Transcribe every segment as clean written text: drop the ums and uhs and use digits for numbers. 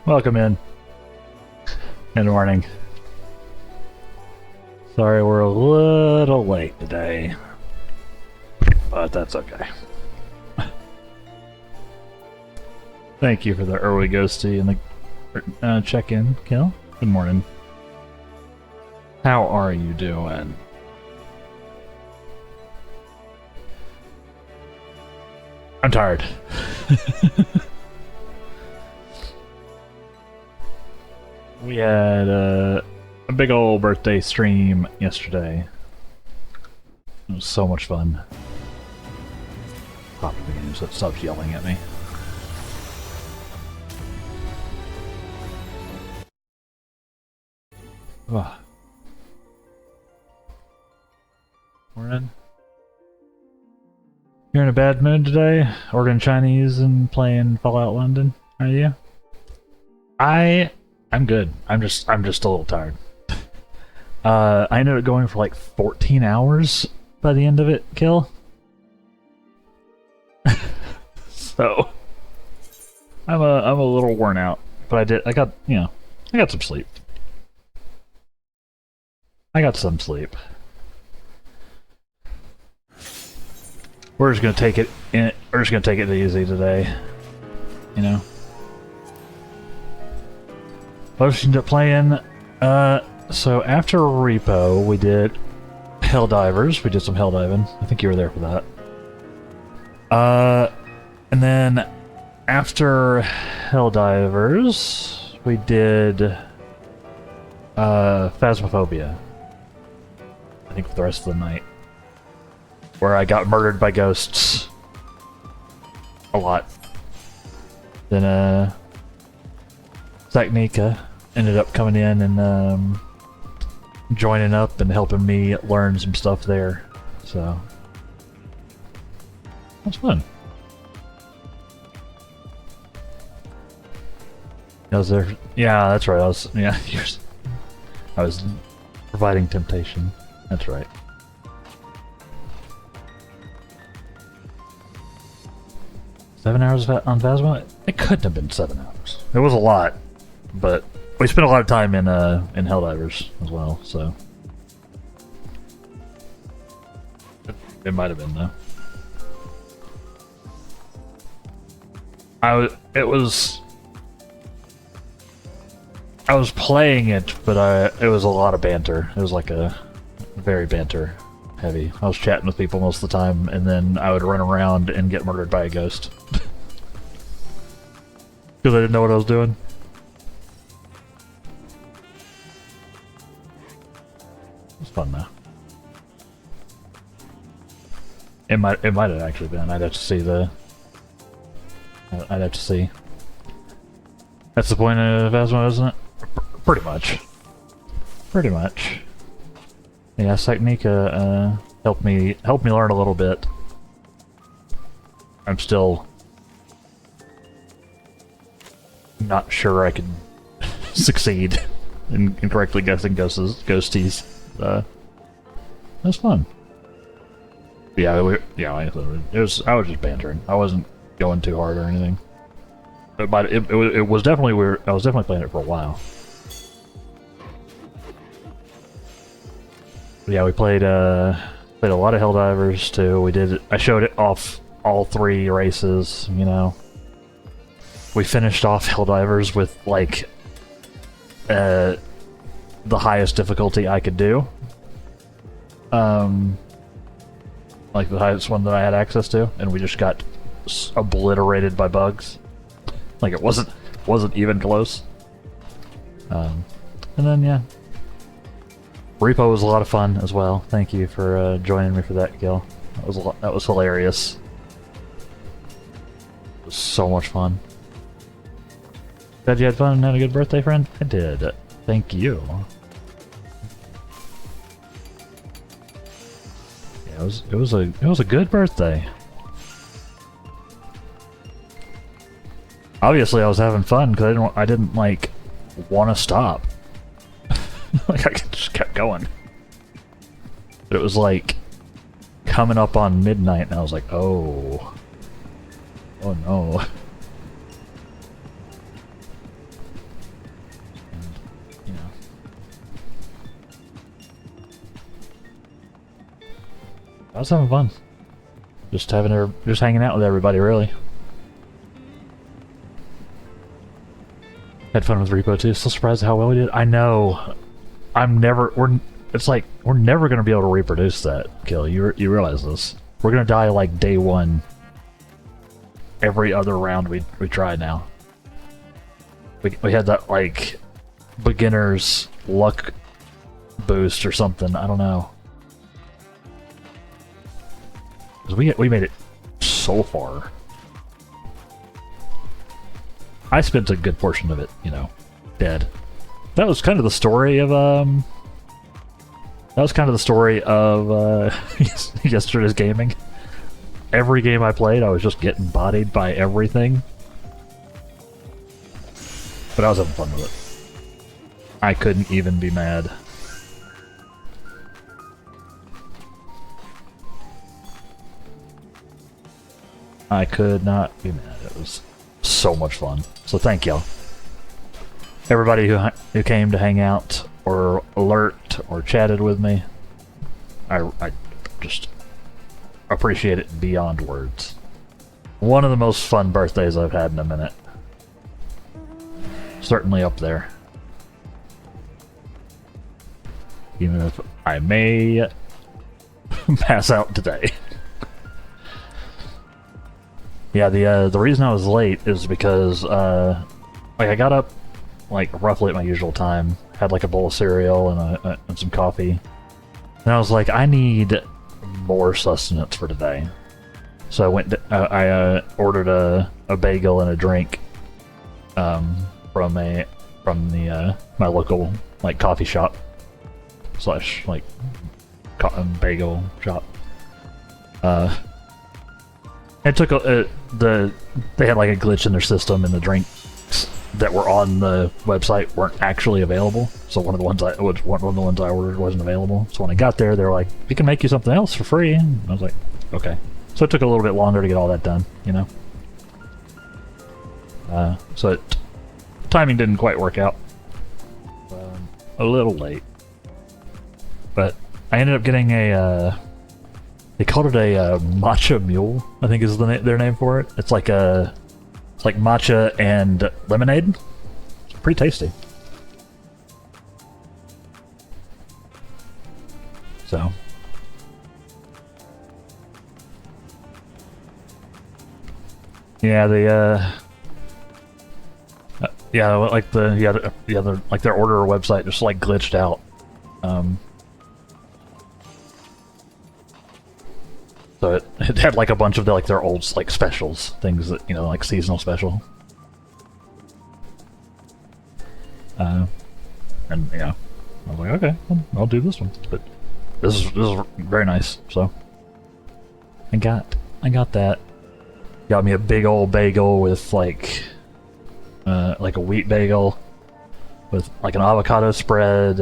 Welcome in. Good morning. Sorry we're a little late today, but that's okay. Thank you for the early ghosty and the check-in, Kel. Good morning. How are you doing? I'm tired. We had a big old birthday stream yesterday. It was so much fun. Pop the game so it stops yelling at me. Ugh. Morning. You're in a bad mood today? Ordering Chinese and playing Fallout London, are you? I'm good. I'm just a little tired. I ended up going for like 14 hours by the end of it, Kill. So I'm a little worn out, but I got some sleep. I got some sleep. We're just gonna take it easy today, you know. What else you end up playing? So after Repo, we did Helldivers. We did some Helldiving. I think you were there for that. And then after Helldivers, we did Phasmophobia. I think for the rest of the night, where I got murdered by ghosts a lot. Then Technica ended up coming in and joining up and helping me learn some stuff there. So that's fun. I was there. Yeah, that's right. I was providing temptation. That's right. $7 hours on Phasma? It couldn't have been 7 hours. It was a lot, but we spent a lot of time in Helldivers as well, so it might have been though. I was playing it, but it was a lot of banter. It was like a very banter heavy. I was chatting with people most of the time, and then I would run around and get murdered by a ghost. Because I didn't know what I was doing. It was fun though. It might have actually been. I'd have to see the... I'd have to see. That's the point of Phasma, isn't it? Pretty much. Pretty much. Yeah, Technica helped me learn a little bit. I'm still not sure I could succeed in correctly guessing ghosties. It was fun. Yeah, I was just bantering. I wasn't going too hard or anything. But it was definitely weird. I was definitely playing it for a while. But yeah, we played a lot of Helldivers too. I showed it off all 3 races, you know. We finished off Helldivers with like the highest difficulty I could do. Like the highest one that I had access to, and we just got obliterated by bugs. Like it wasn't even close. And then yeah, Repo was a lot of fun as well. Thank you for joining me for that, Gil. That was hilarious. It was so much fun. Glad you had fun and had a good birthday, friend. I did. Thank you. Yeah, it was a good birthday. Obviously, I was having fun because I didn't like want to stop. Like I just kept going. But it was like coming up on midnight, and I was like, oh no. I was having fun. Just hanging out with everybody, really. Had fun with Repo too. Still surprised at how well we did. I know. It's like we're never gonna be able to reproduce that kill. You realize this? We're gonna die like day one. Every other round we try now. We had that like beginner's luck boost or something. I don't know. 'Cause we made it so far. I spent a good portion of it, you know, dead. That was kind of the story of yesterday's gaming. Every game I played, I was just getting bodied by everything. But I was having fun with it. I couldn't even be mad. I could not be mad. It was so much fun. So thank y'all. Everybody who came to hang out or alert or chatted with me. I just appreciate it beyond words. One of the most fun birthdays I've had in a minute. Certainly up there. Even if I may pass out today. Yeah, the reason I was late is because like I got up like roughly at my usual time, had like a bowl of cereal and some coffee, and I was like, I need more sustenance for today. So I went. I ordered a bagel and a drink from the my local like coffee shop slash like bagel shop. It took they had like a glitch in their system, and the drinks that were on the website weren't actually available. So one of the ones I ordered wasn't available. So when I got there, they were like, "We can make you something else for free." And I was like, "Okay." So it took a little bit longer to get all that done, you know. So timing didn't quite work out. A little late, but I ended up getting a. They called it a matcha mule, I think is their name for it. It's like matcha and lemonade. It's pretty tasty. So. Yeah, like their order website just like glitched out. So it had like a bunch of their old like specials, things that, you know, like seasonal special. And yeah, I was like, okay, I'll do this one. But this is very nice. So I got that. Got me a big old bagel with like a wheat bagel with like an avocado spread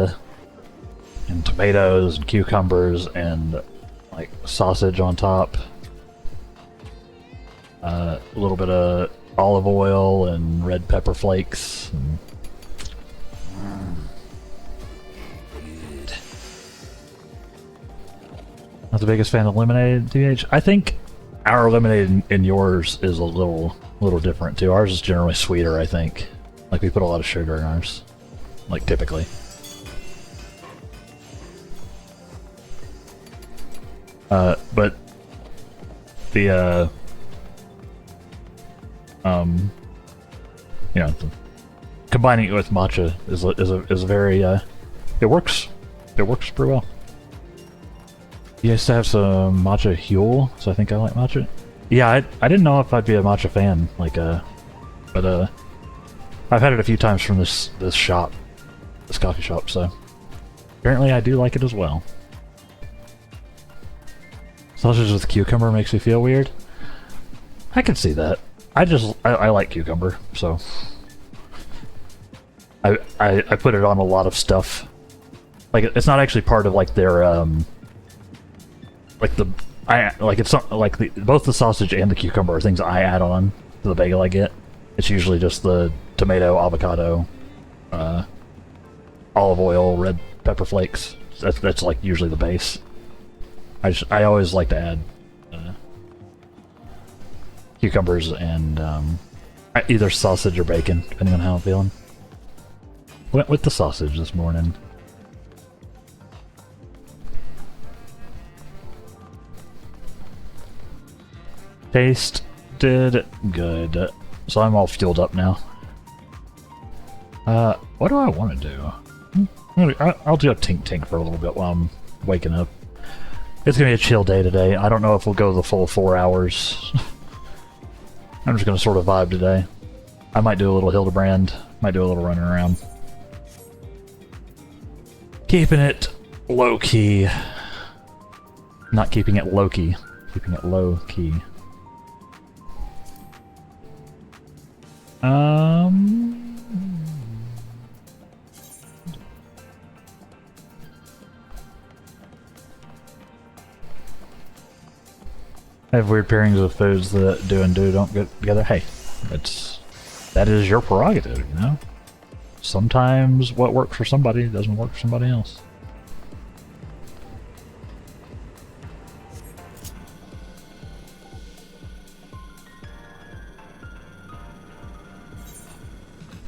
and tomatoes and cucumbers and like sausage on top, a little bit of olive oil and red pepper flakes. And good. Not the biggest fan of lemonade, DH. I think our lemonade in yours is a little different too. Ours is generally sweeter, I think. Like we put a lot of sugar in ours, like typically. But the you know, combining it with matcha is a very it works pretty well. You used to have some matcha Huel, so I think I like matcha. Yeah, I didn't know if I'd be a matcha fan, like but I've had it a few times from this coffee shop, so apparently I do like it as well. Sausage with cucumber makes me feel weird. I can see that. I like cucumber, so I put it on a lot of stuff. Like it's not actually part of like their it's not like both the sausage and the cucumber are things I add on to the bagel I get. It's usually just the tomato, avocado, olive oil, red pepper flakes. That's like usually the base. I always like to add cucumbers and either sausage or bacon, depending on how I'm feeling. Went with the sausage this morning. Tasted good. So I'm all fueled up now. What do I want to do? I'll do a tink for a little bit while I'm waking up. It's gonna be a chill day today. I don't know if we'll go the full 4 hours. I'm just gonna sort of vibe today. I might do a little Hildebrand. Might do a little running around. Keeping it low-key. Not keeping it low-key. Keeping it low-key. I have weird pairings of foods that do and don't get together. Hey, that is your prerogative, you know? Sometimes what works for somebody doesn't work for somebody else.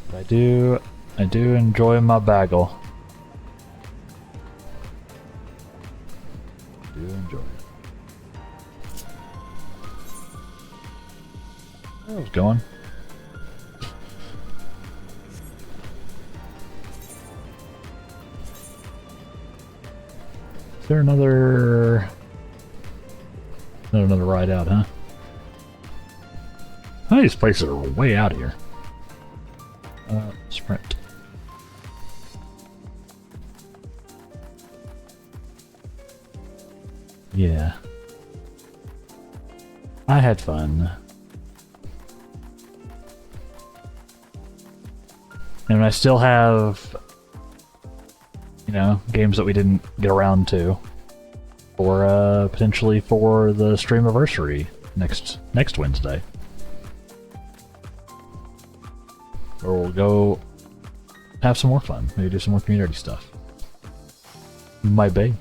But I do enjoy my bagel. I do enjoy it. Where I was going. Is there another ride out, huh? Oh, these places are way out here. Sprint. Yeah. I had fun. And I still have, you know, games that we didn't get around to. Or, potentially for the Streamiversary next Wednesday. Or we'll go have some more fun. Maybe do some more community stuff. Might be.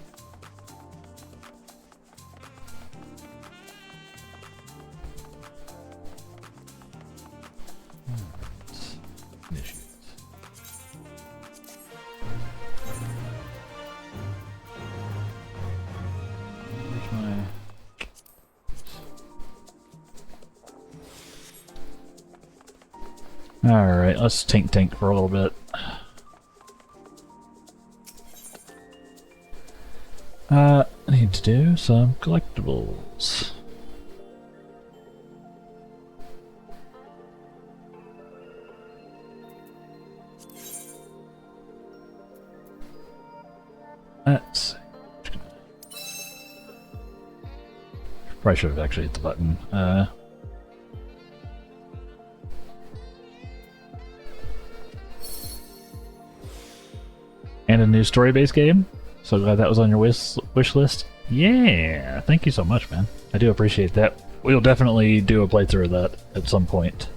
Alright, let's tank for a little bit. I need to do some collectibles. Let's see. Probably should have actually hit the button. And a new story-based game. So glad that was on your wish list. Yeah, thank you so much, man. I do appreciate that. We'll definitely do a playthrough of that at some point.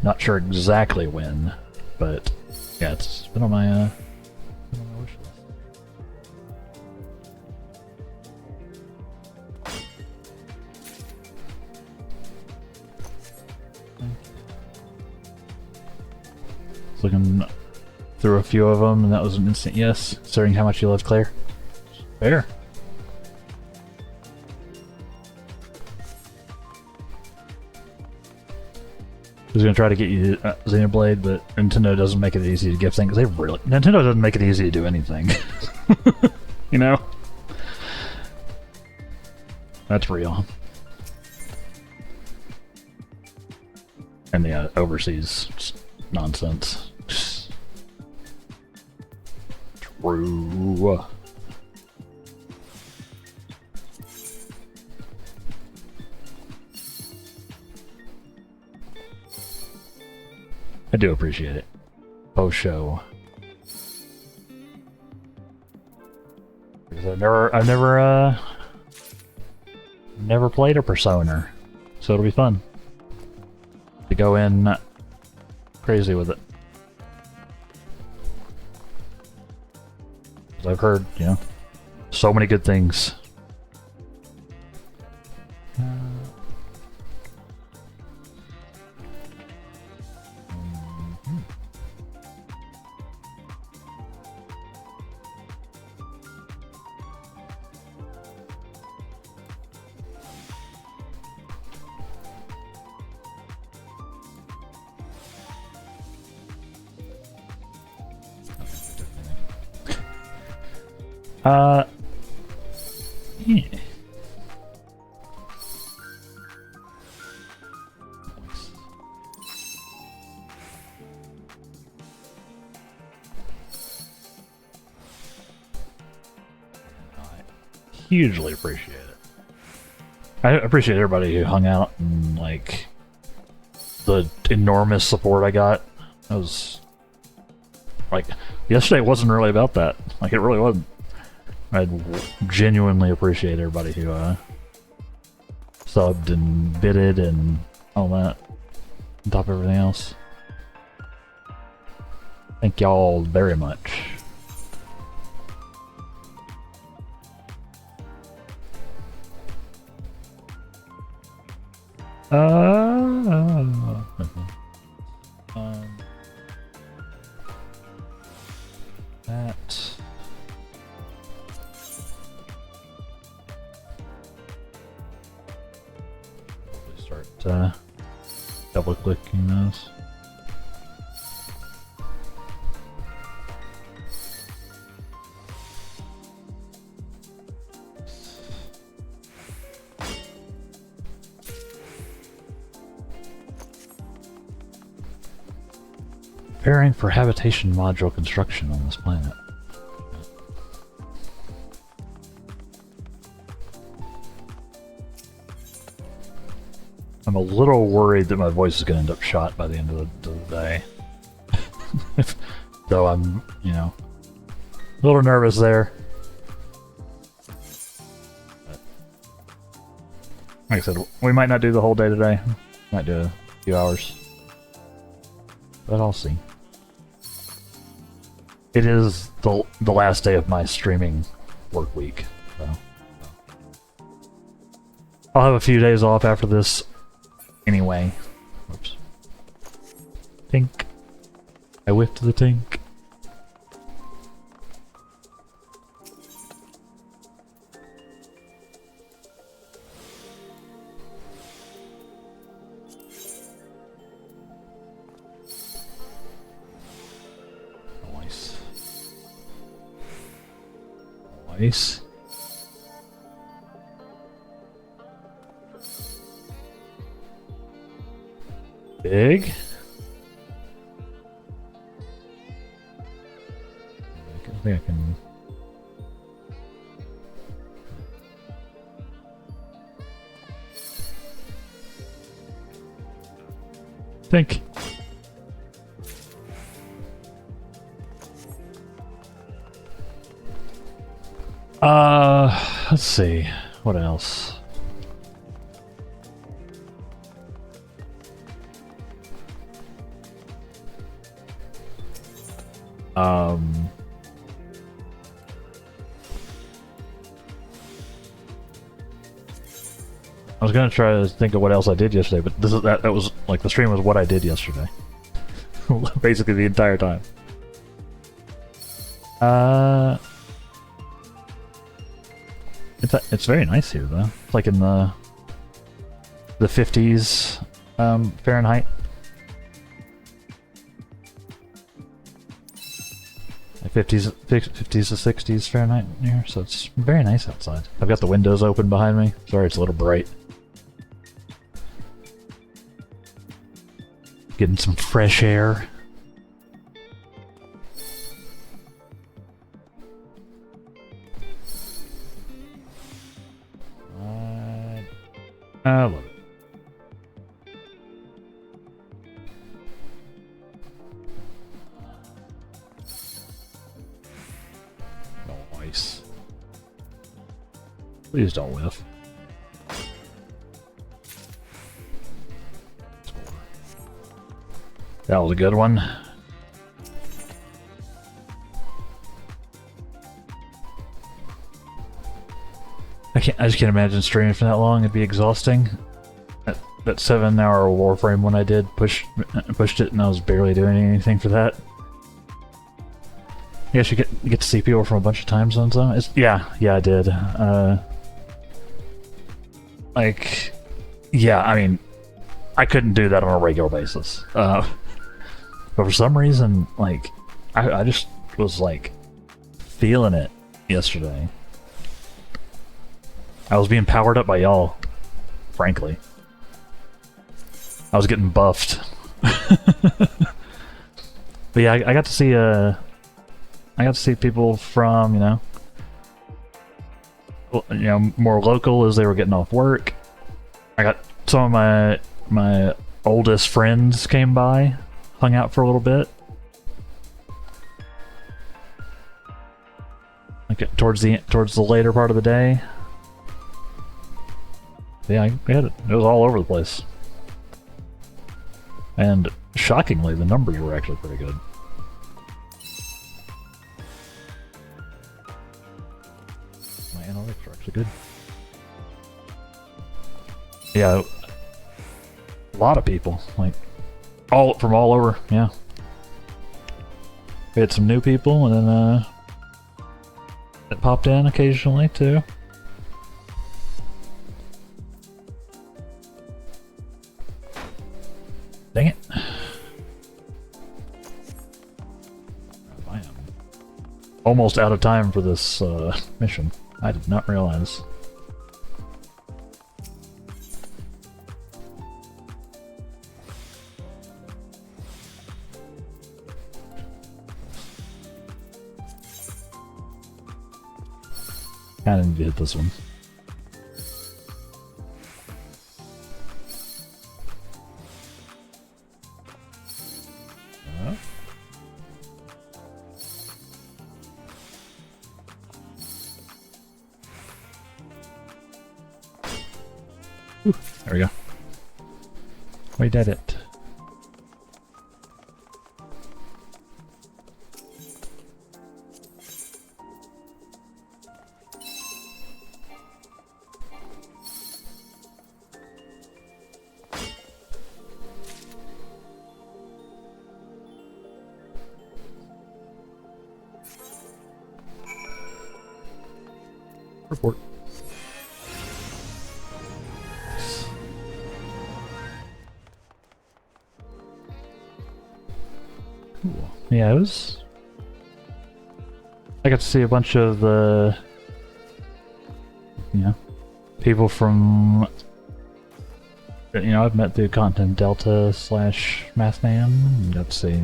Not sure exactly when, but yeah, it's been on my wish list. Looking through a few of them, and that was an instant yes, considering how much you love Claire. Fair. I was gonna try to get you Xenoblade, but Nintendo doesn't make it easy to give things. Nintendo doesn't make it easy to do anything. You know? That's real. And the overseas nonsense. True. I do appreciate it. Post show. Because I've never played a Persona, so it'll be fun to go in crazy with it. I've heard, you know, So many good things. Yeah. Hugely appreciate it. I appreciate everybody who hung out and like the enormous support I got. That was like yesterday wasn't really about that. Like it really wasn't. I genuinely appreciate everybody who subbed and bidded and all that on top of everything else. Thank y'all very much. That. Start double clicking those. Preparing for habitation module construction on this planet. I'm a little worried that my voice is going to end up shot by the end of the day. Though I'm, you know, a little nervous there. But, like I said, we might not do the whole day today. Might do a few hours. But I'll see. It is the last day of my streaming work week, so I'll have a few days off after this anyway. Oops. Tink. I whiffed the tink. Nice. Big. I think I can. Think. Let's see. What else? I was gonna try to think of what else I did yesterday, but that was like the stream was what I did yesterday. Basically the entire time. It's very nice here though. It's like in the 50s Fahrenheit. Like 50s to 60s Fahrenheit here, so it's very nice outside. I've got the windows open behind me. Sorry, it's a little bright. Getting some fresh air. I love it. Nice. Please don't whiff. That was a good one. I just can't imagine streaming for that long. It'd be exhausting. That 7-hour Warframe when I did pushed it, and I was barely doing anything for that. I guess you get to see people from a bunch of time zones though. Yeah, I did. Like, yeah, I mean, I couldn't do that on a regular basis. But for some reason, like, I just was like feeling it yesterday. I was being powered up by y'all, frankly. I was getting buffed. But yeah, I got to see people from, more local as they were getting off work. I got some of my oldest friends came by, hung out for a little bit. Like towards the later part of the day. Yeah, it was all over the place. And shockingly, the numbers were actually pretty good. My analytics are actually good. Yeah, a lot of people, like, from all over, yeah. We had some new people, and then, it popped in occasionally, too. Dang it. I am almost out of time for this mission. I did not realize. Kinda need to hit this one. There we go. We did it. Report. Cool. Yeah, it was... I got to see a bunch of the... people from... I've met through Content Delta / Mathman. Got to see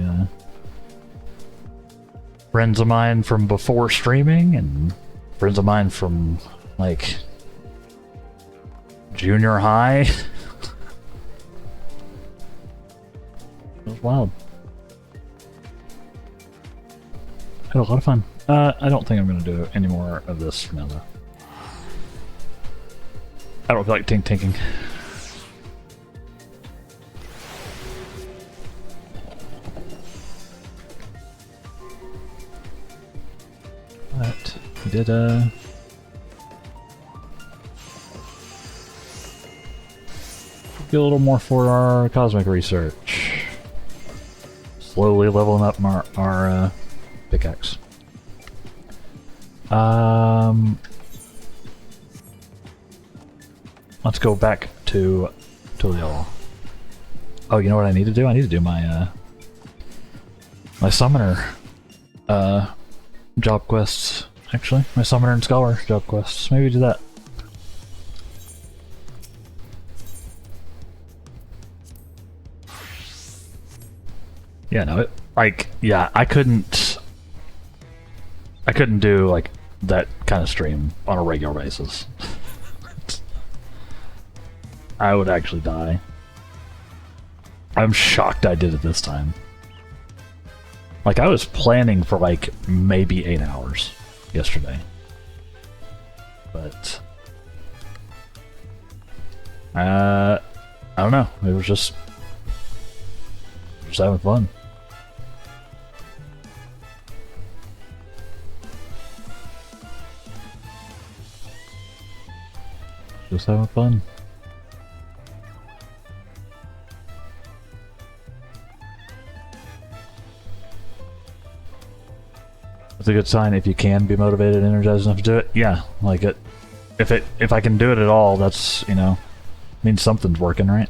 friends of mine from before streaming, and friends of mine from, like, junior high. It was wild. Had a lot of fun. I don't think I'm going to do any more of this now, though. I don't feel like tinking. But we did get a little more for our cosmic research. Slowly leveling up our pickaxe. Let's go back to Tulial. Oh, you know what I need to do? I need to do my my summoner job quests. Actually, my summoner and scholar job quests. Maybe do that. Yeah, no, I couldn't do, like, that kind of stream on a regular basis. I would actually die. I'm shocked I did it this time. Like, I was planning for, like, maybe 8 hours yesterday. But... I don't know. It was just having fun. Just having fun. It's a good sign if you can be motivated and energized enough to do it. Yeah, like it. If I can do it at all, that's, you know, means something's working, right?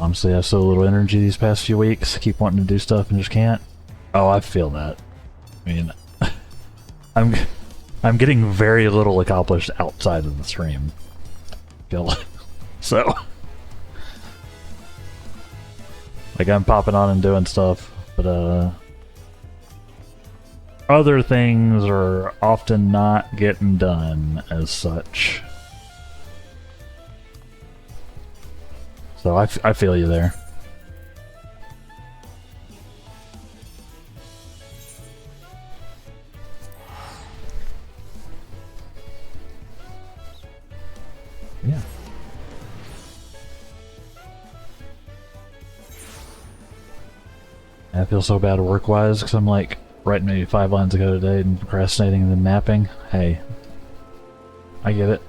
Honestly, I have so little energy these past few weeks. Keep wanting to do stuff and just can't. Oh, I feel that. I mean, I'm getting very little accomplished outside of the stream. So, like, I'm popping on and doing stuff, but other things are often not getting done as such. So I feel you there. Yeah. I feel so bad work-wise because I'm like writing maybe 5 lines ago today and procrastinating and then napping. Hey, I get it.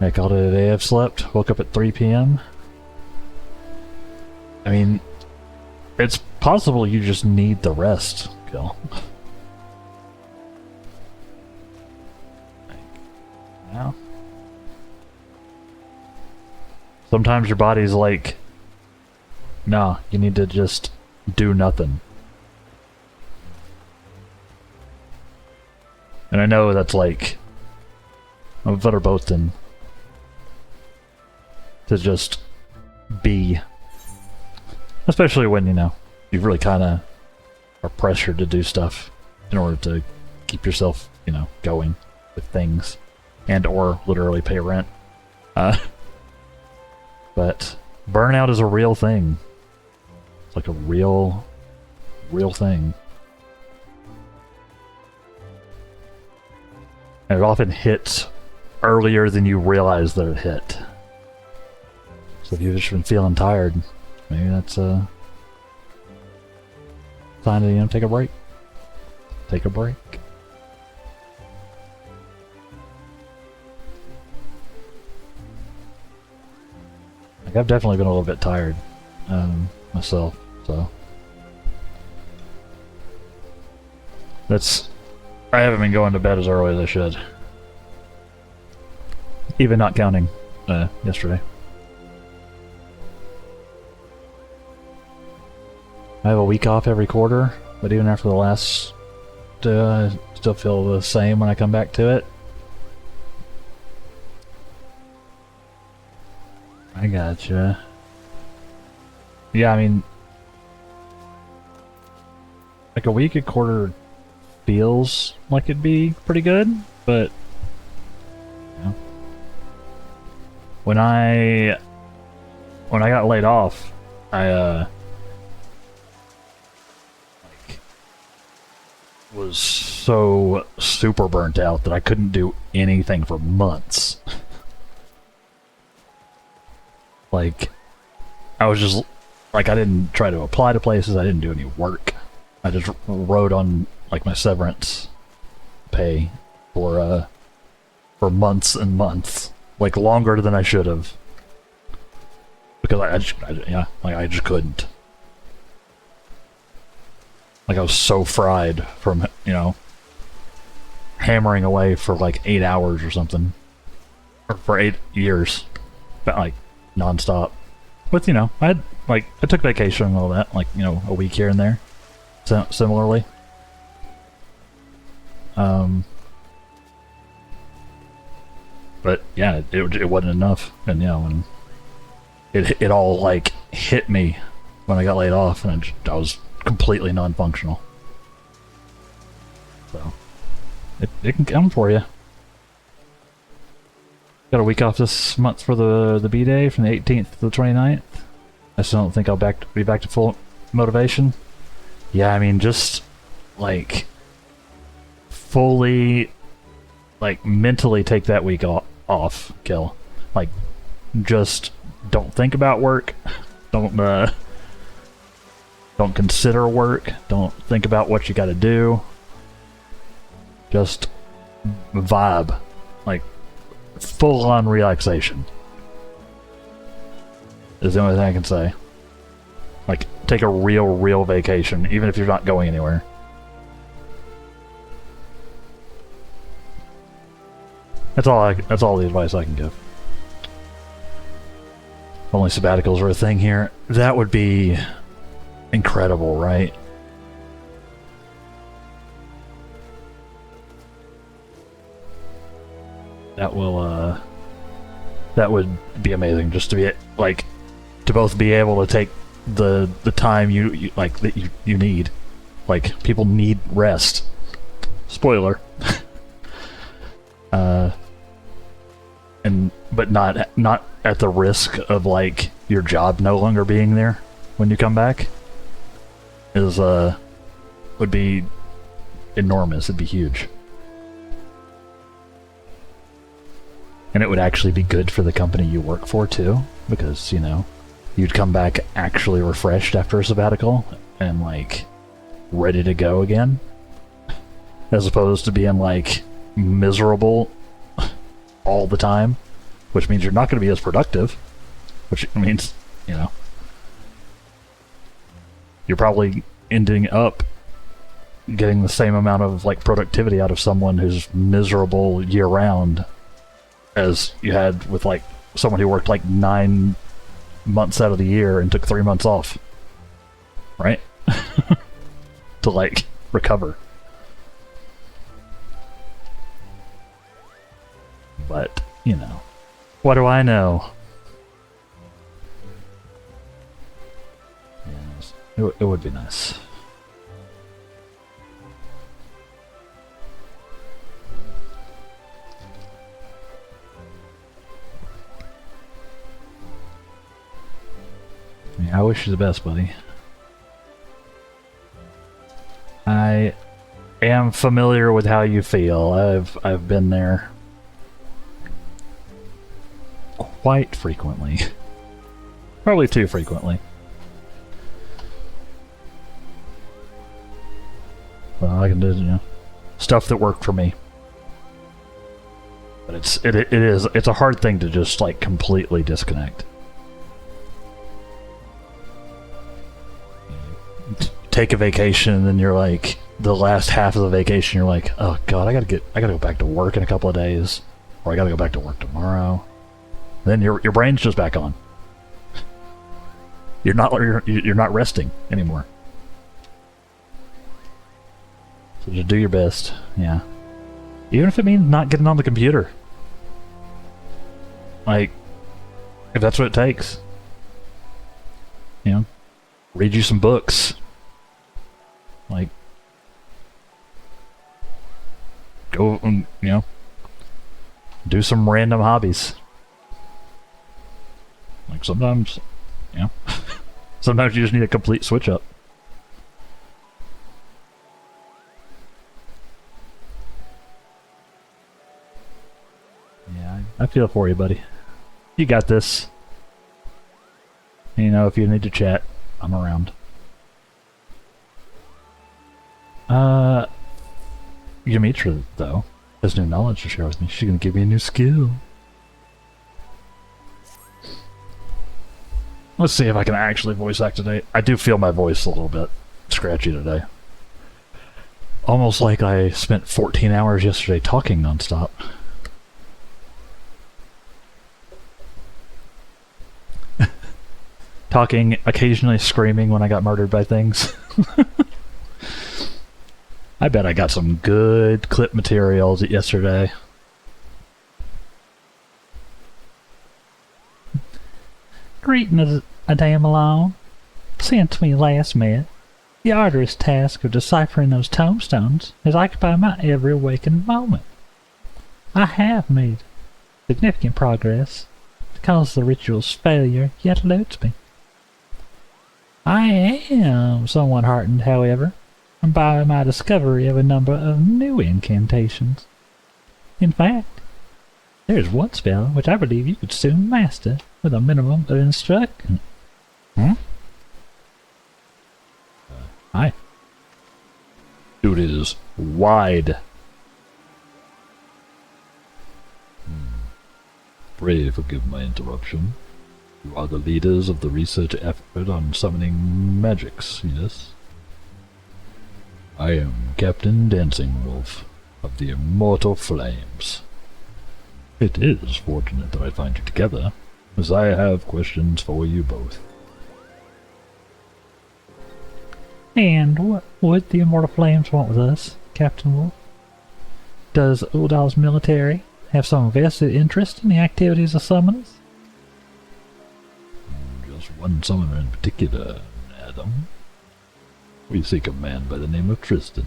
I called it a day. I've slept. Woke up at 3 p.m. I mean, it's possible you just need the rest, Gil. Now, sometimes your body's like, nah, you need to just do nothing. And I know that's like, I'm better both than to just be. Especially when, you know, you really kind of are pressured to do stuff in order to keep yourself, you know, going with things and or literally pay rent. But burnout is a real thing. It's like a real thing. And it often hits earlier than you realize that it hit. So if you've just been feeling tired, maybe that's a sign to, you know, take a break. Take a break. Like, I've definitely been a little bit tired myself, so I haven't been going to bed as early as I should. Even not counting yesterday. I have a week off every quarter, but even after the last, I still feel the same when I come back to it. I gotcha. Yeah, I mean, like a week a quarter feels like it'd be pretty good, but you know, when I got laid off, I was so super burnt out that I couldn't do anything for months. Like, I was just like, I didn't try to apply to places, I didn't do any work. I just wrote on like my severance pay for months and months, like longer than I should have, because I just couldn't. Like, I was so fried from, you know, hammering away for like 8 hours or something, or for 8 years, but like non-stop. With, you know, I took vacation and all that, like, you know, a week here and there. So, similarly. But yeah, it wasn't enough, and you know, and it all like hit me when I got laid off, and I was completely non-functional. So it can come for you. Got a week off this month for the B-Day from the 18th to the 29th. I still don't think I'll be back to full motivation. Yeah, I mean, just like fully, like mentally take that week off, Kill. Like, just don't think about work. Don't Don't consider work. Don't think about what you gotta do. Just vibe. Like, full-on relaxation. Is the only thing I can say. Like, take a real vacation, even if you're not going anywhere. That's all the advice I can give. If only sabbaticals were a thing here. That would be incredible, right? That would be amazing, just to be, like, to both be able to take the time you like that you need. Like, people need rest. Spoiler. But not at the risk of, like, your job no longer being there when you come back would be enormous. It'd be huge. And it would actually be good for the company you work for too, because, you know, you'd come back actually refreshed after a sabbatical and, like, ready to go again, as opposed to being, like, miserable all the time, which means you're not going to be as productive, which means, you know, you're probably ending up getting the same amount of, like, productivity out of someone who's miserable year-round as you had with, like, someone who worked, like, 9 months out of the year and took 3 months off. Right? To, like, recover. But, you know, what do I know? Yeah, it would be nice. Yeah, I wish you the best, buddy. I am familiar with how you feel. I've been there quite frequently. Probably too frequently. Well, I can do, you know, stuff that worked for me. But it's a hard thing to just, like, completely disconnect. Take a vacation and then you're like, the last half of the vacation you're like, oh god, I gotta go back to work in a couple of days, or I gotta go back to work tomorrow. Then your brain's just back on. You're not resting anymore. So just do your best, yeah. Even if it means not getting on the computer. Like, if that's what it takes. You know, read you some books. Like, go and, you know, do some random hobbies. Like, sometimes, you know, sometimes you just need a complete switch up. Yeah, I feel for you, buddy. You got this. You know, if you need to chat, I'm around. Yamitra, though, has new knowledge to share with me. She's gonna give me a new skill. Let's see if I can actually voice act today. I do feel my voice a little bit scratchy today. Almost like I spent 14 hours yesterday talking nonstop. Talking, occasionally screaming when I got murdered by things. I bet I got some good clip materials yesterday. Greeting a damn along. Since we last met, the arduous task of deciphering those tombstones has occupied my every waking moment. I have made significant progress, because the ritual's failure yet eludes me. I am somewhat heartened, however, by my discovery of a number of new incantations. In fact, there is one spell which I believe you could soon master with a minimum of instruction. is wide. Pray forgive my interruption. You are the leaders of the research effort on summoning magics, yes? I am Captain Dancing Wolf of the Immortal Flames. It is fortunate that I find you together, as I have questions for you both. And what would the Immortal Flames want with us, Captain Wolf? Does Uldal's military have some vested interest in the activities of summoners? Just one summoner in particular, Adam. We seek a man by the name of Tristan.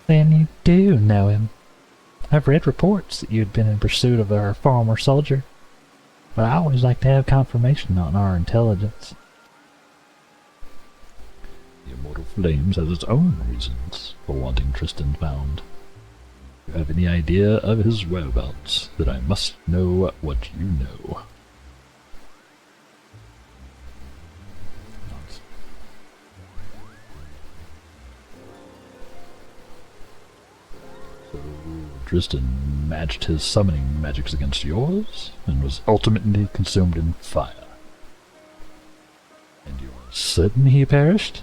Then you do know him. I've read reports that you'd been in pursuit of our former soldier, but I always like to have confirmation on our intelligence. The Immortal Flames has its own reasons for wanting Tristan found. If you have any idea of his whereabouts, then I must know what you know. So, Tristan matched his summoning magics against yours, and was ultimately consumed in fire. And you are certain he perished?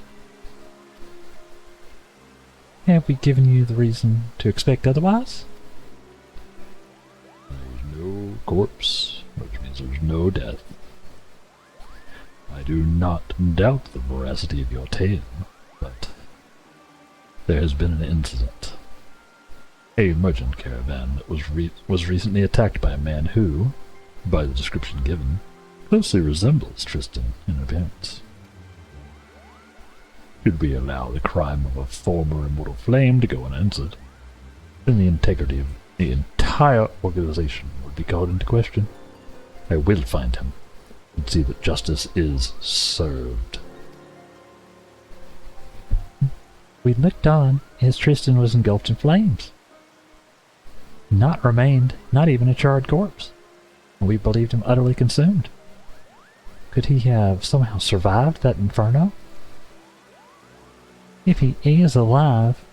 Have we given you the reason to expect otherwise? There's no corpse, which means there's no death. I do not doubt the veracity of your tale, but there has been an incident. A merchant caravan that was recently attacked by a man who, by the description given, closely resembles Tristan in appearance. Should we allow the crime of a former Immortal Flame to go unanswered, then the integrity of the entire organization would be called into question. I will find him and see that justice is served. We looked on as Tristan was engulfed in flames. Not remained, not even a charred corpse. We believed him utterly consumed. Could he have somehow survived that inferno? If he is alive,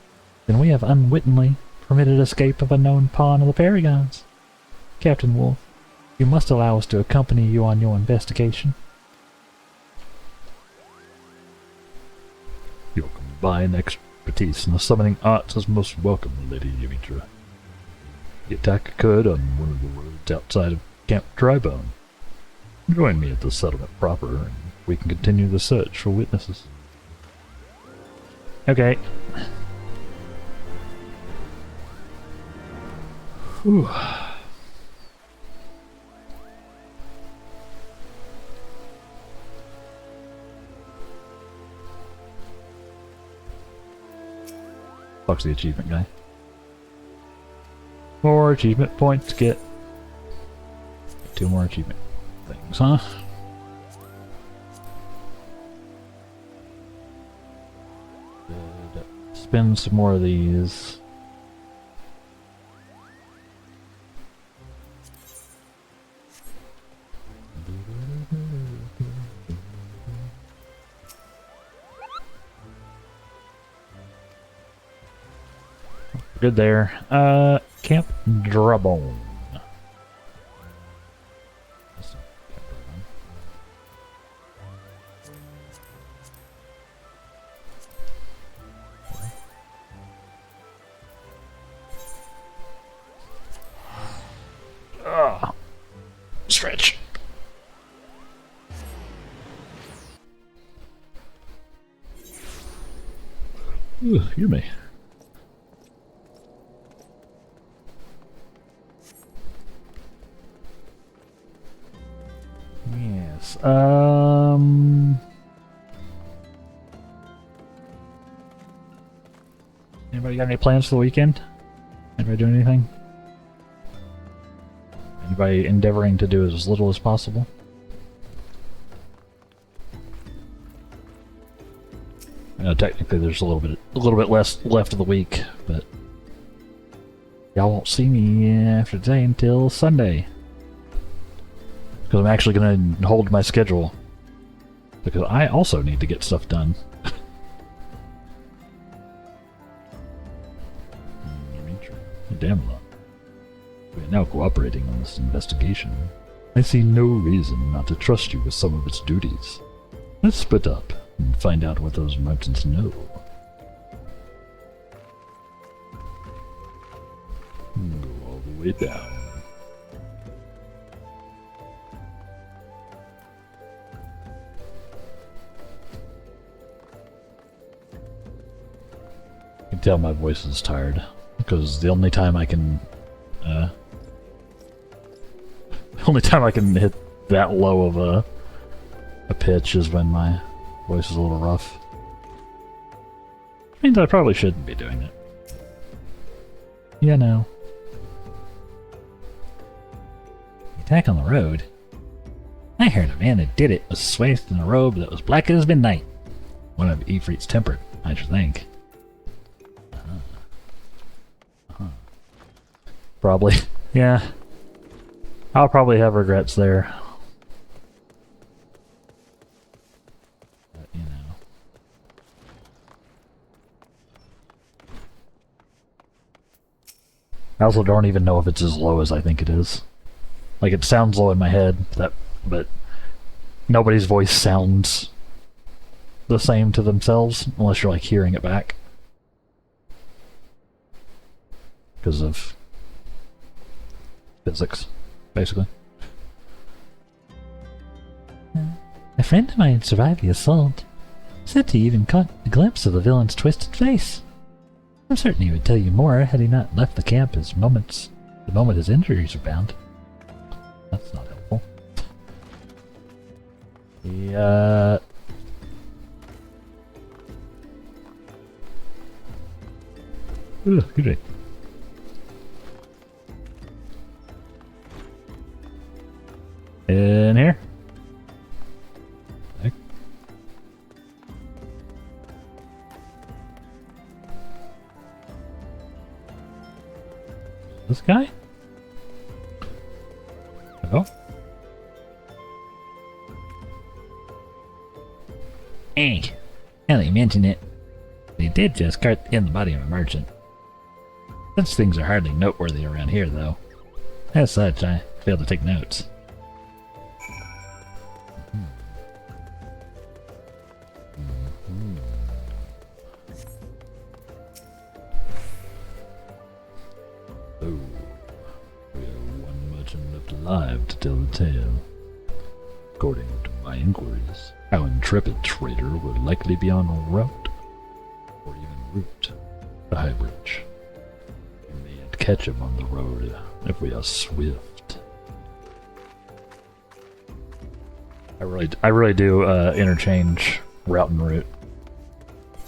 then we have unwittingly permitted escape of a known pawn of the Paragons. Captain Wolf, you must allow us to accompany you on your investigation. Your combined expertise in the summoning arts is most welcome, Lady Yamitra. The attack occurred on one of the roads outside of Camp Drybone. Join me at the settlement proper, and we can continue the search for witnesses. Okay. Whew. Fuck's the achievement guy. More achievement points to get. 2 more achievement things, huh? Spin some more of these. Good there. Camp Drybone. Stretch. Ooh, you may. Yes. Anybody got any plans for the weekend? Anybody doing anything? Anybody endeavoring to do as little as possible? Technically, there's a little bit less left of the week, but y'all won't see me after today until Sunday. Because I'm actually going to hold my schedule. Because I also need to get stuff done. damn lot. We are now cooperating on this investigation. I see no reason not to trust you with some of its duties. Let's split up and find out what those merchants know. Go all the way down. You can tell my voice is tired, because the only time I can hit that low of a pitch is when my voice is a little rough. Means I probably shouldn't be doing it. You know. The attack on the road? I heard a man that did it was swathed in a robe that was black as midnight. One of Ifrit's tempered, I should think. Probably. Yeah. I'll probably have regrets there. But, you know. I also don't even know if it's as low as I think it is. Like, it sounds low in my head, but nobody's voice sounds the same to themselves unless you're like hearing it back. Because of physics, basically. A friend of mine survived the assault. Said he even caught a glimpse of the villain's twisted face. I'm certain he would tell you more had he not left the camp the moment his injuries were bound. That's not helpful. Yeah. Ooh, good day. In here? There. This guy? Oh. Hey, now that you mention it, they did just cart in the body of a merchant. Such things are hardly noteworthy around here, though. As such, I failed to take notes. Oh, we have one merchant left alive to tell the tale. According to my inquiries, our intrepid trader will likely be on route, or even route, to High Bridge. We may yet catch him on the road if we are swift. I really do interchange route and route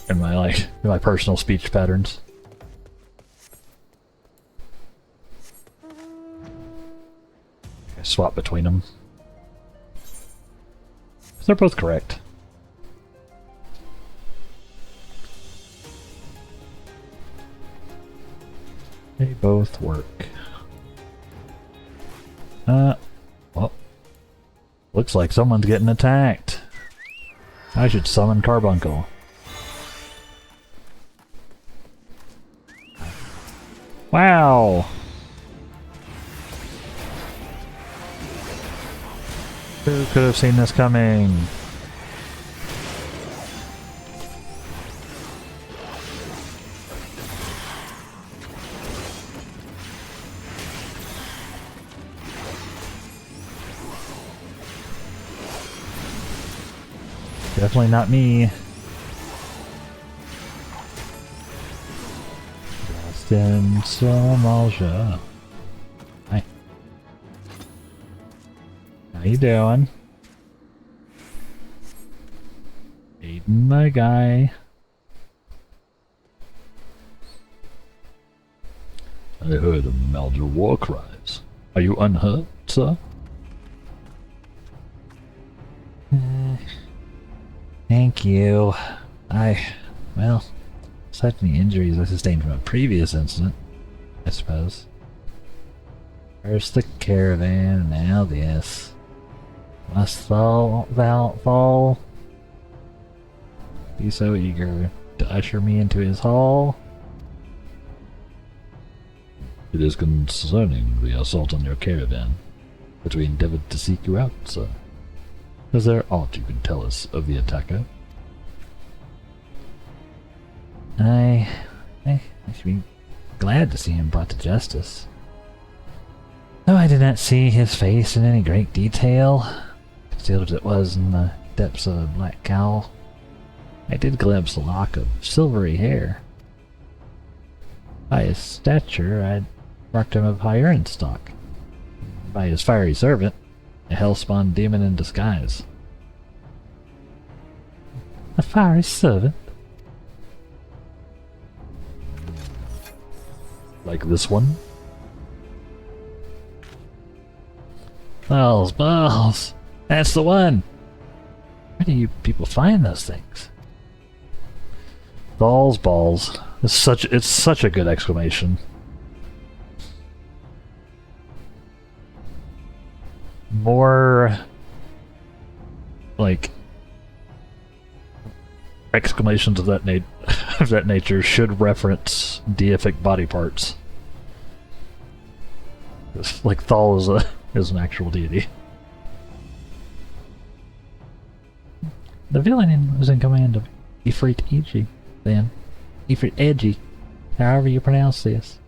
in my personal speech patterns. I swap between them. They're both correct. They both work. Well, looks like someone's getting attacked. I should summon Carbuncle. Wow! Who could have seen this coming? Definitely not me. Just in some Alja. Hi. How you doing? Aiding my guy. I heard a Malja war cries. Are you unhurt, sir? Thank you. Well, aside from the injuries I sustained from a previous incident, I suppose. First the caravan, now this. Must fall. Be so eager to usher me into his hall. It is concerning the assault on your caravan, but we endeavored to seek you out, sir. Is there aught you can tell us of the attacker? I should be glad to see him brought to justice. Though I did not see his face in any great detail, concealed as it was in the depths of a black cowl, I did glimpse a lock of silvery hair. By his stature, I'd marked him of high earned stock. By his fiery servant, a hell-spawned demon in disguise. A fiery servant? Like this one? Balls! That's the one! Where do you people find those things? Balls. It's such a good exclamation. More like exclamations of that of that nature should reference deific body parts. Like Thal is an actual deity. The villain was in command of FFXIV, then. FFXIV, however you pronounce this.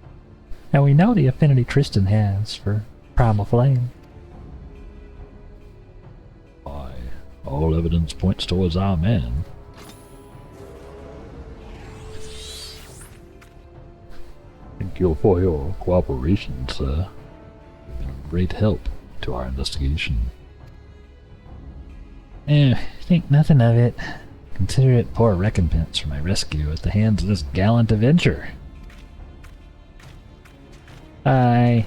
And we know the affinity Tristan has for primal flame. Why, all evidence points towards our man. Thank you for your cooperation, sir. You've been a great help to our investigation. Think nothing of it. Consider it poor recompense for my rescue at the hands of this gallant adventurer. Bye.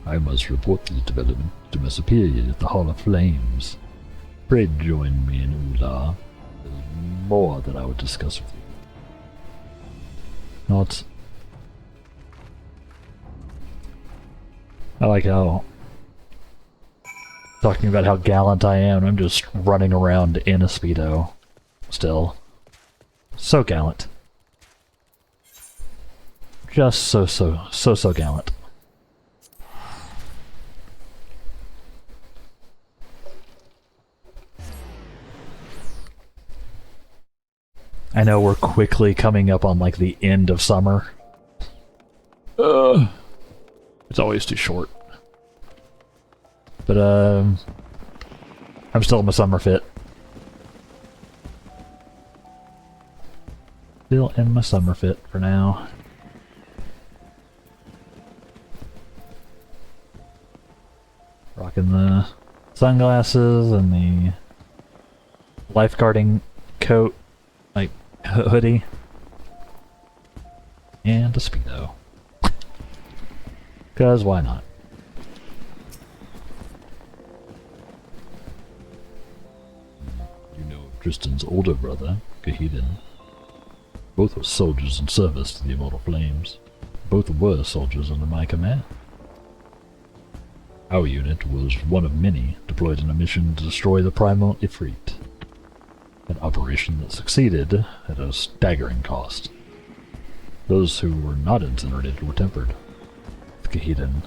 I must report these developments to my superior at the Hall of Flames. Pray join me in Ula. There is more that I would discuss with you. Not. I like how talking about how gallant I am. I'm just running around in a Speedo. Still. So gallant. Just so gallant. I know we're quickly coming up on like the end of summer. It's always too short. But I'm still in my summer fit. Still in my summer fit for now. Rocking the sunglasses and the lifeguarding coat, like hoodie, and a Speedo. 'Cause why not? You know Tristan's older brother, Kahedin. Both were soldiers in service to the Immortal Flames. Both were soldiers under my command. Our unit was one of many deployed in a mission to destroy the Primal Ifrit. An operation that succeeded at a staggering cost. Those who were not incinerated were tempered, with Kahedin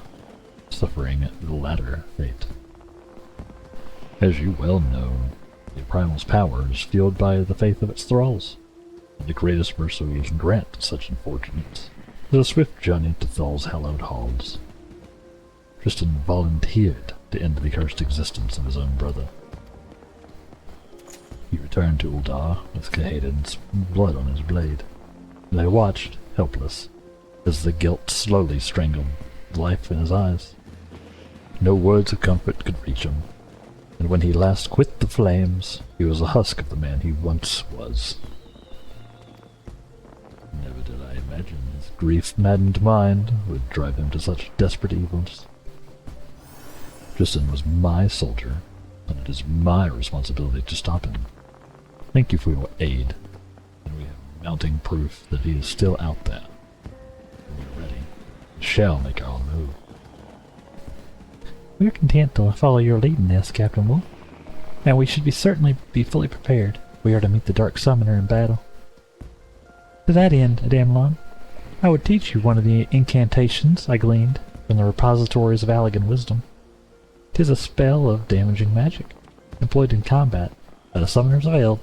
suffering the latter fate. As you well know, the Primal's power is fueled by the faith of its thralls, and the greatest mercy we can grant to such unfortunates is a swift journey to Thal's hallowed halls. Tristan volunteered to end the cursed existence of his own brother. He returned to Uldar with Kahedin's blood on his blade. They watched, helpless, as the guilt slowly strangled the life in his eyes. No words of comfort could reach him, and when he last quit the flames, he was a husk of the man he once was. Never did I imagine his grief-maddened mind would drive him to such desperate evils. Tristan was my soldier, and it is my responsibility to stop him. Thank you for your aid, and we have mounting proof that he is still out there. When we're ready, we shall make our move. We're content to follow your lead in this, Captain Wolf, and we should certainly be fully prepared if we are to meet the Dark Summoner in battle. To that end, Adamlon, I would teach you one of the incantations I gleaned from the repositories of Allegan wisdom. 'Tis a spell of damaging magic, employed in combat, by the summoners of Eld.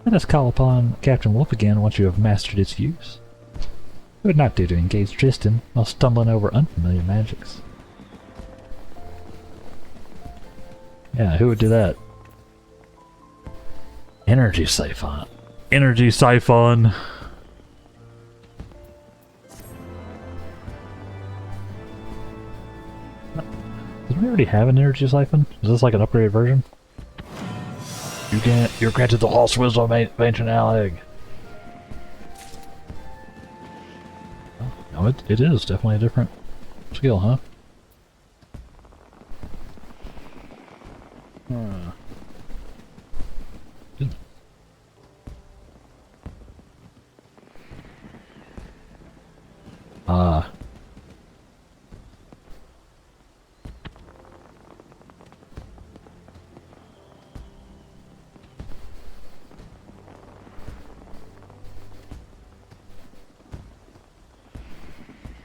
Let us call upon Captain Wolf again once you have mastered its use. It would not do to engage Tristan while stumbling over unfamiliar magics. Yeah, who would do that? Energy Siphon. Energy Siphon. Did we already have an Energy Siphon? Is this like an upgraded version? You're granted the lost wisdom of ancient Alleg. No, it is definitely a different skill, huh? Ah.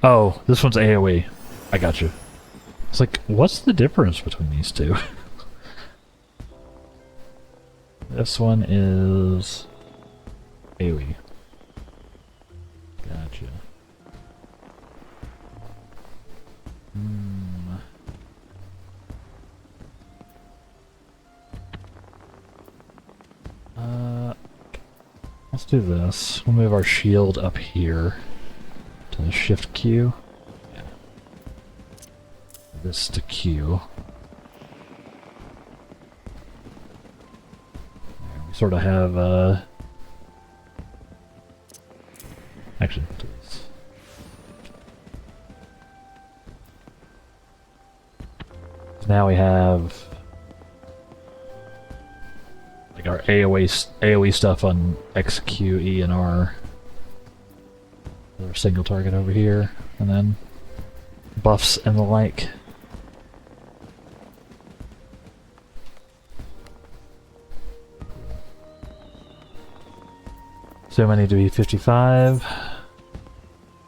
Oh, this one's AoE. I got you. It's like, what's the difference between these two? This one is AoE. Gotcha. Let's do this. We'll move our shield up here to the shift Q. Yeah. This to Q. We sort of have, actually, do this. Now we have like our AoE stuff on X, Q, E, and R. Our single target over here, and then buffs and the like. So I need to be 55,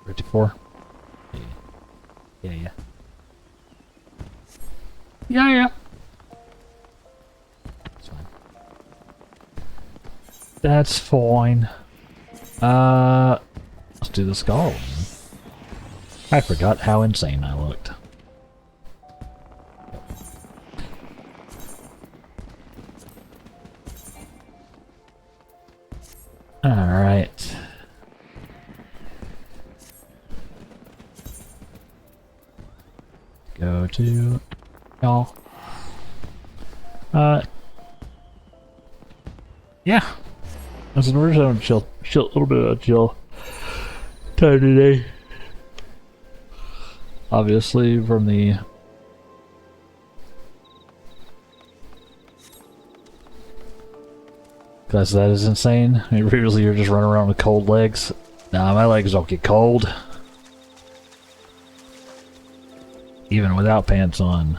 54. Yeah. Yeah. That's fine. That's fine. Let's do the skull. I forgot how insane I looked. Alright. Go to y'all. Yeah. We're just having a little bit of a chill time today. Obviously, from the because that is insane. I mean, previously you're just running around with cold legs. Nah, my legs don't get cold. Even without pants on.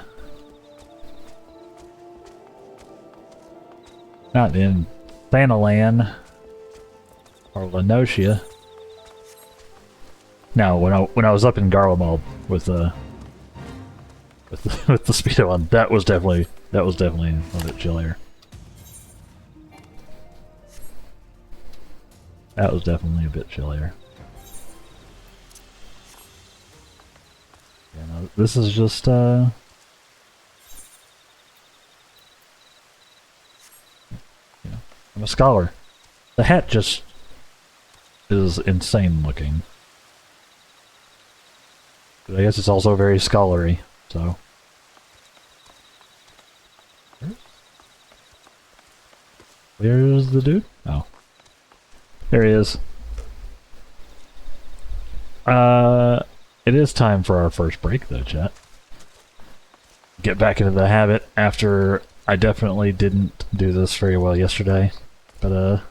Not in Thanalan or Lenosia. No, when I was up in Garlemald with the speedo on, that was definitely a bit chillier. That was definitely a bit chillier. Yeah, no, this is just you know, I'm a scholar. The hat just is insane looking. But I guess it's also very scholarly, so. Where's the dude? Oh. There he is. It is time for our first break though, chat. Get back into the habit after I definitely didn't do this very well yesterday. But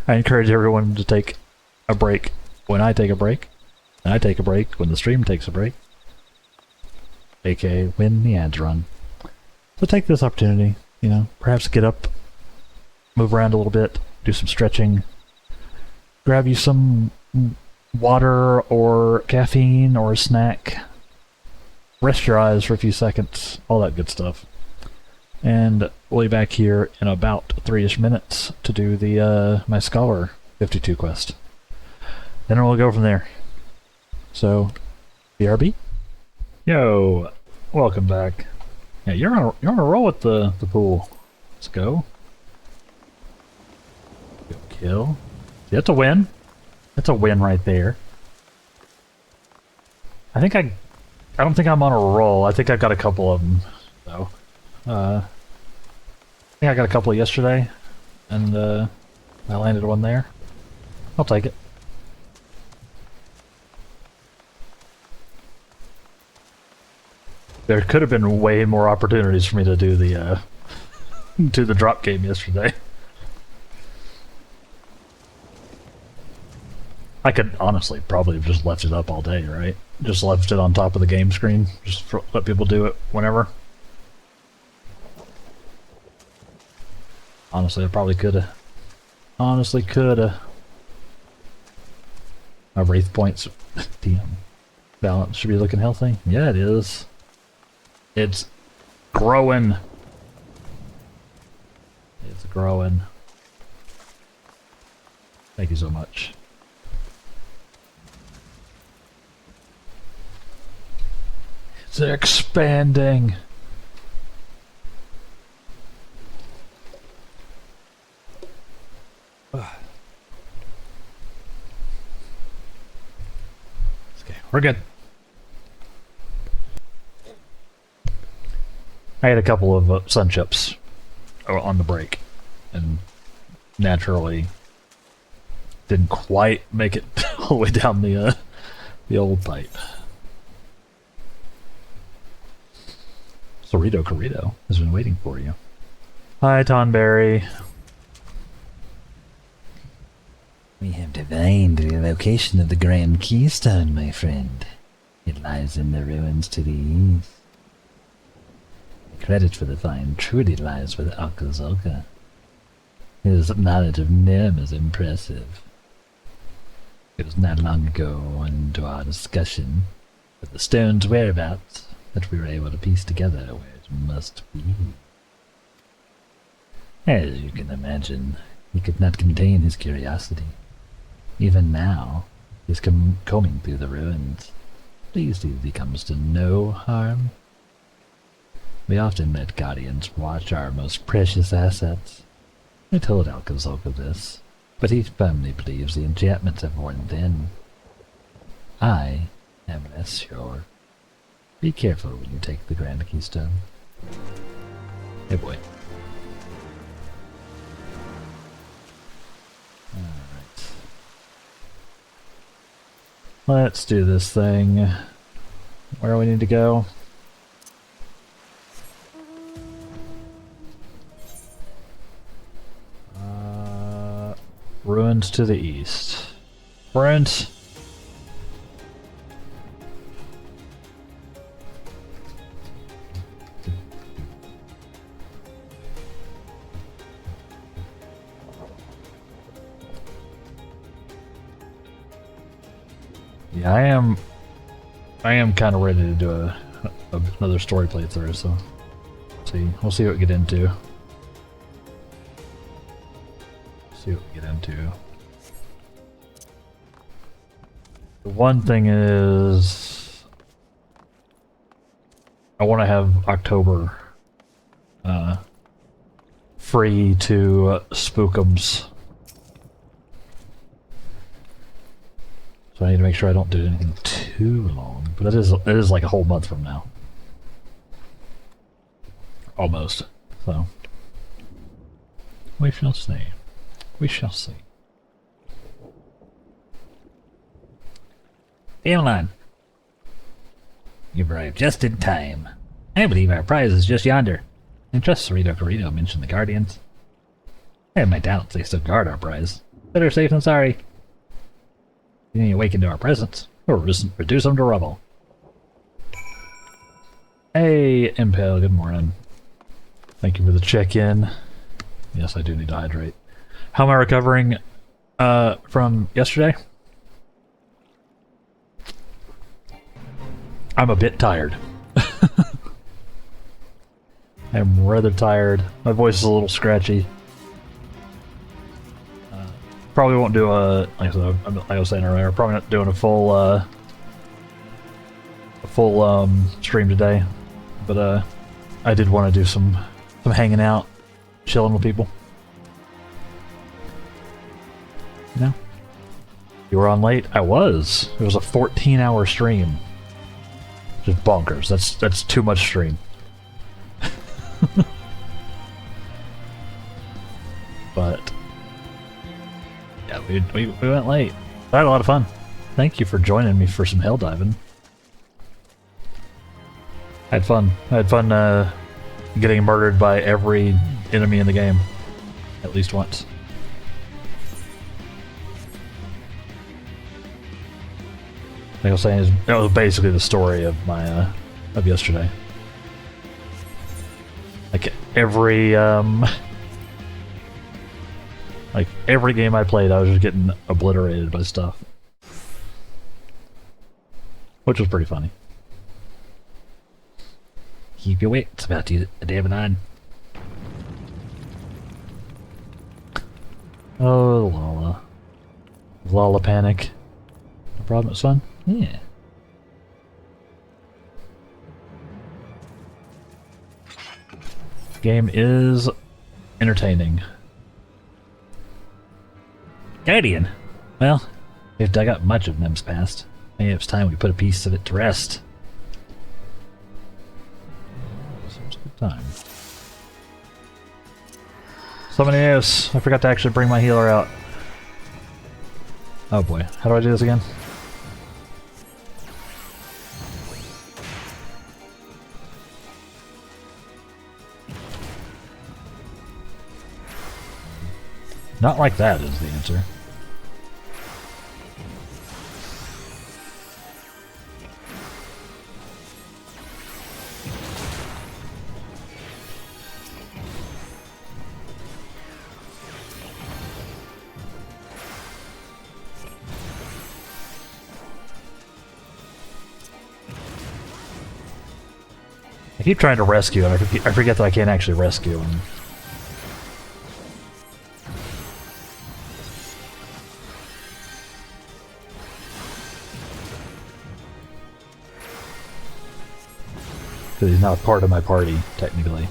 I encourage everyone to take a break when I take a break. And I take a break when the stream takes a break. AKA when the ads run. So take this opportunity, you know, perhaps get up, move around a little bit, do some stretching, grab you some water or caffeine or a snack. Rest your eyes for a few seconds. All that good stuff. And we'll be back here in about 3-ish minutes to do the my Scholar 52 quest. Then we'll go from there. So, BRB? Yo, welcome back. Yeah, you're on a roll with the pool. Let's go. Go kill. That's a win. That's a win right there. I don't think I'm on a roll. I think I've got a couple of them, though. I think I got a couple yesterday, and I landed one there. I'll take it. There could have been way more opportunities for me to do the do the drop game yesterday. I could honestly probably have just left it up all day, right? Just left it on top of the game screen. Just let people do it whenever. Honestly, I probably could have. Honestly, could have. My Wraith points, damn, balance should be looking healthy. Yeah, it is. It's growing. It's growing. Thank you so much. It's expanding. Okay, we're good. I had a couple of sun chips on the break, and naturally didn't quite make it all the way down the old pipe. Cerrito Corrido has been waiting for you. Hi, Tonberry. We have divined the location of the Grand Keystone, my friend. It lies in the ruins to the east. The credit for the find truly lies with Akazaka. His knowledge of Nim is impressive. It was not long ago into our discussion of the stone's whereabouts that we were able to piece together where it must be. As you can imagine, he could not contain his curiosity. Even now, he is combing through the ruins, pleased he comes to no harm. We often let Guardians watch our most precious assets. I told Alcazolka this, but he firmly believes the enchantments have worn thin. I am less sure. Be careful when you take the Grand Keystone. Hey boy. Alright. Let's do this thing. Where do we need to go? Ruins to the east. Ruins. Yeah, I am kind of ready to do another story playthrough, so we'll see what we get into. The one thing is, I want to have October free to spookums. So I need to make sure I don't do anything too long, but it is like a whole month from now. Almost. So we shall see. We shall see. Aeolon, you've arrived just in time. I believe our prize is just yonder. I trust Cerrito Corrido mentioned the Guardians. I have my doubts they still guard our prize. Better safe than sorry. You need to awaken to our presence, or reduce them to rubble. Hey, Impale, good morning. Thank you for the check-in. Yes, I do need to hydrate. How am I recovering? From yesterday? I'm a bit tired. I'm rather tired. My voice is a little scratchy. Probably won't do a, like I was saying earlier, probably not doing a full stream today. But I did want to do some hanging out, chilling with people. No? You were on late? I was. It was a 14-hour stream. Just bonkers. That's too much stream. But yeah, we went late. I had a lot of fun. Thank you for joining me for some hell diving. I had fun. I had fun getting murdered by every enemy in the game. At least once. Like I was saying, that was basically the story of my of yesterday. Like every game I played, I was just getting obliterated by stuff, which was pretty funny. Keep your wits about you, David. Oh, Lala panic. No problem. It's fun. Yeah. Game is entertaining. Guardian. Well, we've dug up much of Nem's past. Maybe it's time we put a piece of it to rest. Sounds good time. Somebody else. I forgot to actually bring my healer out. Oh boy. How do I do this again? Not like that is the answer. I keep trying to rescue and I forget that I can't actually rescue him. Because he's not part of my party, technically.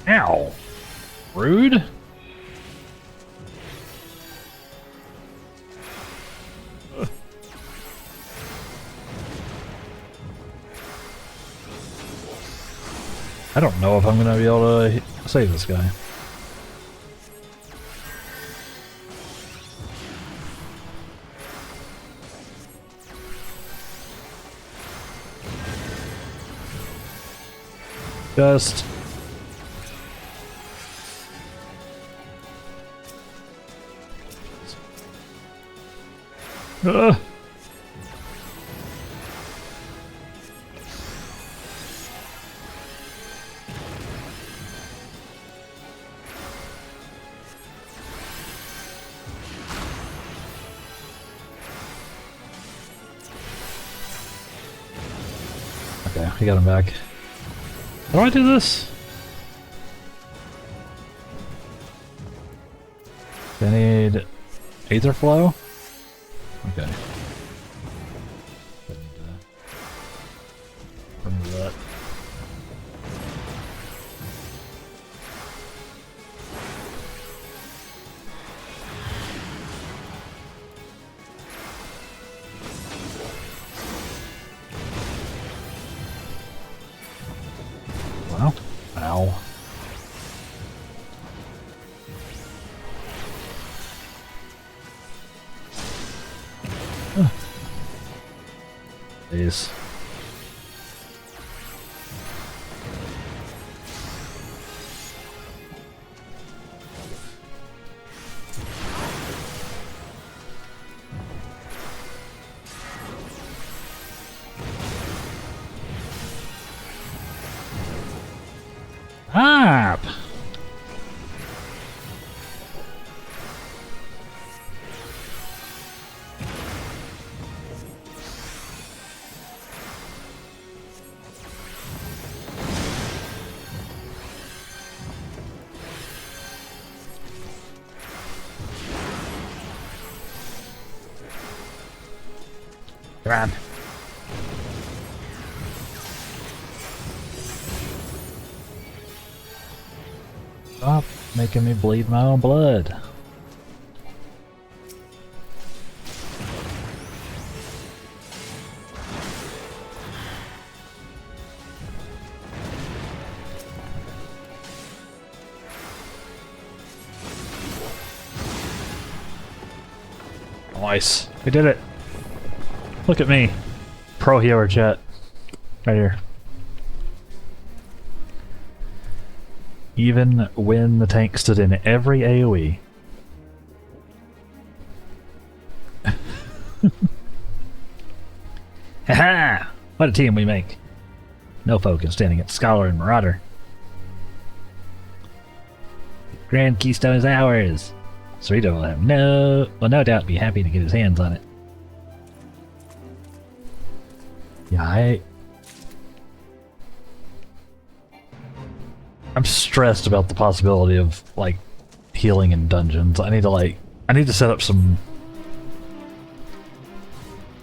Ow! Rude? I don't know if I'm gonna be able to save this guy. Just... Okay, we got him back. How do I do this? I need Aether Flow? Okay. Remove that. Wow. Ow. Please. Up! Come on. Stop making me bleed my own blood. Nice. We did it. Look at me. Pro healer chat. Right here. Even when the tank stood in every AoE. Haha! What a team we make. No focus standing at Scholar and Marauder. Grand Keystone is ours. Cerrito will have no doubt be happy to get his hands on it. Yeah, I'm stressed about the possibility of, like, healing in dungeons. I need to set up some...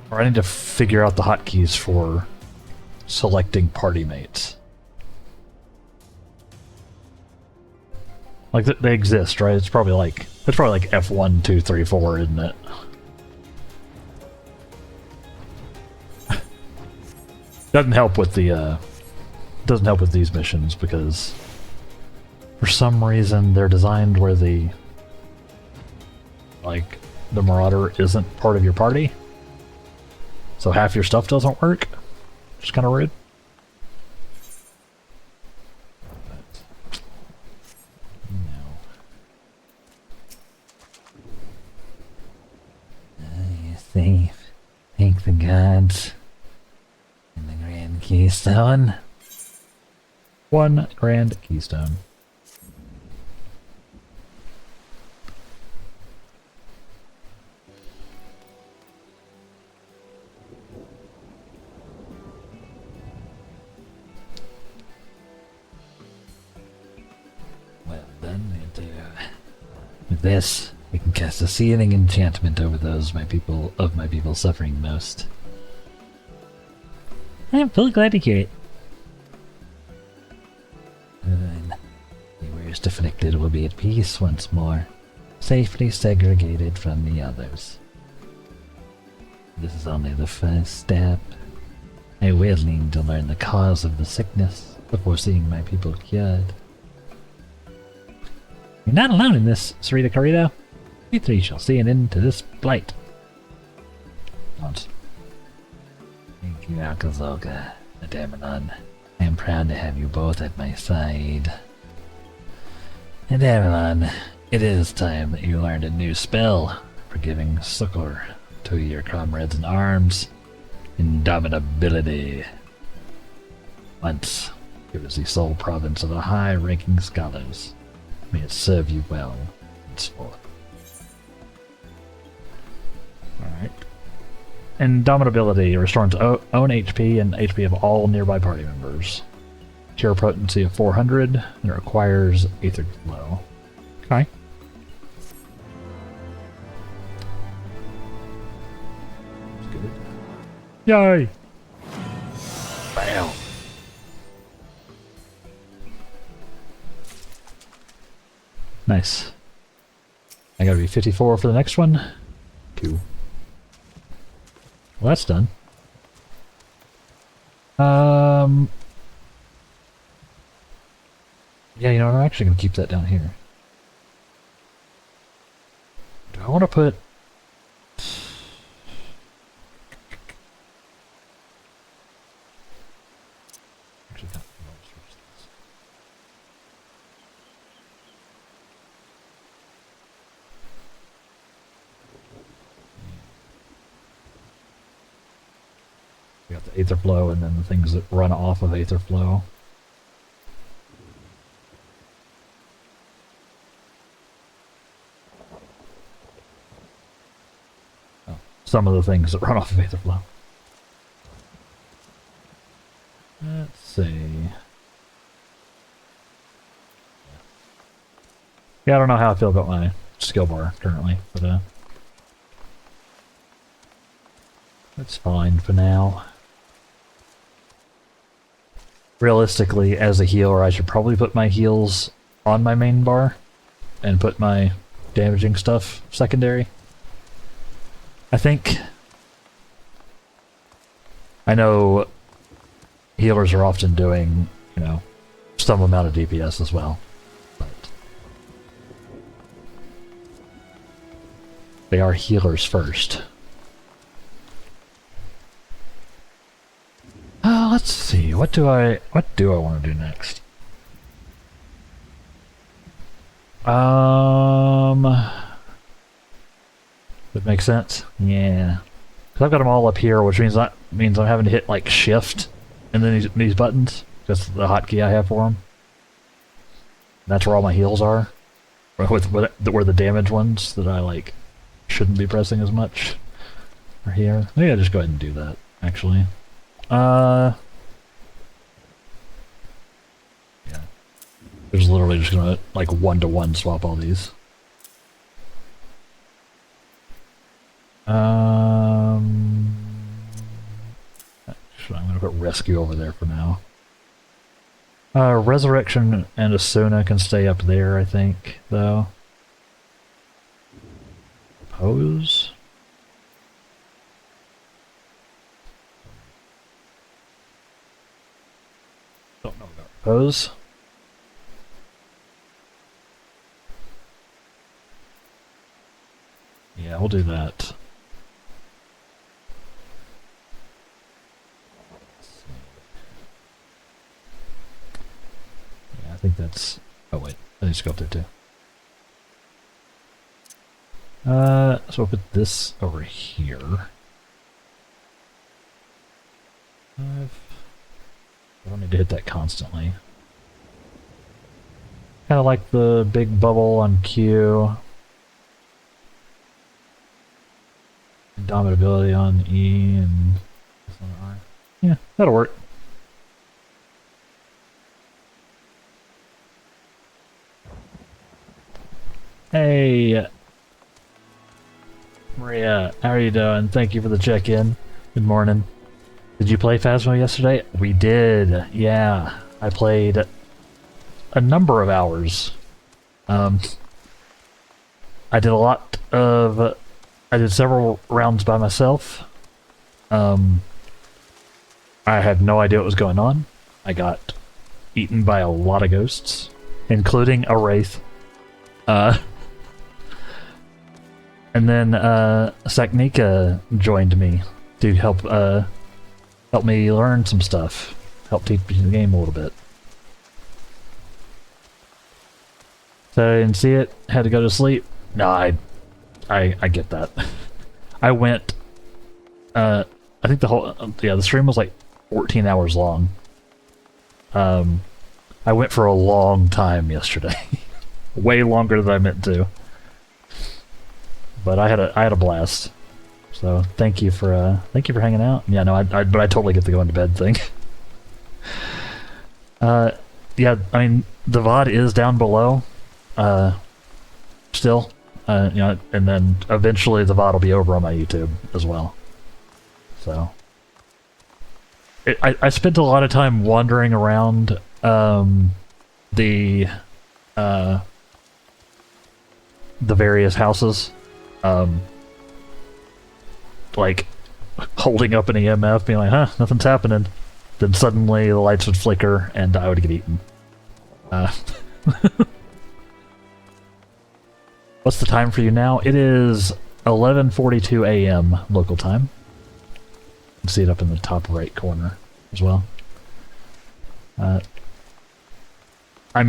Or I need to figure out the hotkeys for selecting party mates. Like, they exist, right? It's probably like F1, 2, 3, 4, isn't it? Doesn't help with the, doesn't help with these missions because for some reason they're designed where the Marauder isn't part of your party. So half your stuff doesn't work. Which is kind of rude. But, you're safe. Thank the gods. And the Grand Keystone. 1 Grand Keystone. Well done, with this, we can cast a searing enchantment over those my people suffering most. I'm fully glad to hear it. Good. The worst afflicted will be at peace once more, safely segregated from the others. This is only the first step. I will need to learn the cause of the sickness before seeing my people cured. You're not alone in this, Sarita Corrido. We three shall see an end to this blight. Don't. Thank you, Akazoga, Adamanon. I am proud to have you both at my side. Adamanon, it is time that you learned a new spell for giving succor to your comrades in arms. Indomitability. Once, it was the sole province of the high-ranking scholars. May it serve you well, henceforth. Alright. Indomitability restores own HP and HP of all nearby party members. Cure potency of 400, and it requires Aether Glow. Okay. That's good. Yay! Bam! Nice. I gotta be 54 for the next one. Cool. Well, that's done. Yeah, you know what? I'm actually gonna keep that down here. Do I want to put... Actually, no. We got the Aether Flow and then the things that run off of Aether Flow. some of the things that run off of Aetherflow. Let's see. Yeah, I don't know how I feel about my skill bar currently, but that's fine for now. Realistically, as a healer, I should probably put my heals on my main bar and put my damaging stuff secondary. I think... I know healers are often doing, you know, some amount of DPS as well, but they are healers first. Let's see, what do I want to do next? That makes sense? Yeah. Because I've got them all up here, which means I'm having to hit, like, shift and then these buttons. That's the hotkey I have for them. That's where all my heals are. Where the damage ones that I, like, shouldn't be pressing as much are here. Maybe I'll just go ahead and do that, actually. Yeah. There's literally just gonna, like, one-to-one swap all these. Actually, I'm gonna put Rescue over there for now. Resurrection and Asuna can stay up there, I think, though. Pose? Don't know about Pose. Yeah, we'll do that. Yeah, I think that's... Oh wait, I need to go up there too. So we'll put this over here. I don't need to hit that constantly. Kind of like the big bubble on Q. Indomitability on E and this on R. Yeah, that'll work. Hey, Maria, how are you doing? Thank you for the check-in. Good morning. Did you play Phasmo yesterday? We did, yeah. I played a number of hours. I did a lot of... I did several rounds by myself. I had no idea what was going on. I got eaten by a lot of ghosts, including a wraith. And then Saknika joined me to help me learn some stuff, help teach me the game a little bit. So I didn't see it. Had to go to sleep. No, I get that. I went, I think the stream was like 14 hours long. I went for a long time yesterday. Way longer than I meant to. But I had a blast. So thank you for hanging out. Yeah, no, but I totally get the going to bed thing. Yeah, I mean, the VOD is down below. Still. You know, and then eventually the VOD will be over on my YouTube as well. So, I spent a lot of time wandering around the various houses, like holding up an EMF, being like, "Huh, nothing's happening." Then suddenly the lights would flicker and I would get eaten. What's the time for you now? It is 11:42 a.m. local time. You can see it up in the top right corner as well. I'm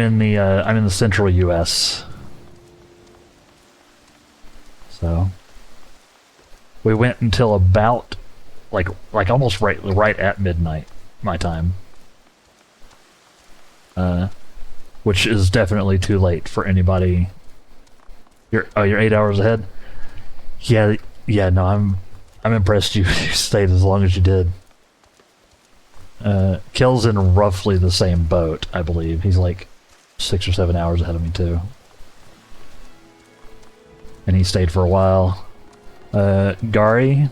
in the central U.S. So we went until about like almost right at midnight my time. Which is definitely too late for anybody. You're 8 hours ahead? Yeah, no, I'm impressed you stayed as long as you did. Kel's in roughly the same boat, I believe. He's like 6 or 7 hours ahead of me too. And he stayed for a while. Gary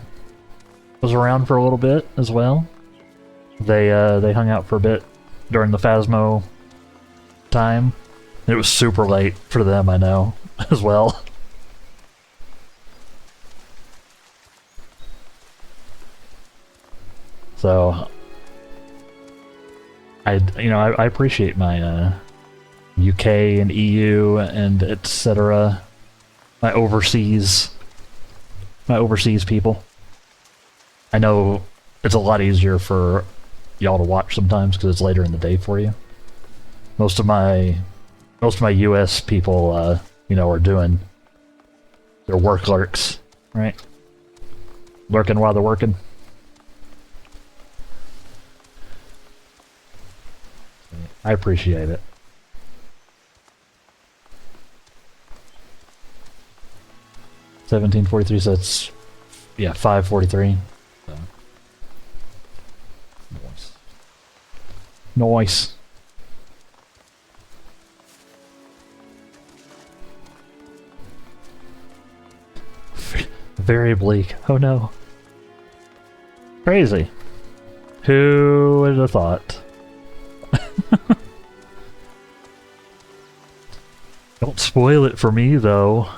was around for a little bit as well. They hung out for a bit during the Phasmo time. It was super late for them, I know, as well. So I appreciate my UK and EU and etc. My overseas people. I know it's a lot easier for y'all to watch sometimes because it's later in the day for you. Most of my US people, are doing their work lurks, right? Lurking while they're working. I appreciate it. 1743, so that's, yeah, 543. So. Nice. Nice. Very bleak. Oh no. Crazy. Who would have thought? Don't spoil it for me, though.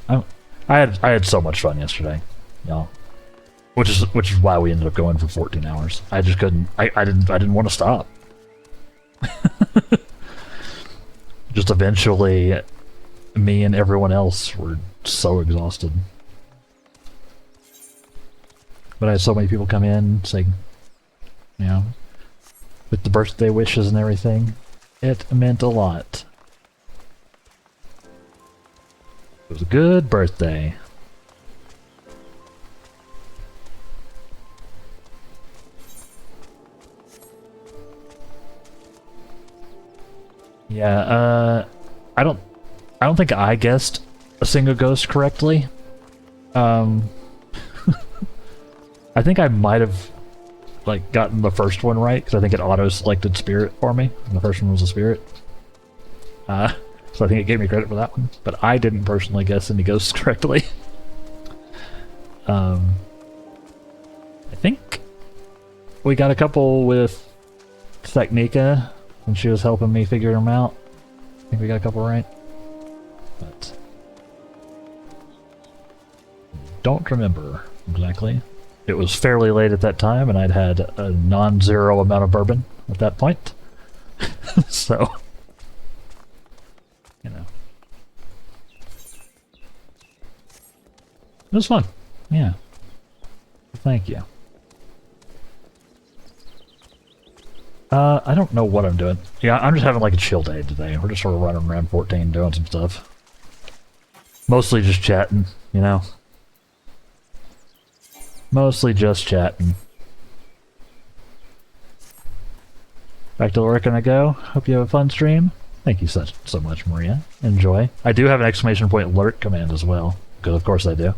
I had so much fun yesterday, y'all. Which is why we ended up going for 14 hours. I just couldn't. I didn't want to stop. Just eventually, me and everyone else were so exhausted. But I had so many people come in saying, with the birthday wishes and everything, it meant a lot. It was a good birthday. Yeah, I don't think I guessed a single ghost correctly. I think I might have gotten the first one right because I think it auto-selected spirit for me, and the first one was a spirit. So I think it gave me credit for that one, but I didn't personally guess any ghosts correctly. I think we got a couple with Technica when she was helping me figure them out. I think we got a couple right, but don't remember exactly. It was fairly late at that time, and I'd had a non-zero amount of bourbon at that point. So, it was fun. Yeah. Thank you. I don't know what I'm doing. Yeah, I'm just having a chill day today. We're just sort of running around 14 doing some stuff. Mostly just chatting, Mostly just chatting. Back to work and I go. Hope you have a fun stream. Thank you so much, Maria. Enjoy. I do have an exclamation point alert command as well, because of course I do.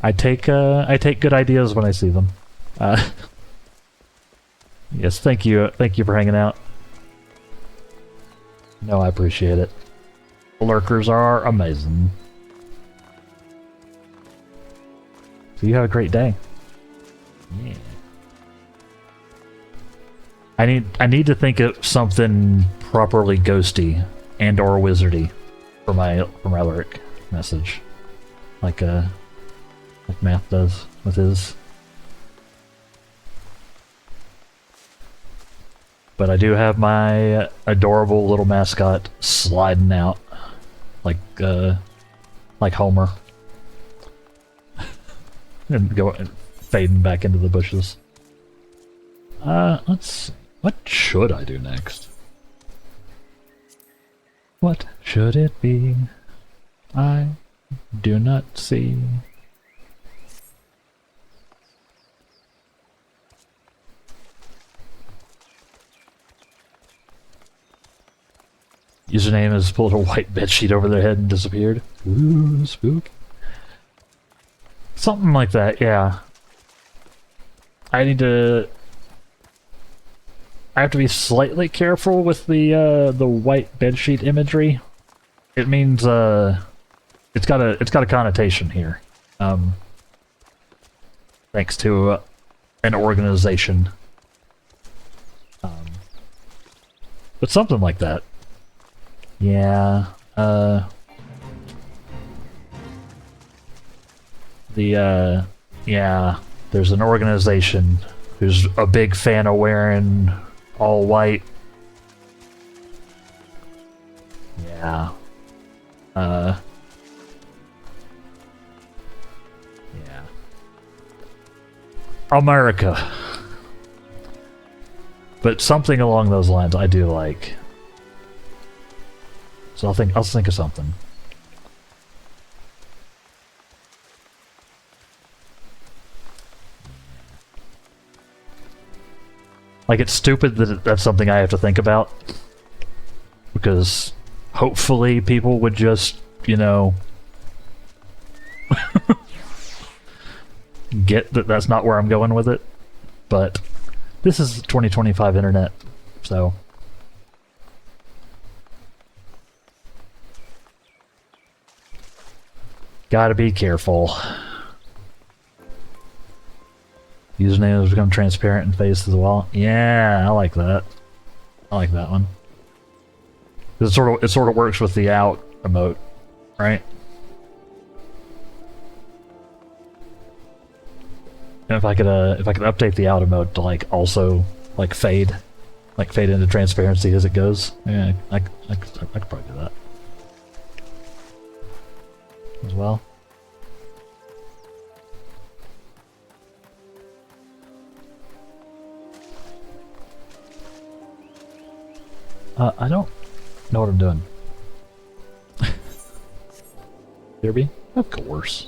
I take good ideas when I see them. Yes, thank you for hanging out. No, I appreciate it. Lurkers are amazing. So you have a great day. Yeah. I need to think of something properly ghosty and or wizardy for my lyric message, like Math does with his. But I do have my adorable little mascot sliding out, like Homer, and fading back into the bushes. Let's see. What should I do next? What should it be? I do not see. Username is pulled a white bedsheet over their head and disappeared. Ooh, spook. Something like that, yeah. I have to be slightly careful with the white bedsheet imagery. It means it's got a connotation here. Thanks to an organization. But something like that. Yeah. Yeah. There's an organization who's a big fan of wearing all white. Yeah. Yeah. America. But something along those lines I do like. So I'll think of something. Like, it's stupid that that's something I have to think about. Because hopefully people would just, you know, get that that's not where I'm going with it. But this is 2025 internet, so... Gotta be careful. Username has become transparent and face as well. Yeah, I like that. I like that one. It sort of works with the out emote, right? And if I could update the out emote to like also like fade into transparency as it goes, yeah, I could probably do that as well. I don't know what I'm doing. Derby? Of course.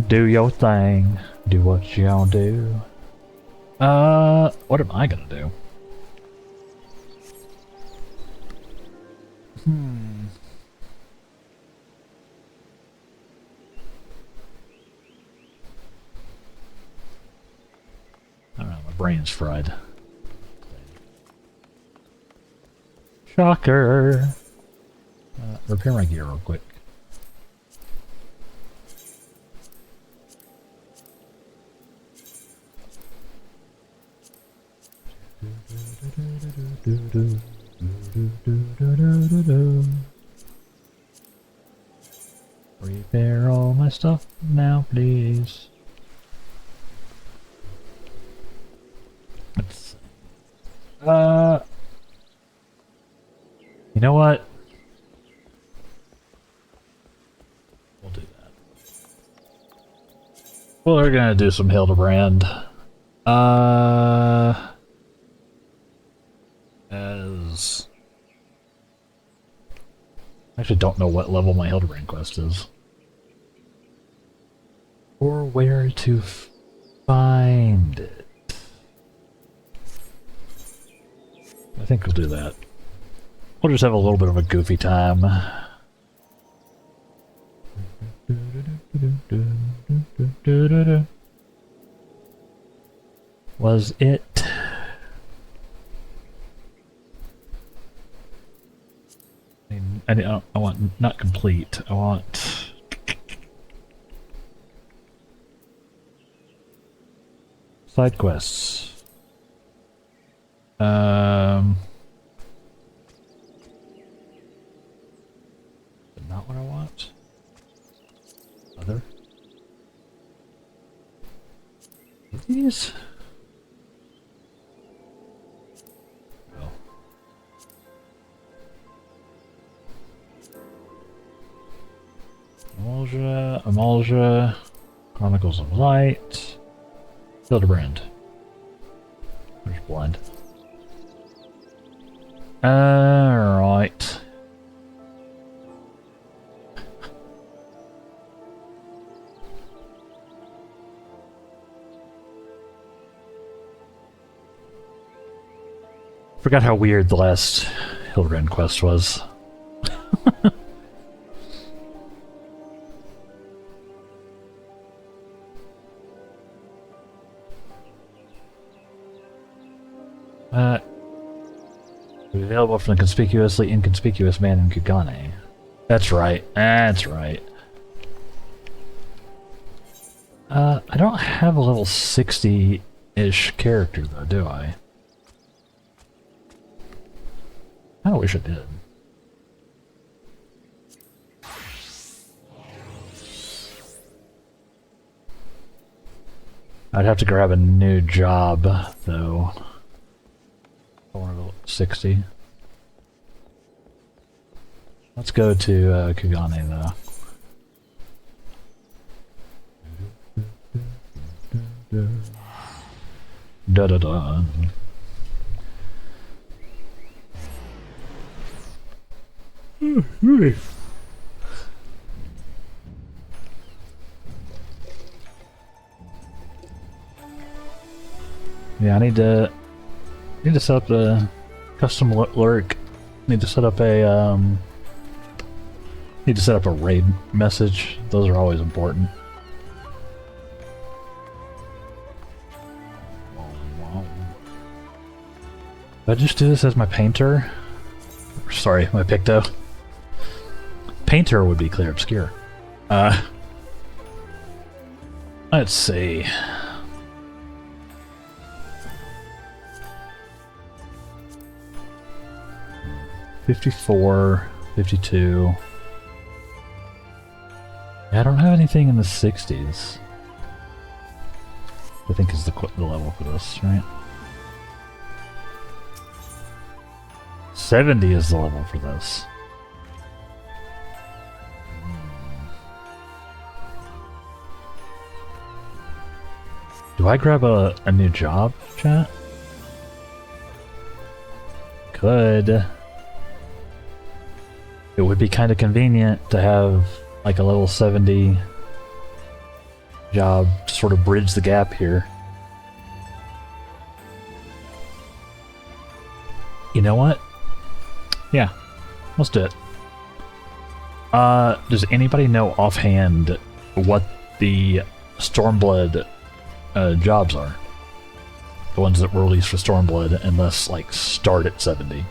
Do your thing. Do what you gonna do. What am I gonna do? I don't know, my brain's fried. Shocker! Repair my gear real quick. Repair all my stuff now, please. Let's see. You know what? We'll do that. Well, we're gonna do some Hildebrand. As... I actually don't know what level my Hildebrand quest is. Or where to find it. I think we'll do that. We'll just have a little bit of a goofy time. Was it? I want not complete. I want side quests. Not what I want. Other. These. No. Emulsia, Chronicles of Light, Hildebrand. There's Blind. Alright. Forgot how weird the last Hilgren quest was. Available from the conspicuously inconspicuous man in Kugane. That's right. That's right. I don't have a level 60-ish character, though, do I? I kinda wish I did. I'd have to grab a new job, though. I want to go 60. Let's go to Kugane, though. Da da da. Yeah, I need to set up the custom lurk. Need to set up a raid message. Those are always important. Did I just do this as my painter? Sorry, my Picto. Painter would be clear obscure. Let's see. $54, $52. I don't have anything in the 60s. I think is the level for this, right? 70 is the level for this. Do I grab a new job, chat? Could. It would be kind of convenient to have like a level 70 job to sort of bridge the gap here. You know what? Yeah, let's do it. Does anybody know offhand what the Stormblood jobs are? The ones that were released for Stormblood and thus like start at 70.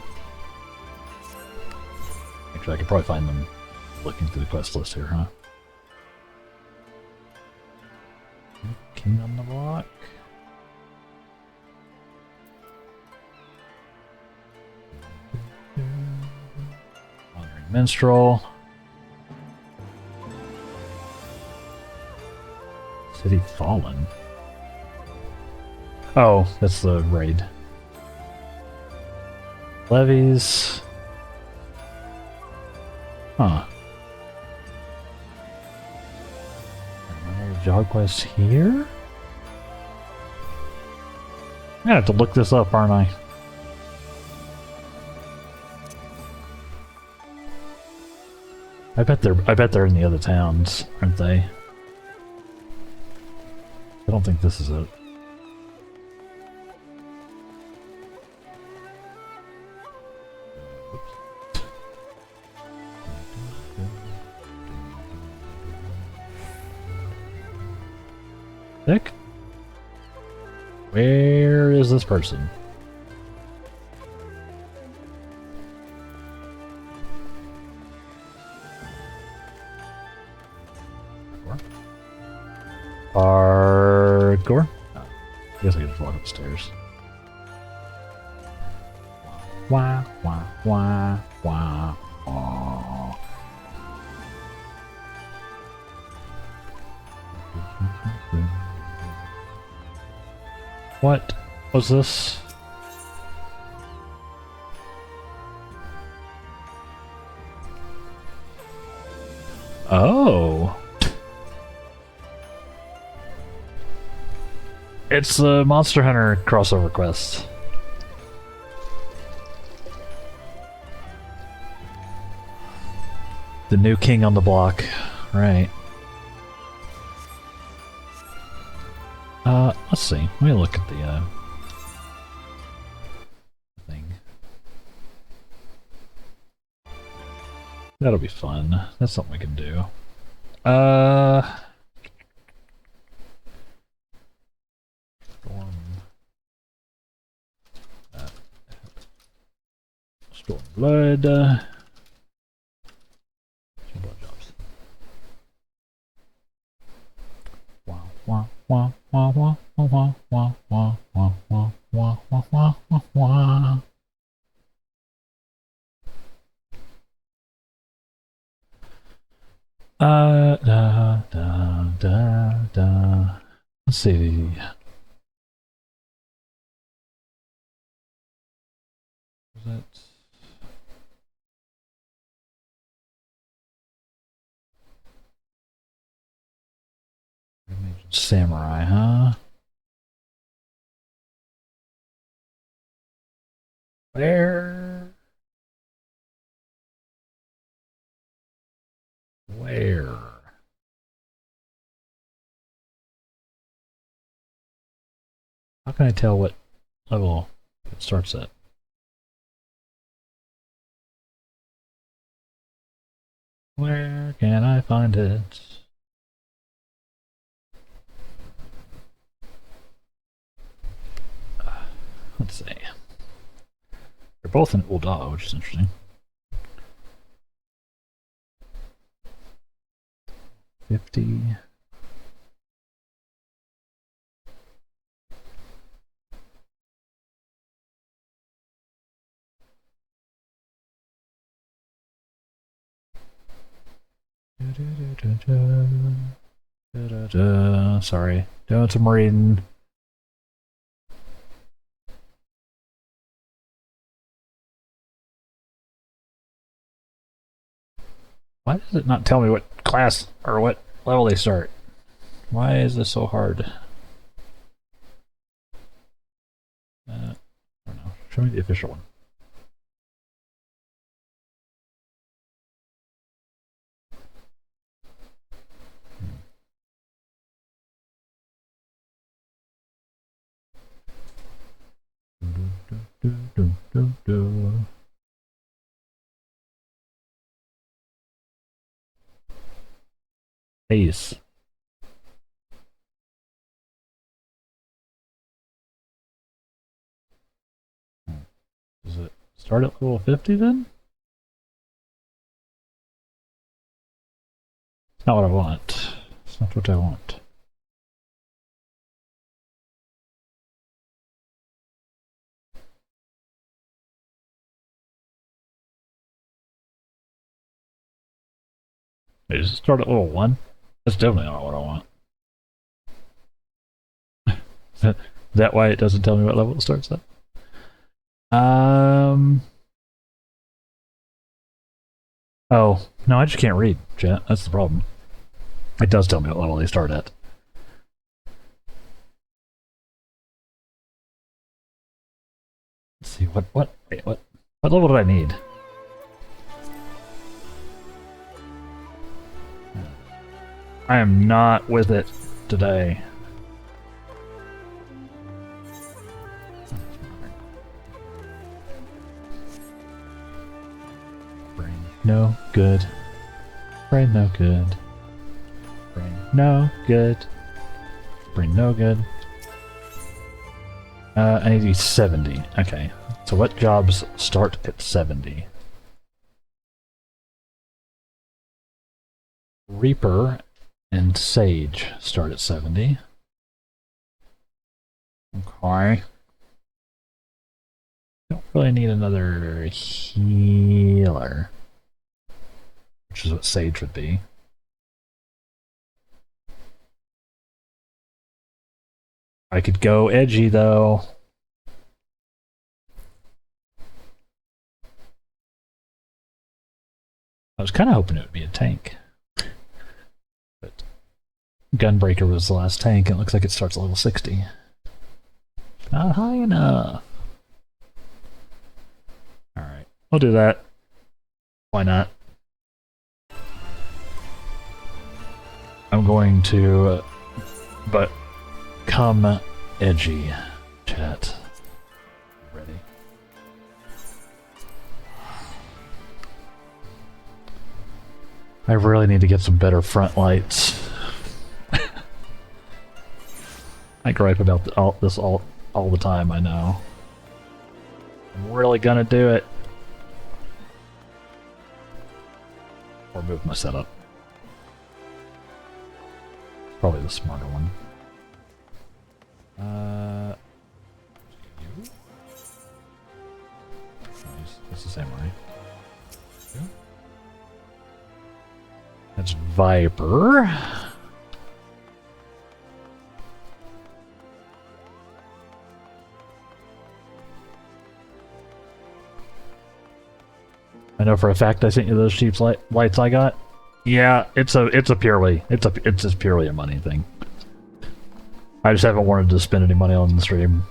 Actually, I could probably find them looking through the quest list here, huh? King on the block. Wandering Minstrel. City Fallen. Oh, that's the raid. Levies. Huh. Another job quest here? I'm gonna have to look this up, aren't I? I bet they're in the other towns, aren't they? I don't think this is it. Nick? Where is this person? Hardcore? Oh, I guess I can just walk upstairs. Wah, wah, wah, wah, wah. What was this? Oh. It's the Monster Hunter crossover quest. The new king on the block. Right. Let's see. Let me look at the thing. That'll be fun. That's something we can do. Storm. Storm blood. Storm blood jobs. Wah wah wah wah wah wah wah wah wah wah wah wah wah wah wah. Da, da, da, da. Let's see. Was that? Samurai, huh? Where? Where? How can I tell what level it starts at? Where can I find it? Let's see. They're both in Ulda, which is interesting. $50. Sorry, doing some reading. Why does it not tell me what class or what level they start? Why is this so hard? I don't know. Show me the official one. Ace. Does it start at level 50 then? It's not what I want. It's not what I want. Wait, does it start at level 1? That's definitely not what I want. Is that why it doesn't tell me what level it starts at? Oh, no, I just can't read, chat. That's the problem. It does tell me what level they start at. Let's see, what level did I need? I am not with it today. Brain no good. Brain no good. Brain no good. Brain no good. I need to be 70. Okay. So what jobs start at 70? Reaper and Sage start at 70. Okay. Don't really need another healer, which is what Sage would be. I could go edgy though. I was kind of hoping it would be a tank. But Gunbreaker was the last tank, and it looks like it starts at level 60. Not high enough. Alright, I'll do that. Why not? I'm going to but come edgy, chat. Ready? I really need to get some better front lights. I gripe about this all the time, I know. I'm really gonna do it. Or move my setup. Probably the smarter one. It's the same way. Yeah. That's Viper. I know for a fact I sent you those cheap lights I got. Yeah, it's just purely a money thing. I just haven't wanted to spend any money on the stream,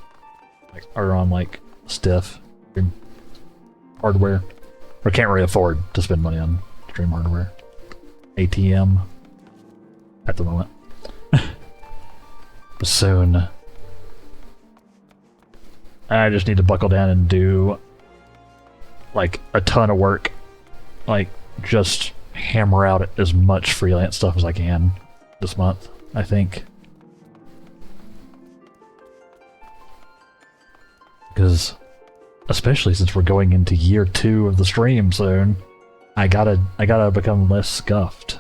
or on like stiff hardware, or can't really afford to spend money on stream hardware. ATM at the moment. Soon. I just need to buckle down and do like a ton of work, like just hammer out as much freelance stuff as I can this month, I think. Because especially since we're going into year 2 of the stream soon, I gotta become less scuffed.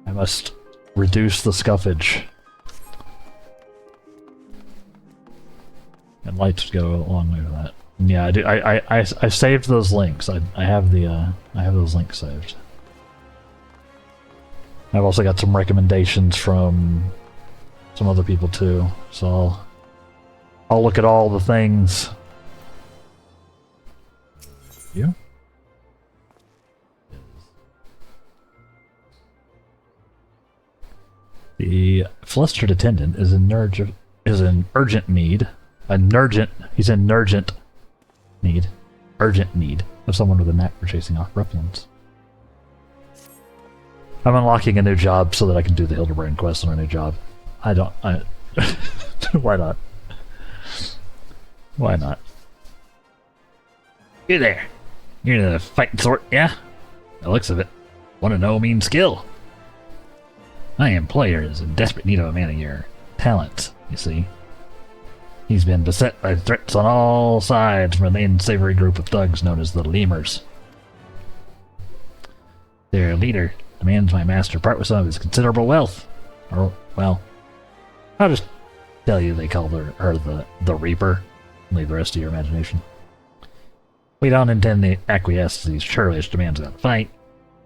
I must reduce the scuffage. And lights go a long way with that. Yeah, I do. I saved those links. I have those links saved. I've also got some recommendations from some other people too. So I'll look at all the things. Yeah. The flustered attendant is in urgent need. He's in urgent need of someone with a knack for chasing off ruffians. I'm unlocking a new job so that I can do the Hildebrand quest on a new job. Why not? Why not? You there. You're the fighting sort, yeah? The looks of it. Want to know mean skill. My employer is in desperate need of a man of your talent, you see. He's been beset by threats on all sides from an unsavory group of thugs known as the Lemurs. Their leader demands my master part with some of his considerable wealth. Or, well, I'll just tell you they call her the Reaper. Leave the rest to your imagination. We don't intend to acquiesce to these churlish demands without a fight,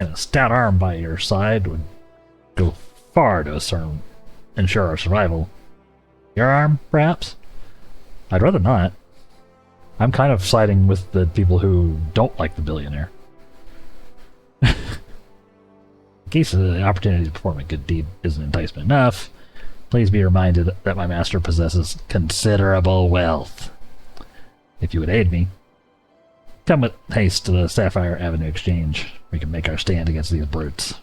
and a stout arm by your side would go far to ensure our survival. Your arm, perhaps? I'd rather not. I'm kind of siding with the people who don't like the billionaire. In case the opportunity to perform a good deed isn't enticement enough, please be reminded that my master possesses considerable wealth. If you would aid me, come with haste to the Sapphire Avenue Exchange. We can make our stand against these brutes.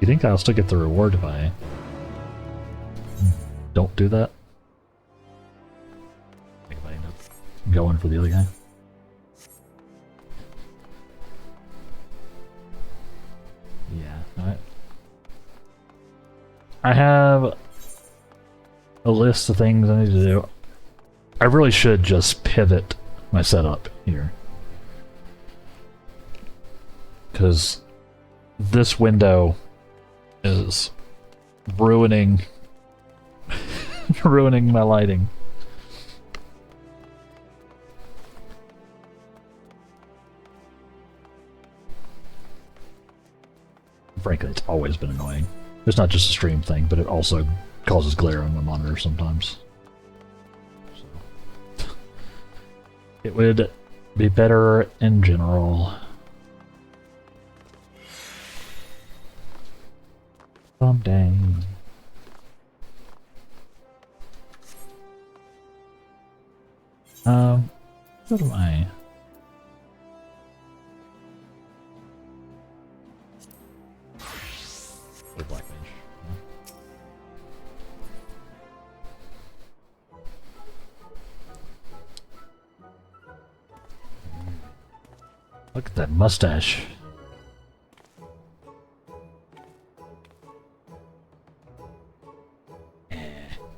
You think I'll still get the reward if I don't do that? If I end up going for the other guy. Yeah, I have a list of things I need to do. I really should just pivot my setup here. Because this window is ruining my lighting. Frankly, it's always been annoying. It's not just a stream thing, but it also causes glare on my monitor sometimes. So, it would be better in general. Someday. What am I? Black Mage. Look at that mustache.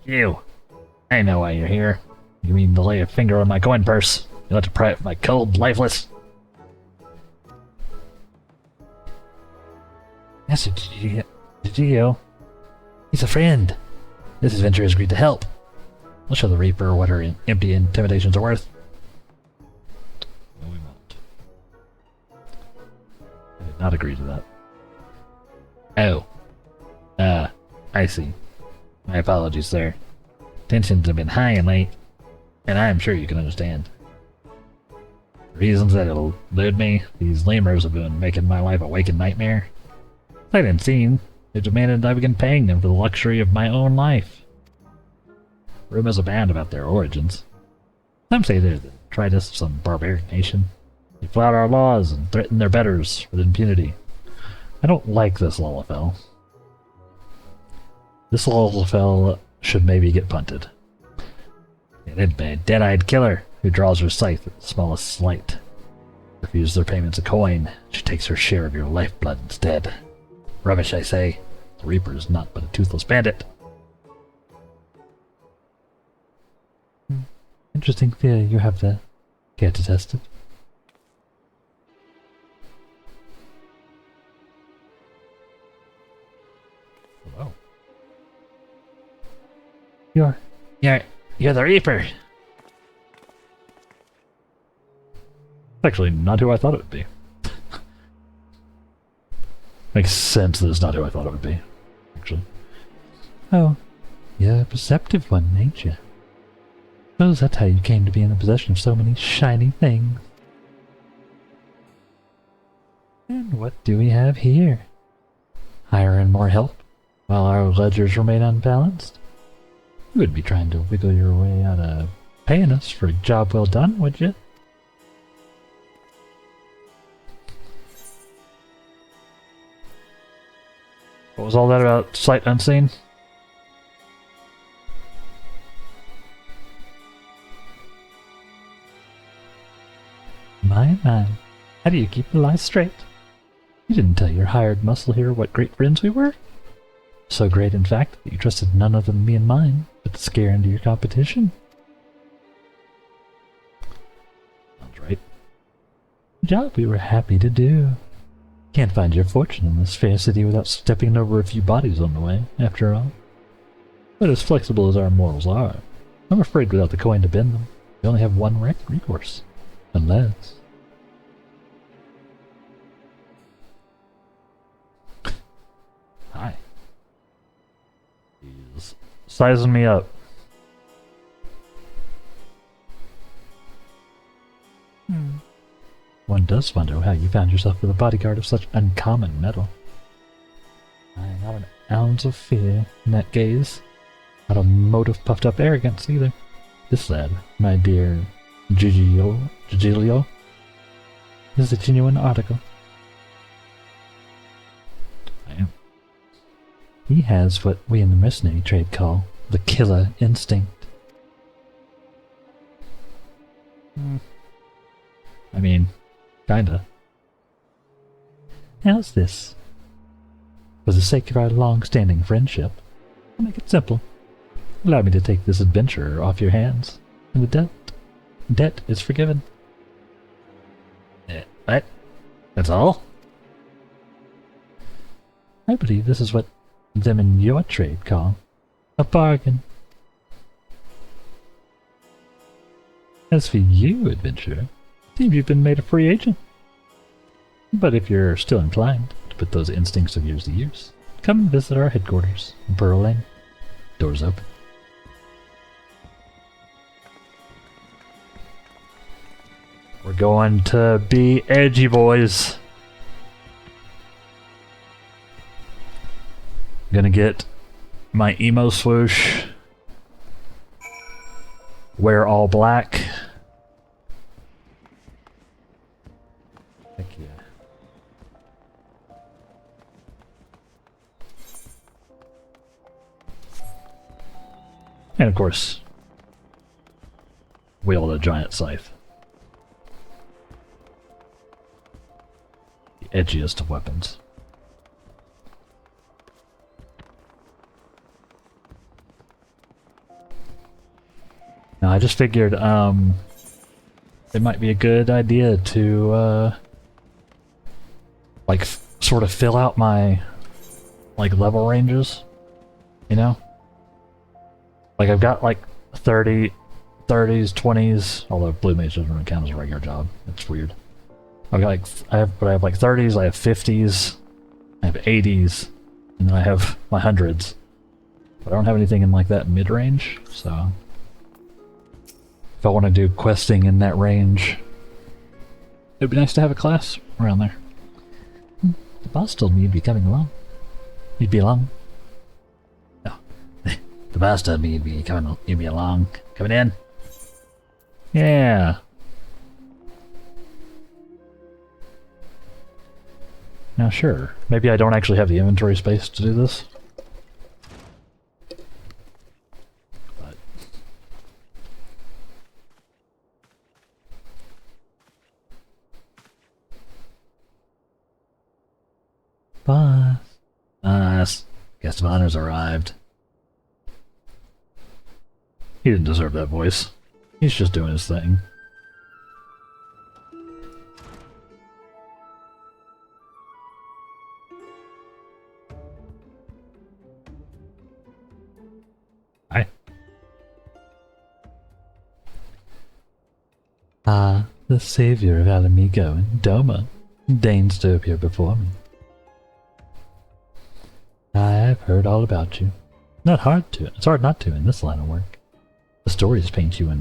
You. I know why you're here. You mean to lay a finger on my coin purse? You want to pry it from my cold, lifeless? Yes, did you? He's a friend. This adventurer has agreed to help. We'll show the Reaper what her empty intimidations are worth. No, we won't. I did not agree to that. Oh. I see. My apologies, sir. Tensions have been high and late, and I am sure you can understand. For reasons that elude me, these lemurs have been making my life a waking nightmare. Sight unseen, they demanded I begin paying them for the luxury of my own life. Rumors abound about their origins. Some say they're the tritest of some barbaric nation. They flout our laws and threaten their betters with impunity. I don't like this Lullafell. This Lullafell should maybe get punted. Led by a dead-eyed killer who draws her scythe at the smallest slight. Refuse their payments a coin, she takes her share of your lifeblood instead. Rubbish, I say. The Reaper is not but a toothless bandit. Interesting theory you have there. Care to test it? Hello. You're the Reaper! Actually, not who I thought it would be. Makes sense that it's not who I thought it would be, actually. Oh, you're a perceptive one, ain't you? Suppose that's how you came to be in the possession of so many shiny things. And what do we have here? Hire in more help, while our ledgers remain unbalanced? You wouldn't be trying to wiggle your way out of paying us for a job well done, would you? What was all that about sight unseen? My, how do you keep the lies straight? You didn't tell your hired muscle here what great friends we were? So great, in fact, that you trusted none other than me and mine, but to scare into your competition. Sounds right. Job we were happy to do. Can't find your fortune in this fair city without stepping over a few bodies on the way, after all. But as flexible as our morals are, I'm afraid without the coin to bend them, we only have one recourse. Unless... Hi. He's sizing me up. One does wonder how you found yourself with a bodyguard of such uncommon metal. Aye, not an ounce of fear in that gaze. Not a mote of puffed up arrogance either. This lad, my dear Gigilio, is a genuine article. I am. He has what we in the mercenary trade call the killer instinct. I mean, kinda. How's this? For the sake of our long-standing friendship, I'll make it simple. Allow me to take this adventurer off your hands, and the debt is forgiven. What? That's all? I believe this is what them in your trade call a bargain. As for you, adventurer, it seems you've been made a free agent. But if you're still inclined to put those instincts of yours to use, come and visit our headquarters in Pearl Lane. Doors open. We're going to be edgy, boys. Gonna get my emo swoosh. Wear all black. Heck yeah. And of course, wield a giant scythe. edgiest of weapons. Now, I just figured, it might be a good idea to, like, sort of fill out my, like, level ranges, you know? Like, I've got, like, 30, 30s, 20s, although Blue Mage doesn't really count as a regular job. It's weird. I've got, like, I have like 30s, I have 50s, I have 80s, and then I have my 100s. But I don't have anything in, like, that mid-range, so... If I want to do questing in that range, it'd be nice to have a class around there. The boss told me you'd be coming along. You'd be along. No. The boss told me you'd be along. Coming in. Yeah. Now sure, maybe I don't actually have the inventory space to do this. Boss. Boss. Guest of honor's arrived. He didn't deserve that voice. He's just doing his thing. Hi. Ah, the savior of Alamigo and Doma deigns to appear before me. I've heard all about you. It's hard not to in this line of work. The stories paint you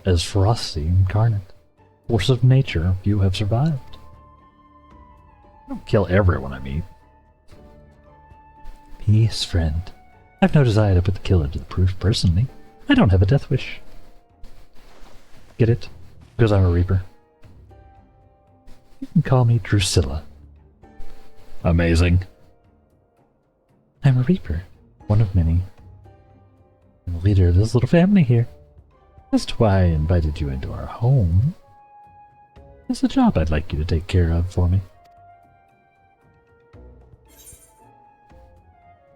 as ferocity incarnate. Force of nature, few have survived. I don't kill everyone I meet. Peace, friend. I've no desire to put the killer to the proof personally. I don't have a death wish. Get it? Because I'm a Reaper. You can call me Drusilla. Amazing. I'm a Reaper, one of many. I'm the leader of this little family here. As to why I invited you into our home, it's a job I'd like you to take care of for me.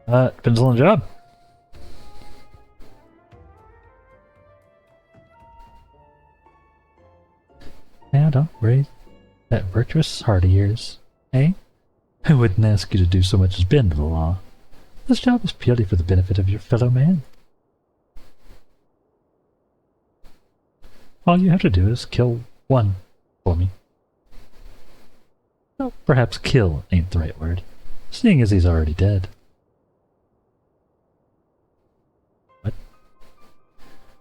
Depends on the job. Now don't worry that virtuous heart of yours, eh? I wouldn't ask you to do so much as bend the law. This job is purely for the benefit of your fellow man. All you have to do is kill one for me. Well, perhaps kill ain't the right word, seeing as he's already dead. What?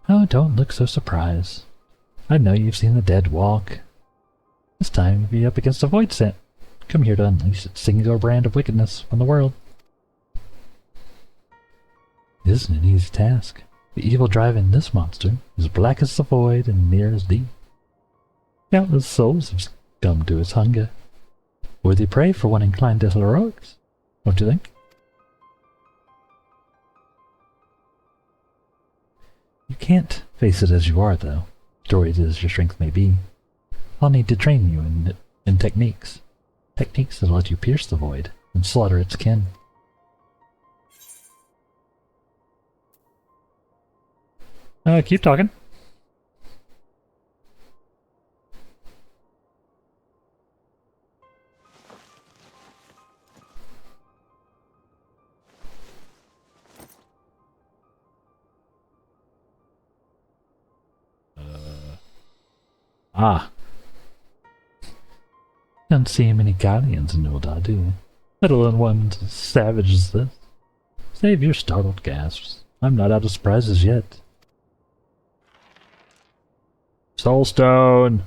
Oh, don't look so surprised. I know you've seen the dead walk. This time you'll be up against a void scent. Come here to unleash its singular brand of wickedness on the world. It isn't an easy task. The evil driving this monster is black as the void and near as deep. Countless souls have succumbed to its hunger. Worthy prey for one inclined to heroics, don't you think? You can't face it as you are, though, storied as your strength may be. I'll need to train you in techniques. Techniques that'll let you pierce the void and slaughter its kin. Keep talking. Don't see many guardians in Noldar, do you? Let alone one as savage as this. Save your startled gasps. I'm not out of surprises yet. Soulstone!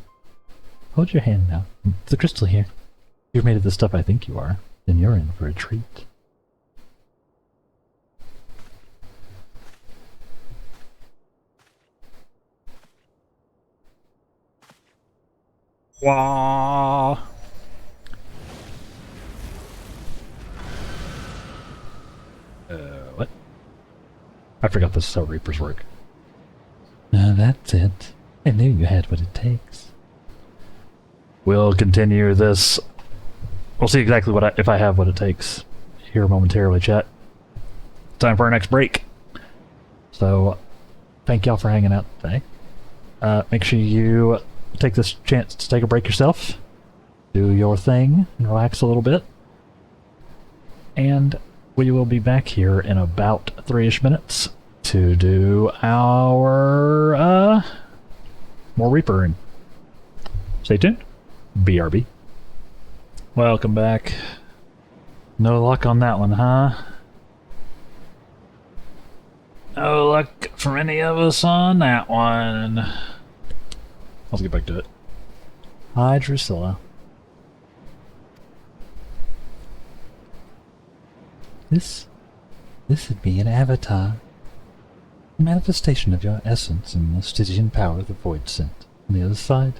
Hold your hand now. It's the crystal here. If you're made of the stuff I think you are, then you're in for a treat. Wah! What? I forgot this is how Reapers work. That's it. I knew you had what it takes. We'll continue this we'll see exactly if I have what it takes here momentarily, chat. Time for our next break. So, thank y'all for hanging out today. Make sure you take this chance to take a break yourself. Do your thing and relax a little bit. And we will be back here in about 3-ish minutes to do our more Reapering. Stay tuned. BRB. Welcome back. No luck on that one, huh? No luck from any of us on that one. Let's get back to it. Hi, Drusilla. This would be an avatar. A manifestation of your essence and the Stygian power of the Void Scent on the other side.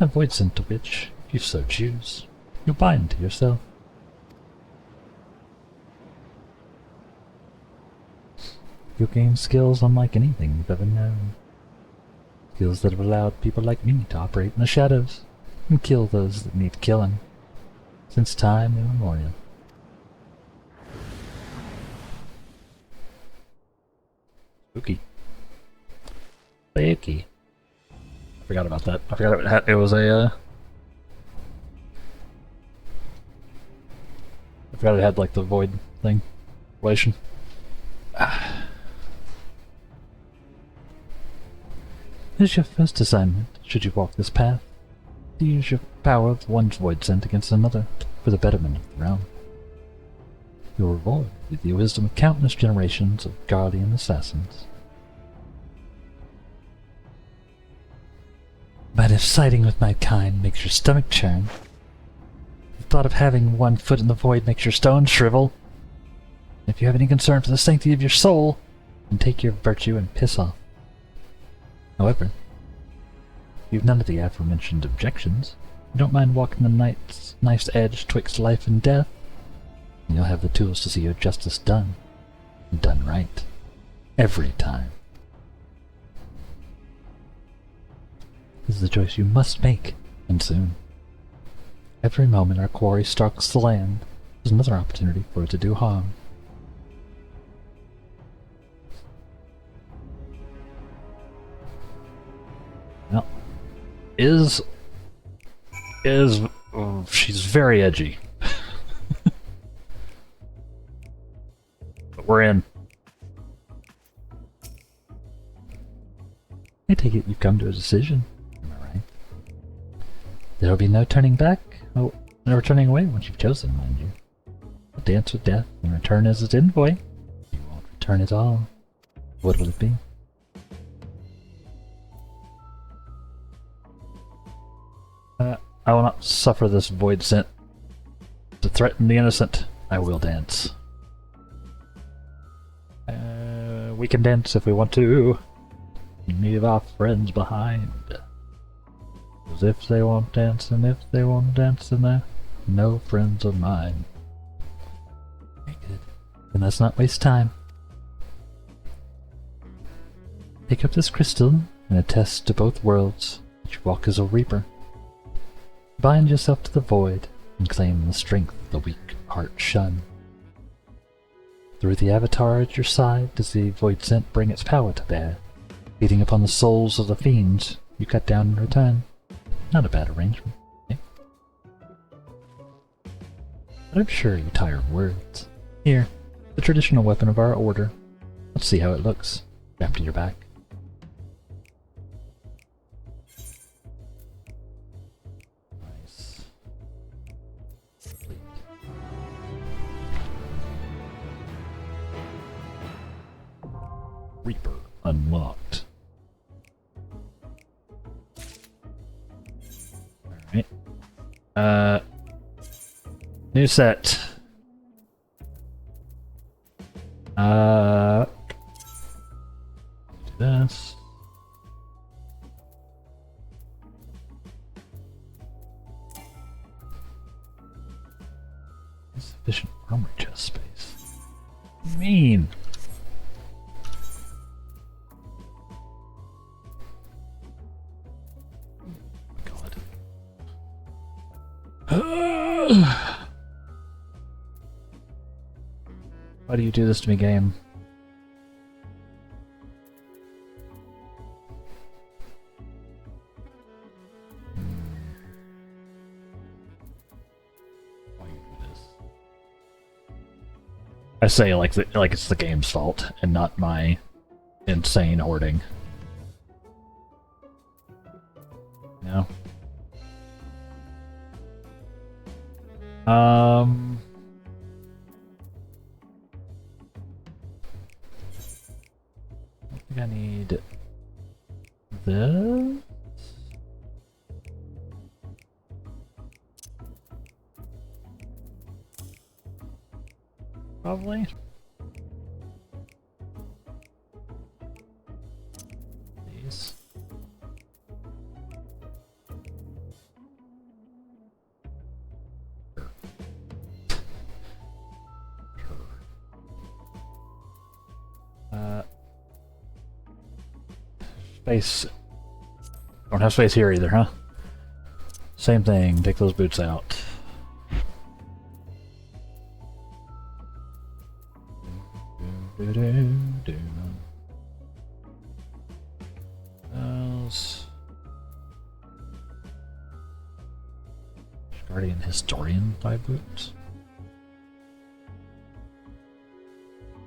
A Void Scent to which, if you so choose, you'll bind to yourself. You'll gain skills unlike anything you've ever known. Skills that have allowed people like me to operate in the shadows and kill those that need killing, since time immemorial. Spooky. Spooky. I forgot about that. I forgot it was a, I forgot it had, like, the void thing. Relation. This is your first assignment, should you walk this path. To use your power of one Void Scent against another, for the betterment of the realm. Your reward with the wisdom of countless generations of guardian assassins. But if siding with my kind makes your stomach churn, the thought of having one foot in the void makes your stone shrivel, if you have any concern for the sanctity of your soul, then take your virtue and piss off. However, if you've none of the aforementioned objections, you don't mind walking the nice edge twixt life and death, and you'll have the tools to see your justice done, and done right, every time. This is a choice you must make, and soon. Every moment our quarry stalks the land is another opportunity for it to do harm. Well, she's very edgy. But we're in. I take it you've come to a decision, am I right? There'll be no turning back, no turning away once you've chosen, mind you. A dance with death and return as its envoy. You won't return at all. What will it be? I will not suffer this void scent to threaten the innocent. I will dance. We can dance if we want to. Leave our friends behind. Cause if they want dancing, they're no friends of mine. Very good. Then let's not waste time. Pick up this crystal and attest to both worlds that you walk as a reaper. Bind yourself to the void and claim the strength the weak heart shun. Through the avatar at your side does the void scent bring its power to bear, feeding upon the souls of the fiends you cut down in return. Not a bad arrangement, eh? But I'm sure you tire of words. Here, the traditional weapon of our order. Let's see how it looks. Wrapped in your back. Nice. Complete. Reaper unlocked. Alright. New set. Do this. Insufficient armor chest space. What do you mean? God. do you do this to me, game? Why you do this? I say like it's the game's fault and not my insane hoarding. No. I think I need this. Probably. These. Space. Don't have space here either, huh? Same thing, take those boots out. Those. Guardian Historian type boots.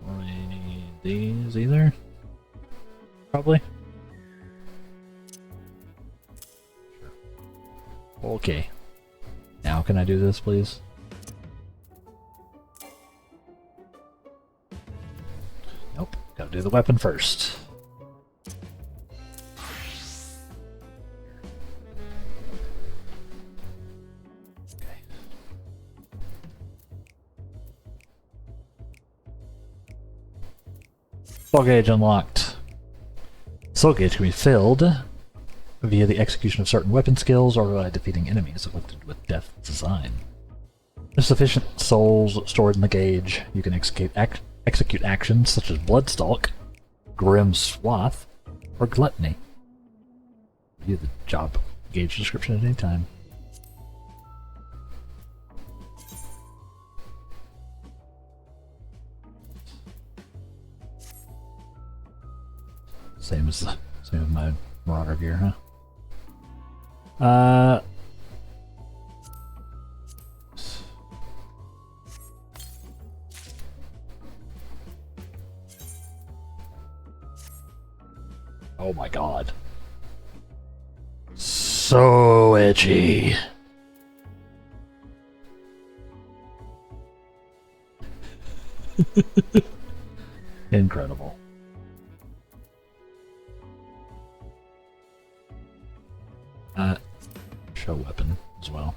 Don't really need these either. Probably. Okay. Now can I do this, please? Nope. Gotta do the weapon first. Okay. Soul gauge unlocked. Soul gauge can be filled via the execution of certain weapon skills or by defeating enemies afflicted with death design. With sufficient souls stored in the gauge, you can execute actions such as Bloodstalk, Grim Swath, or Gluttony. View the job gauge description at any time. Same as my Marauder gear, huh? Oh my god. So edgy. Incredible. Show weapon as well.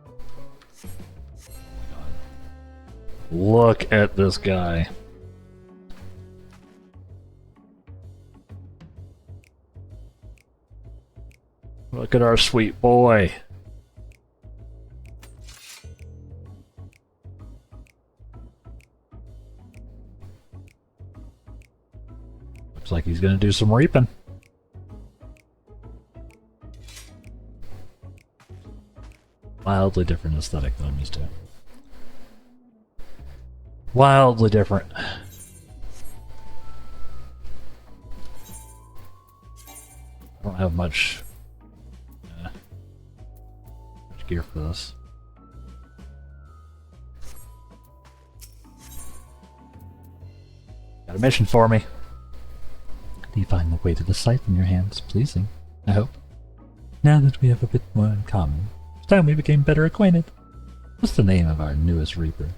Oh my god. Look at this guy. Look at our sweet boy. Looks like he's gonna do some reaping. Wildly different aesthetic than I'm used to. Wildly different. I don't have much gear for this. Got a mission for me. Do you find the weight of the scythe in your hands pleasing? I hope. Now that we have a bit more in common, it's time we became better acquainted. What's the name of our newest reaper?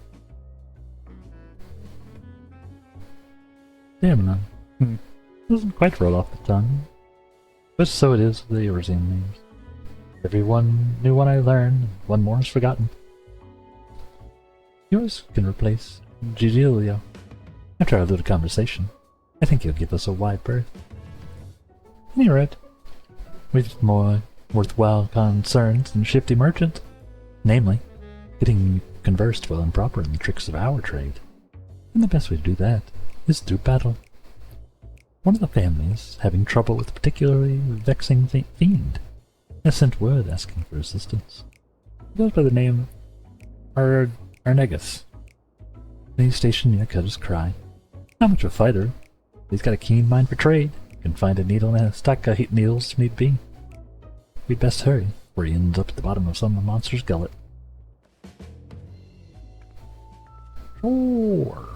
Damn, doesn't quite roll off the tongue. But so it is with the Eorzean names. Every new one I learn, one more is forgotten. Yours can replace Giglio. After our little conversation, I think you'll give us a wide berth. At any rate, we've more worthwhile concerns than shifty merchant. Namely, getting conversed well and proper in the tricks of our trade. And the best way to do that is through battle. One of the families, having trouble with a particularly vexing fiend, has sent word asking for assistance. He goes by the name our Negus. He's stationed near Cutter's Cry. Not much of a fighter. He's got a keen mind for trade. Can find a needle and a stack of heat needles if need be. We'd best hurry, or he ends up at the bottom of some monster's gullet. Sure.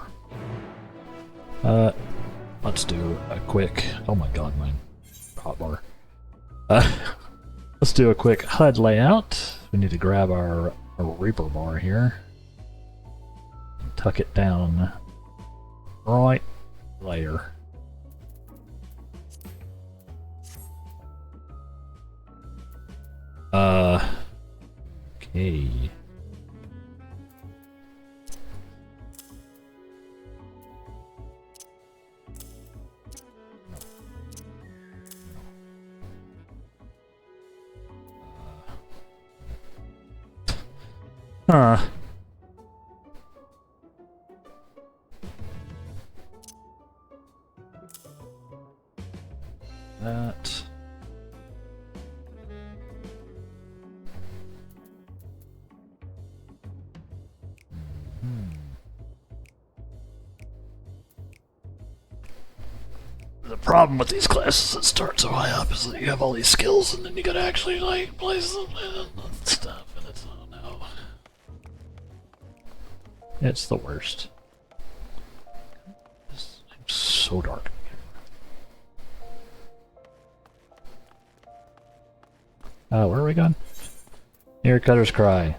Let's do a quick... Oh my god, my hotbar. Let's do a quick HUD layout. We need to grab our Reaper bar here. And tuck it down right there. Okay. Huh. That. The problem with these classes that start so high up is that you have all these skills and then you gotta actually like place them and stuff, and it's oh no. It's the worst. It's so dark. Where are we going? Near Cutter's Cry.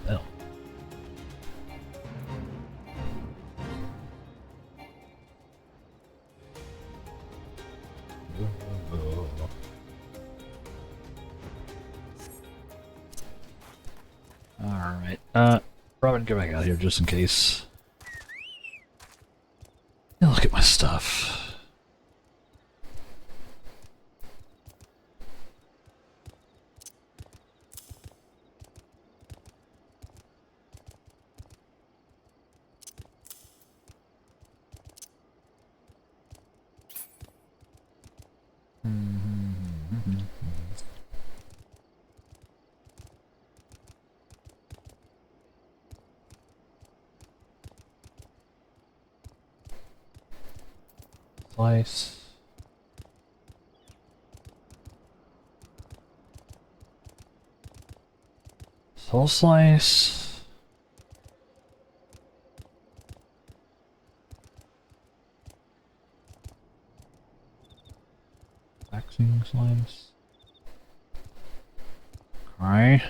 Well. Alright, Robin, get back out here just in case. Now look at my stuff. Slice. Soul slice. Waxing slice. Okay.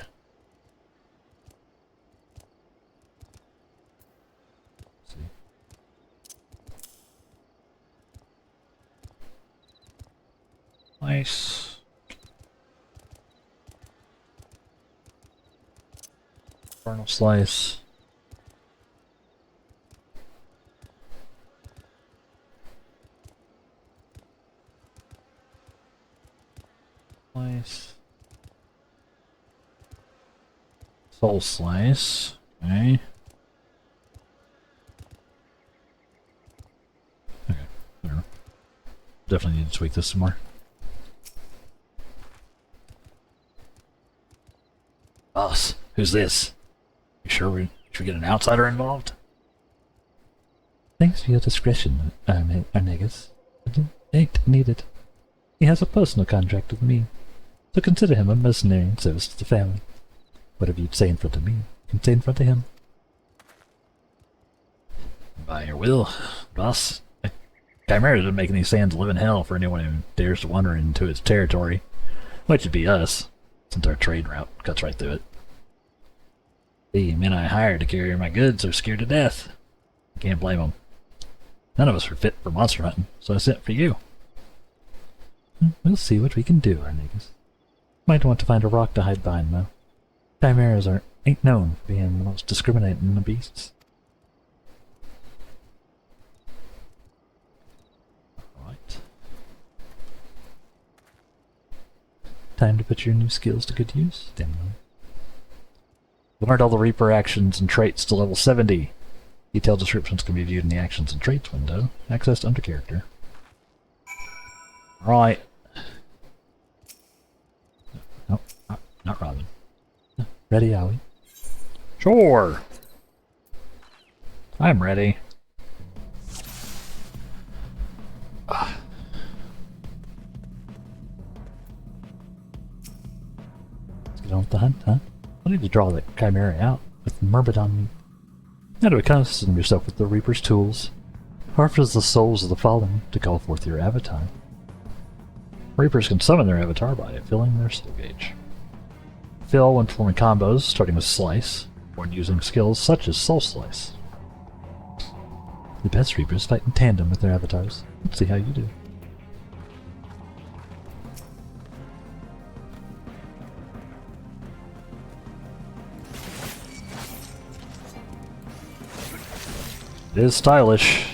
Nice. Infernal slice. Slice. Soul slice. Okay. Okay. There. Definitely need to tweak this some more. Boss, who's this? You sure we should get an outsider involved? Thanks for your discretion, Arnegas. But it ain't needed. He has a personal contract with me, so consider him a mercenary in service to the family. Whatever you'd say in front of me, you can say in front of him. By your will, boss. Chimera doesn't make any sense to live in hell for anyone who dares to wander into its territory, which would be us, since our trade route cuts right through it. The men I hired to carry my goods are scared to death. I can't blame them. None of us are fit for monster hunting, so I sent for you. We'll see what we can do, Arnegas. Might want to find a rock to hide behind, though. Chimeras ain't known for being the most discriminating of beasts. Time to put your new skills to good use. Damn well. Learned all the Reaper actions and traits to level 70. Detailed descriptions can be viewed in the Actions and Traits window. Accessed under character. Right. No, not Robin. Ready, are we? Sure. I'm ready. Let's get on with the hunt, huh? I need to draw the Chimera out with Myrmidon me. Now to accustom yourself with the Reaper's tools. Harvest the souls of the fallen to call forth your avatar. Reapers can summon their avatar by filling their soul gauge. Fill when performing combos, starting with Slice, or using skills such as Soul Slice. The best Reapers fight in tandem with their avatars. Let's see how you do. It is stylish.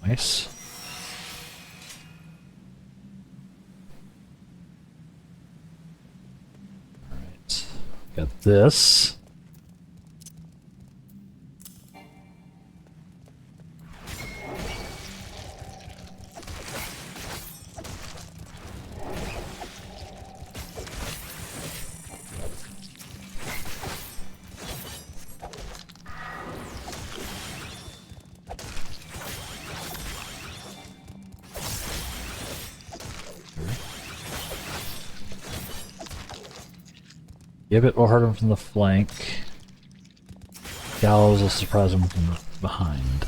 Nice. Alright. Got this. Gibbet will hurt him from the flank. Gallows will surprise him from behind.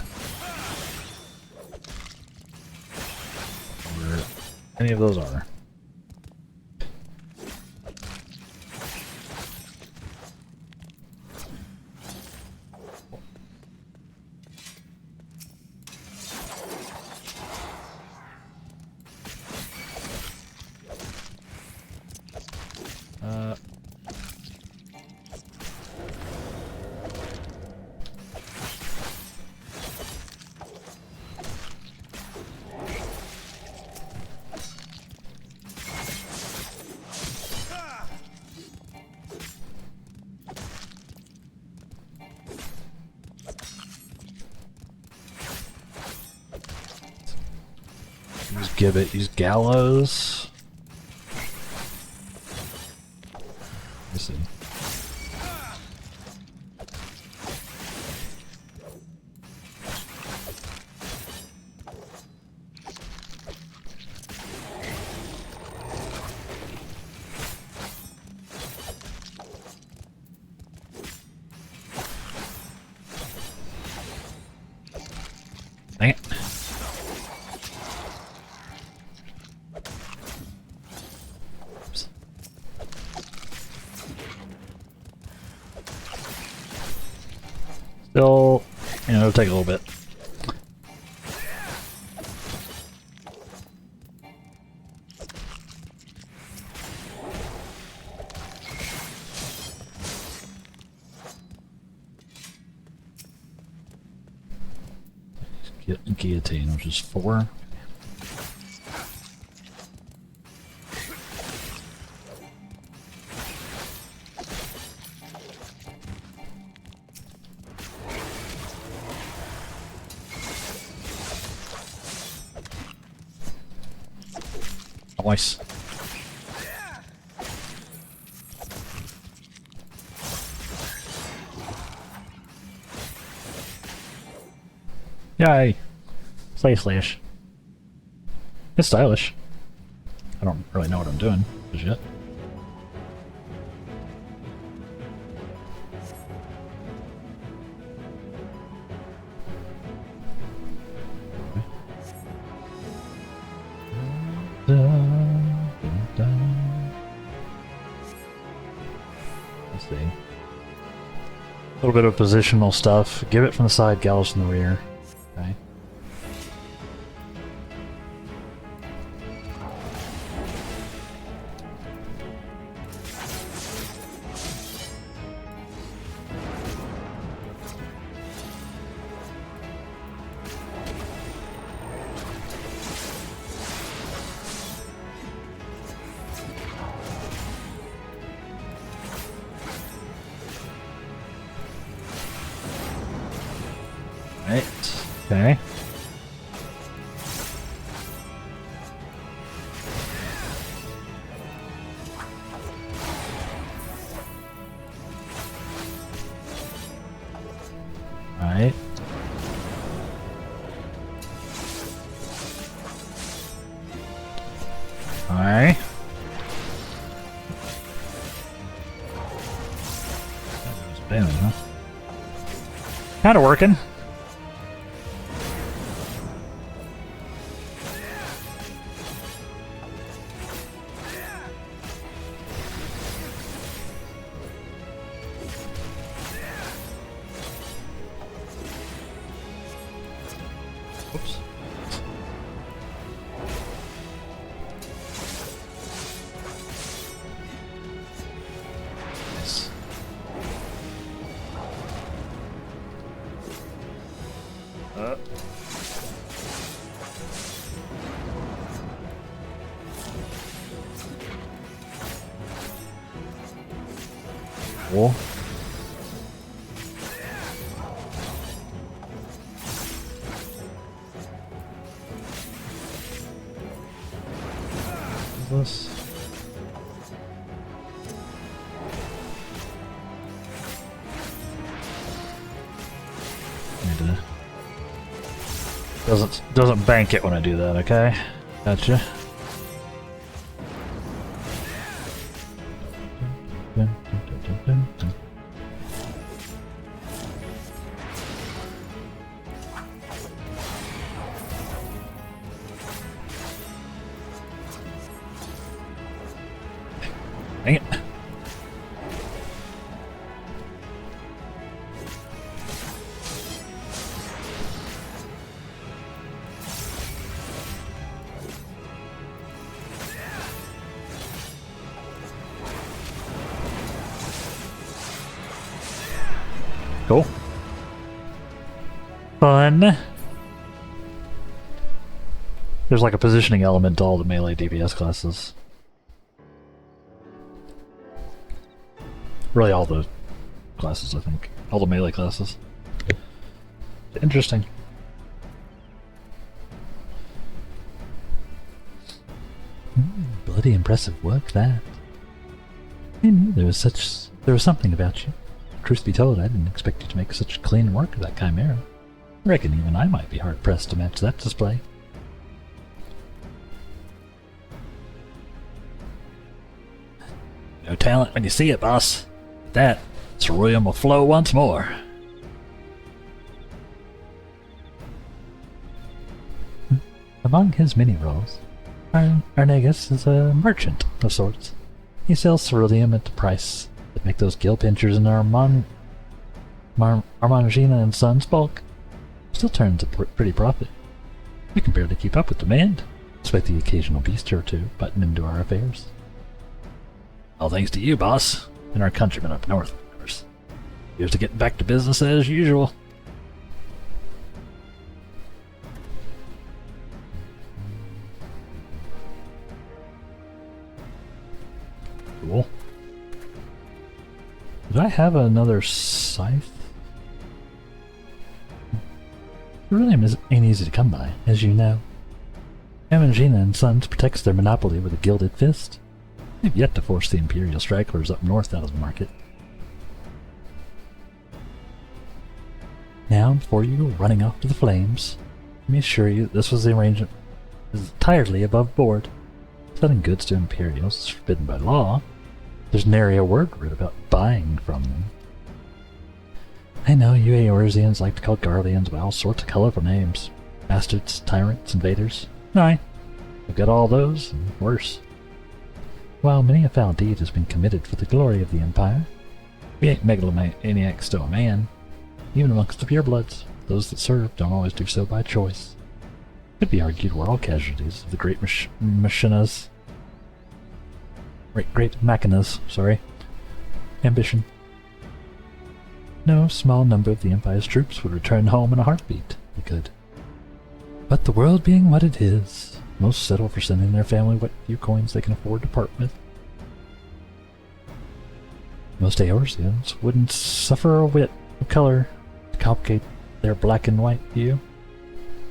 Where any of those are. Use Gibbet, use Gallows. Let's see. Dang it. Still, it'll take a little bit. Guillotine, which is 4. Nice. Yay! Slash. It's stylish. I don't really know what I'm doing just yet. Let's see. A little bit of positional stuff. Give it from the side, Gallows from the rear. Okay. Okay. Alright. Alright. Damage, huh? Kinda working. Oops. Nice. Cool. This. Need to doesn't bank it when I do that, okay? Gotcha. Dang it. Cool. Fun. There's like a positioning element to all the melee DPS classes. Really all the classes, I think. All the melee classes. Interesting. Bloody impressive work, that. I knew there was something about you. Truth be told, I didn't expect you to make such clean work of that chimera. I reckon even I might be hard-pressed to match that display. No talent when you see it, boss. That cerulean will flow once more. Among his many roles, Arnegas is a merchant of sorts. He sells ceruleum at the price that make those gill pinchers in Armangina and Sons bulk. Still turns a pretty profit. We can barely keep up with demand, despite the occasional beast or two butting into our affairs. All thanks to you, boss, and our countrymen up north, of course. Here's to getting back to business as usual. Cool. Did I have another scythe? Ceruleum ain't easy to come by, as you know. Amangina and Sons protects their monopoly with a gilded fist. They've yet to force the Imperial stragglers up north out of the market. Now, before you go running off to the flames, let me assure you that this was the arrangement is entirely above board. Selling goods to Imperials is forbidden by law. There's nary a word about buying from them. I know you Eorzeans like to call Guardians by all sorts of colorful names. Bastards, tyrants, invaders. Aye, we've got all those, and worse. While many a foul deed has been committed for the glory of the Empire, we ain't megalomaniacs to a man. Even amongst the purebloods, those that serve don't always do so by choice. Could be argued we're all casualties of the great machinas. Great machinas, sorry. Ambition. No small number of the Empire's troops would return home in a heartbeat. They could. But the world being what it is, most settle for sending their family what few coins they can afford to part with. Most Eorzeans wouldn't suffer a whit of color to complicate their black and white view.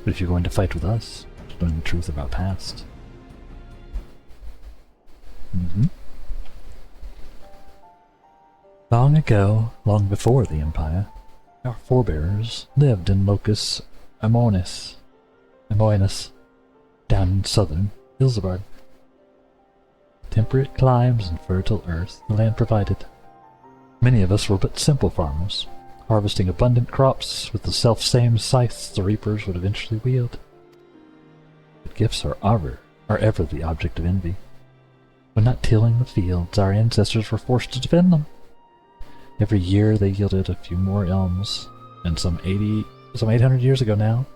But if you're going to fight with us, learn the truth about past. Mm-hmm. Long ago, long before the Empire, our forebears lived in Locus Amoenus, down in southern Ilsabard. Temperate climes and fertile earth the land provided. Many of us were but simple farmers, harvesting abundant crops with the self-same scythes the reapers would eventually wield. But gifts are ever the object of envy. When not tilling the fields, our ancestors were forced to defend them. Every year they yielded a few more elms, and some 800 years ago now,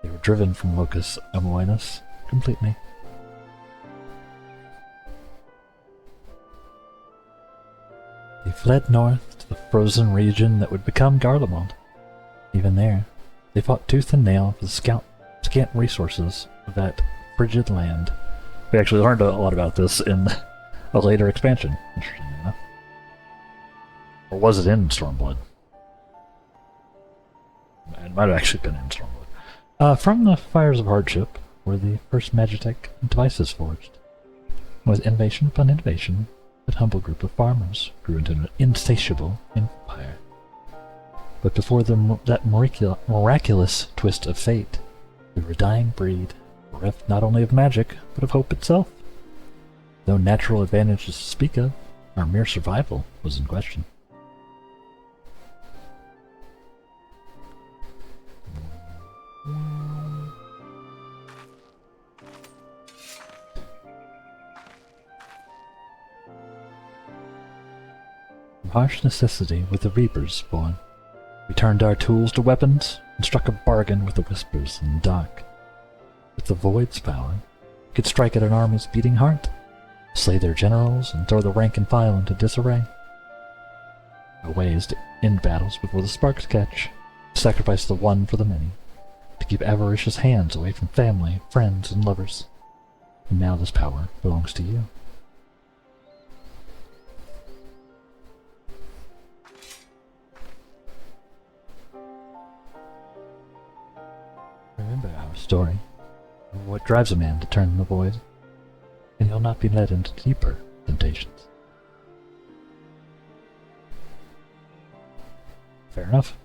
they were driven from Locus Amoenus completely. They fled north to the frozen region that would become Garlemald. Even there, they fought tooth and nail for the scant resources of that frigid land. We actually learned a lot about this in a later expansion, interestingly enough. Or was it in Stormblood? It might have actually been in Stormblood. From the Fires of Hardship were the first Magitech devices forged. With innovation upon innovation, that humble group of farmers grew into an insatiable empire. But before that miraculous twist of fate, we were a dying breed, bereft not only of magic, but of hope itself. Though natural advantages to speak of, our mere survival was in question. From harsh necessity with the Reapers born, we turned our tools to weapons and struck a bargain with the Whispers in the dark. With the Void's power, we could strike at an army's beating heart, slay their generals, and throw the rank and file into disarray. Our way is to end battles before the sparks catch, sacrifice the one for the many, to keep avaricious hands away from family, friends, and lovers. And now this power belongs to you. Remember our story, of what drives a man to turn the void, and you'll not be led into deeper temptations. Fair enough.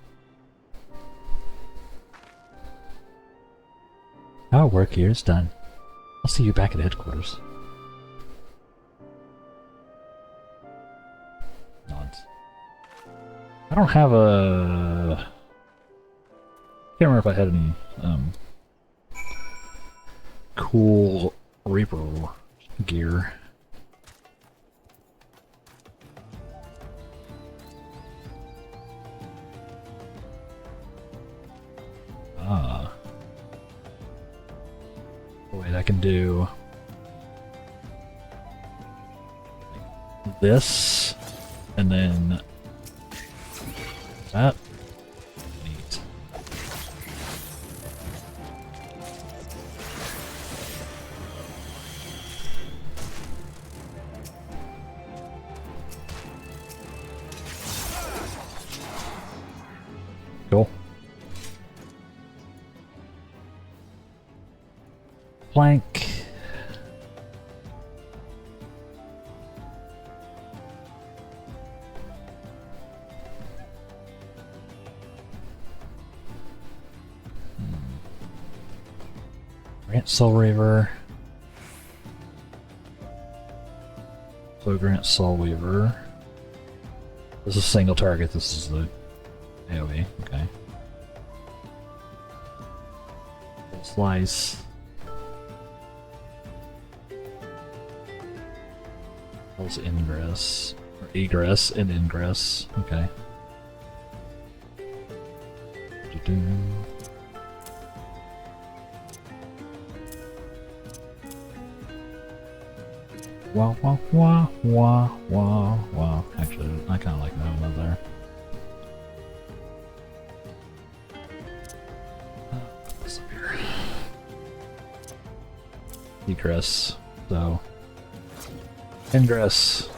Our work here is done. I'll see you back at headquarters. Nods. I don't have a... Can't remember if I had any cool Reaper gear. Wait, I can do this, and then that. Neat. Cool. Plank. Grant Soul Reaver. So Grant Soul Weaver. This is single target, this is the AoE, okay. Slice. Ingress, or egress and ingress, okay. Wah wah wah wah wah wah. Actually, I kind of like that one there. Put this up here. Egress, so. Ingress.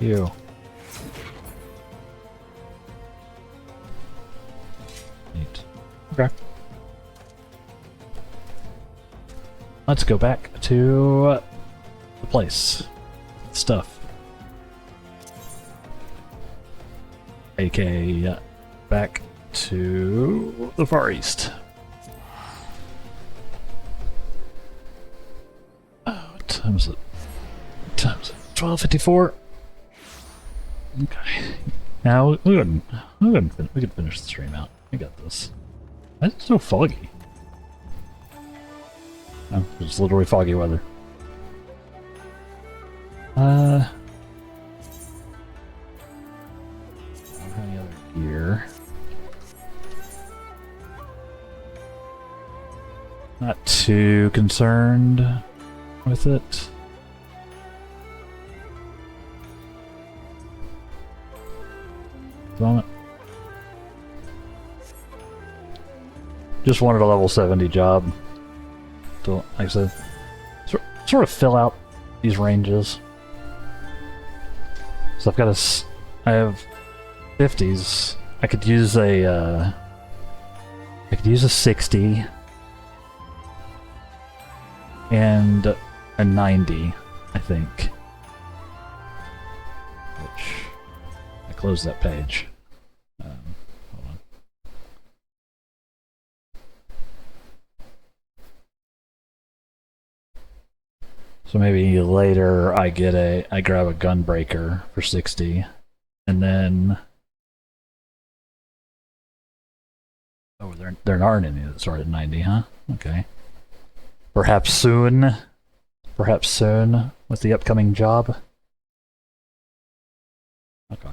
You. Neat. Okay. let's go back to the place. Stuff. AK back to the Far East. Oh, what time is it? What time is it? 12:54. Okay. Now we can finish the stream out. We got this. Why is it so foggy? Oh, it's literally foggy weather. Any other gear? Not too concerned with it. Moment. Just wanted a level 70 job to, like I said, sort of fill out these ranges. So I've got I have 50s. I could use a 60 and a 90, I think. Which I closed that page. Hold on. So maybe later I grab a gunbreaker for 60, and then there aren't any that start at 90, huh? Okay. Perhaps soon with the upcoming job. Okay,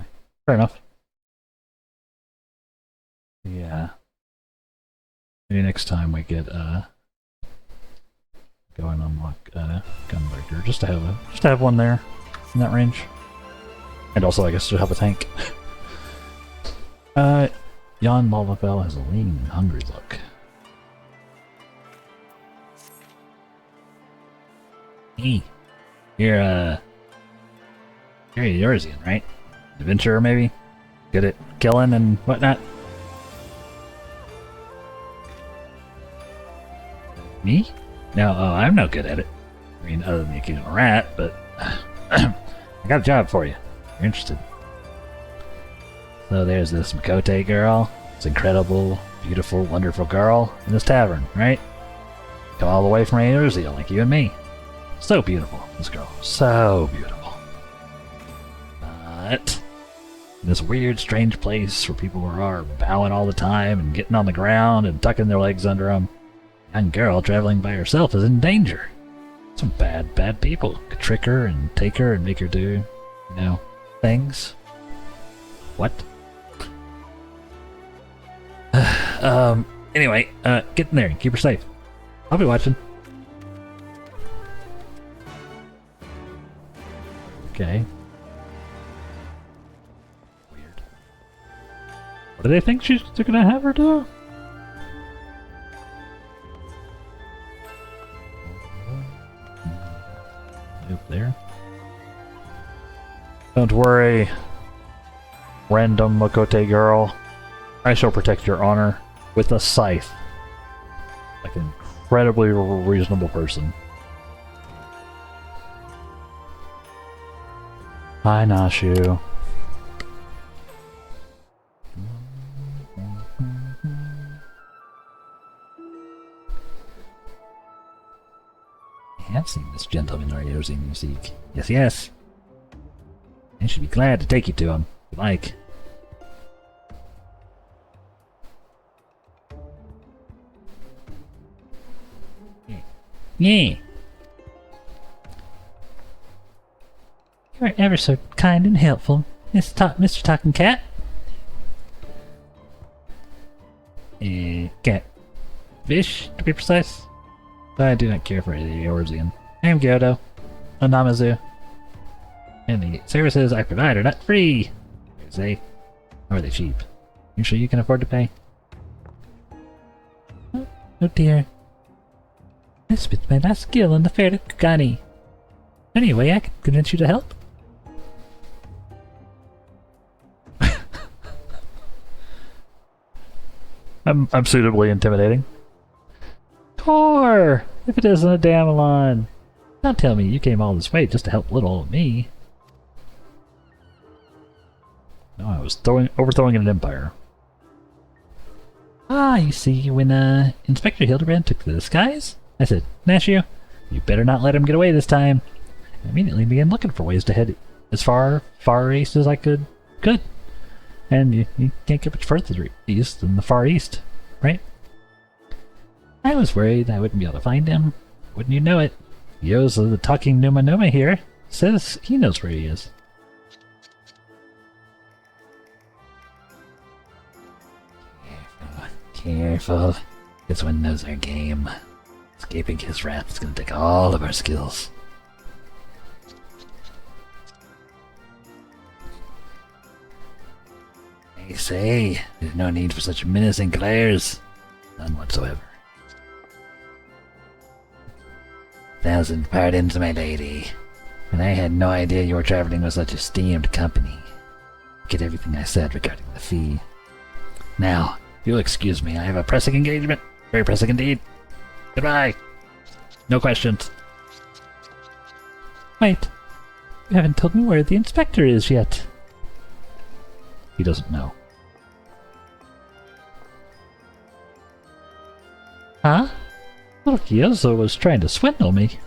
fair enough. Yeah. Maybe next time we get go and unlock gunbreaker just to have one there in that range, and also I guess to have a tank. Jan Lalafell has a lean, hungry look. Hey, you're a Yorzian, right? Adventurer, maybe? Good at killing and whatnot? Me? No, I'm no good at it. I mean, other than the occasional rat, but I got a job for you. You're interested. So there's this Makote girl. This incredible, beautiful, wonderful girl in this tavern, right? Come all the way from Eorzea, like you and me. So beautiful, this girl. So beautiful. But in this weird, strange place where people are bowing all the time and getting on the ground and tucking their legs under them, a young girl traveling by herself is in danger. Some bad people could trick her and take her and make her do, things. What? Anyway, get in there and keep her safe. I'll be watching. Okay. Weird. What do they think she's gonna have her do? Up there. Don't worry, random Makote girl. I shall protect your honor with a scythe. Like an incredibly reasonable person. Hi, Nashu. I have seen this gentleman Eorzea you seek. Yes, yes. I should be glad to take you to him, if you like. Yeah. You're ever so kind and helpful, Mr. Talking Cat. Cat. Fish, to be precise. But I do not care for the Eorzean. I am Gyodo, a Namazu. And the services I provide are not free. Are they? Or are they cheap? You sure you can afford to pay? Oh dear. I spent my last skill on the fair to Kugani. Anyway, I can convince you to help. I'm suitably intimidating. Tor! If it isn't a damn alarm. Don't tell me you came all this way just to help little old me. No, I was overthrowing an empire. Ah, you see, when Inspector Hildebrand took to the skies, I said, Nashio, you better not let him get away this time. I immediately began looking for ways to head as far east as I could. And you can't get much further east than the far east, right? I was worried I wouldn't be able to find him. Wouldn't you know it? Yoza, the talking Numa Numa here, says he knows where he is. Careful. This one knows our game. Escaping his wrath is gonna take all of our skills. I say, there's no need for such menacing glares. None whatsoever. 1,000 pardons, my lady. But I had no idea you were traveling with such esteemed company. Get everything I said regarding the fee. Now, if you'll excuse me, I have a pressing engagement. Very pressing indeed. Goodbye. No questions. Wait, you haven't told me where the inspector is yet. He doesn't know. Huh? Little Yozo was trying to swindle me.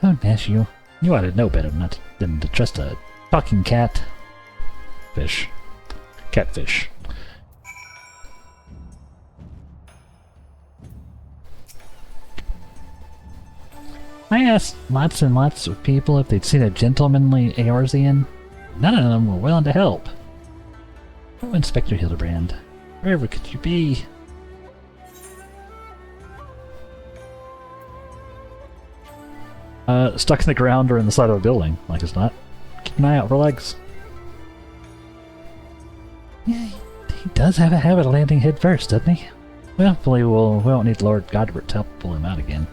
Oh, Nashio, you ought to know better than to trust a talking cat. Fish. Catfish. I asked lots and lots of people if they'd seen a gentlemanly Eorzean. None of them were willing to help. Oh, Inspector Hildebrand, wherever could you be? Stuck in the ground or in the side of a building, like it's not. Keep an eye out for legs. Yeah, he does have a habit of landing head first, doesn't he? Well, hopefully we won't need Lord Godbert to help pull him out again.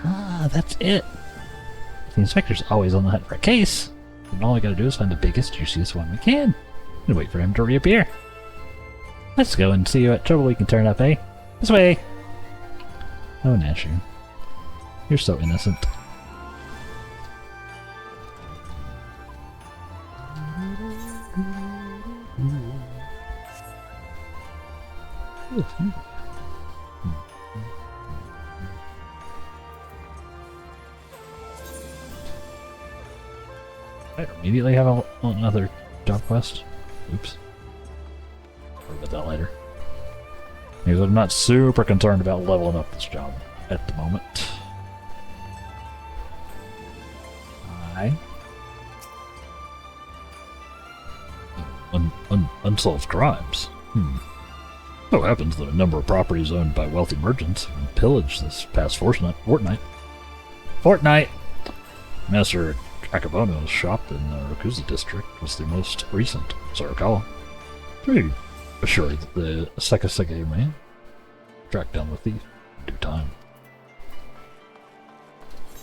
Ah, that's it. The inspector's always on the hunt for a case, and all we gotta do is find the biggest, juiciest one we can, and wait for him to reappear. Let's go and see what trouble we can turn up, eh? This way! Oh, Nashio. You're so innocent. I immediately have another job quest. Oops. Worry about that later. Because I'm not super concerned about leveling up this job at the moment. Unsolved crimes. So happens that a number of properties owned by wealthy merchants have been pillaged this past fortnight. Master Akabono's shop in the Rakuza district was the most recent, as I recall. Pretty assured that the Sekasege man tracked down the thief in due time.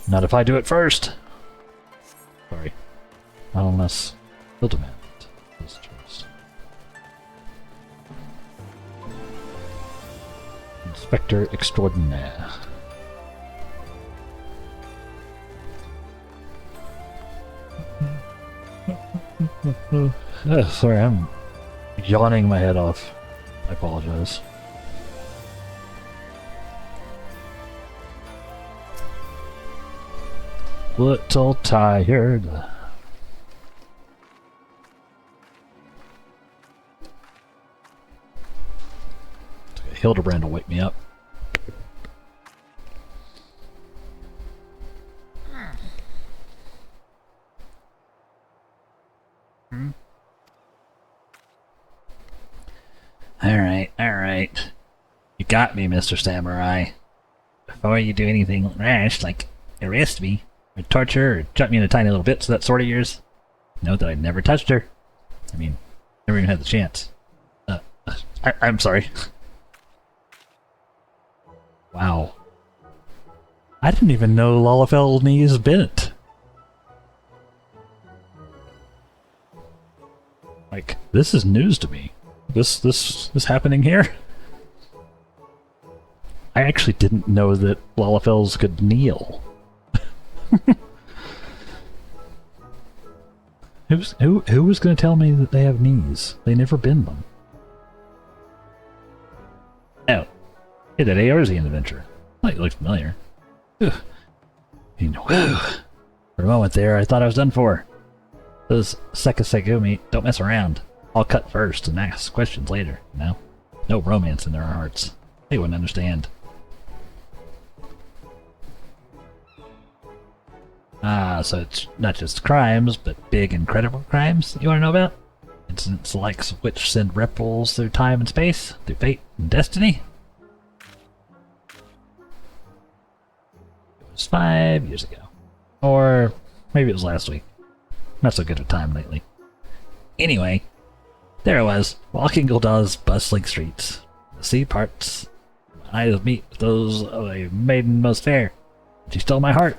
Not if I do it first! Sorry. Not unless he'll demand it. This choice. Inspector Extraordinaire. Sorry, I'm yawning my head off. I apologize. Little tired. Hildebrand will wake me up. Alright. You got me, Mr. Samurai. Before you do anything rash, like arrest me, or torture, or chop me into tiny little bits of that sword of yours, note that I never touched her. I mean, never even had the chance. I'm sorry. Wow. I didn't even know Lalafell knees bent. Like, this is news to me. This happening here? I actually didn't know that Lalafels could kneel. Who was going to tell me that they have knees? They never bend them. Oh, yeah, that Eorzean adventure. Oh, you look familiar. Whew. Whew. For a moment there, I thought I was done for. Those Sekisegumi don't mess around. I'll cut first and ask questions later, you know? No romance in their hearts. They wouldn't understand. Ah, so it's not just crimes, but big, incredible crimes you want to know about? Incidents like which send ripples through time and space, through fate and destiny? It was 5 years ago. Or maybe it was last week. Not so good with time lately. Anyway, there I was, walking Gul'dah's bustling streets. The sea parts. My eyes meet with those of a maiden most fair. She stole my heart.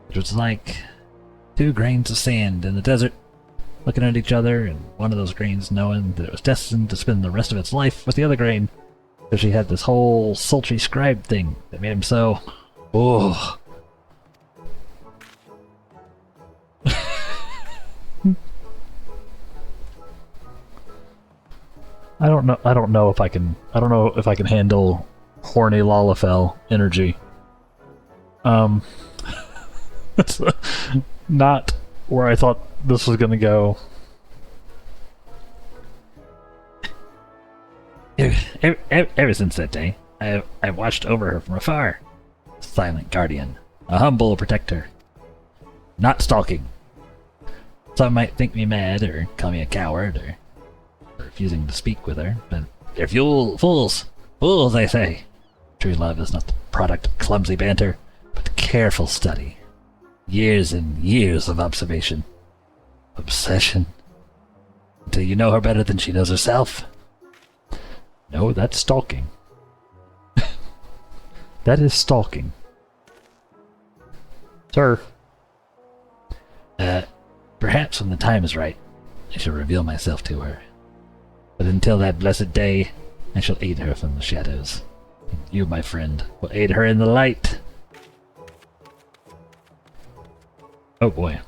It was like 2 grains of sand in the desert, looking at each other, and one of those grains knowing that it was destined to spend the rest of its life with the other grain. So she had this whole sultry scribe thing that made him so... Oh. I don't know if I can handle horny Lalafell energy. That's not where I thought this was gonna go. Ever since that day, I've watched over her from afar. A silent guardian, a humble protector. Not stalking. Some might think me mad or call me a coward or refusing to speak with her, but they're fools. Fools, I say. True love is not the product of clumsy banter, but careful study. Years and years of observation. Obsession. Until you know her better than she knows herself. No, that's stalking. That is stalking. Sir. Perhaps when the time is right, I shall reveal myself to her. But until that blessed day, I shall aid her from the shadows. And you, my friend, will aid her in the light. Oh boy.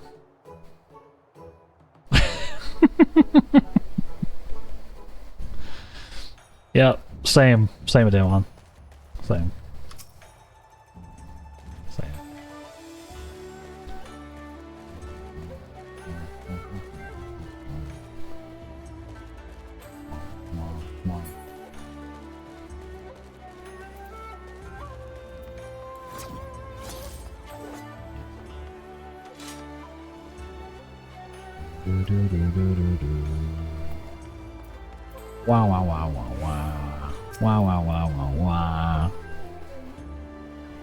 Yeah, same with Damon. Same. Wow, wow, wow, wow, wow. Wow, wow, wow, wow, wow.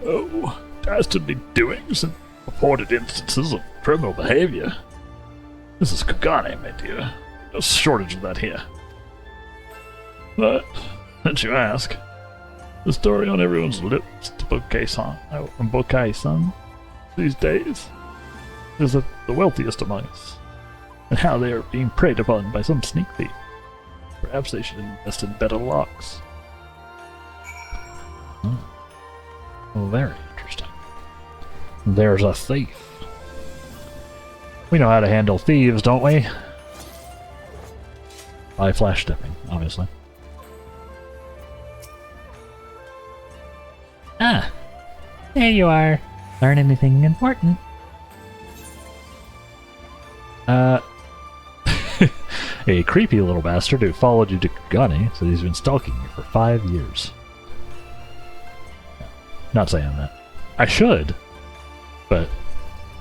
Oh, dastardly doings and reported instances of criminal behavior. This is Kugane, my dear. No shortage of that here. But, since you ask, the story on everyone's lips to Bokai-san these days is that the wealthiest among us, and how they are being preyed upon by some sneak thief. Perhaps they should invest in better locks. Well, very interesting. There's a thief. We know how to handle thieves, don't we? By flash stepping, obviously. Ah, there you are. Learn anything important? A creepy little bastard who followed you to Kugane said he's been stalking you for 5 years. Not saying that. I should, but,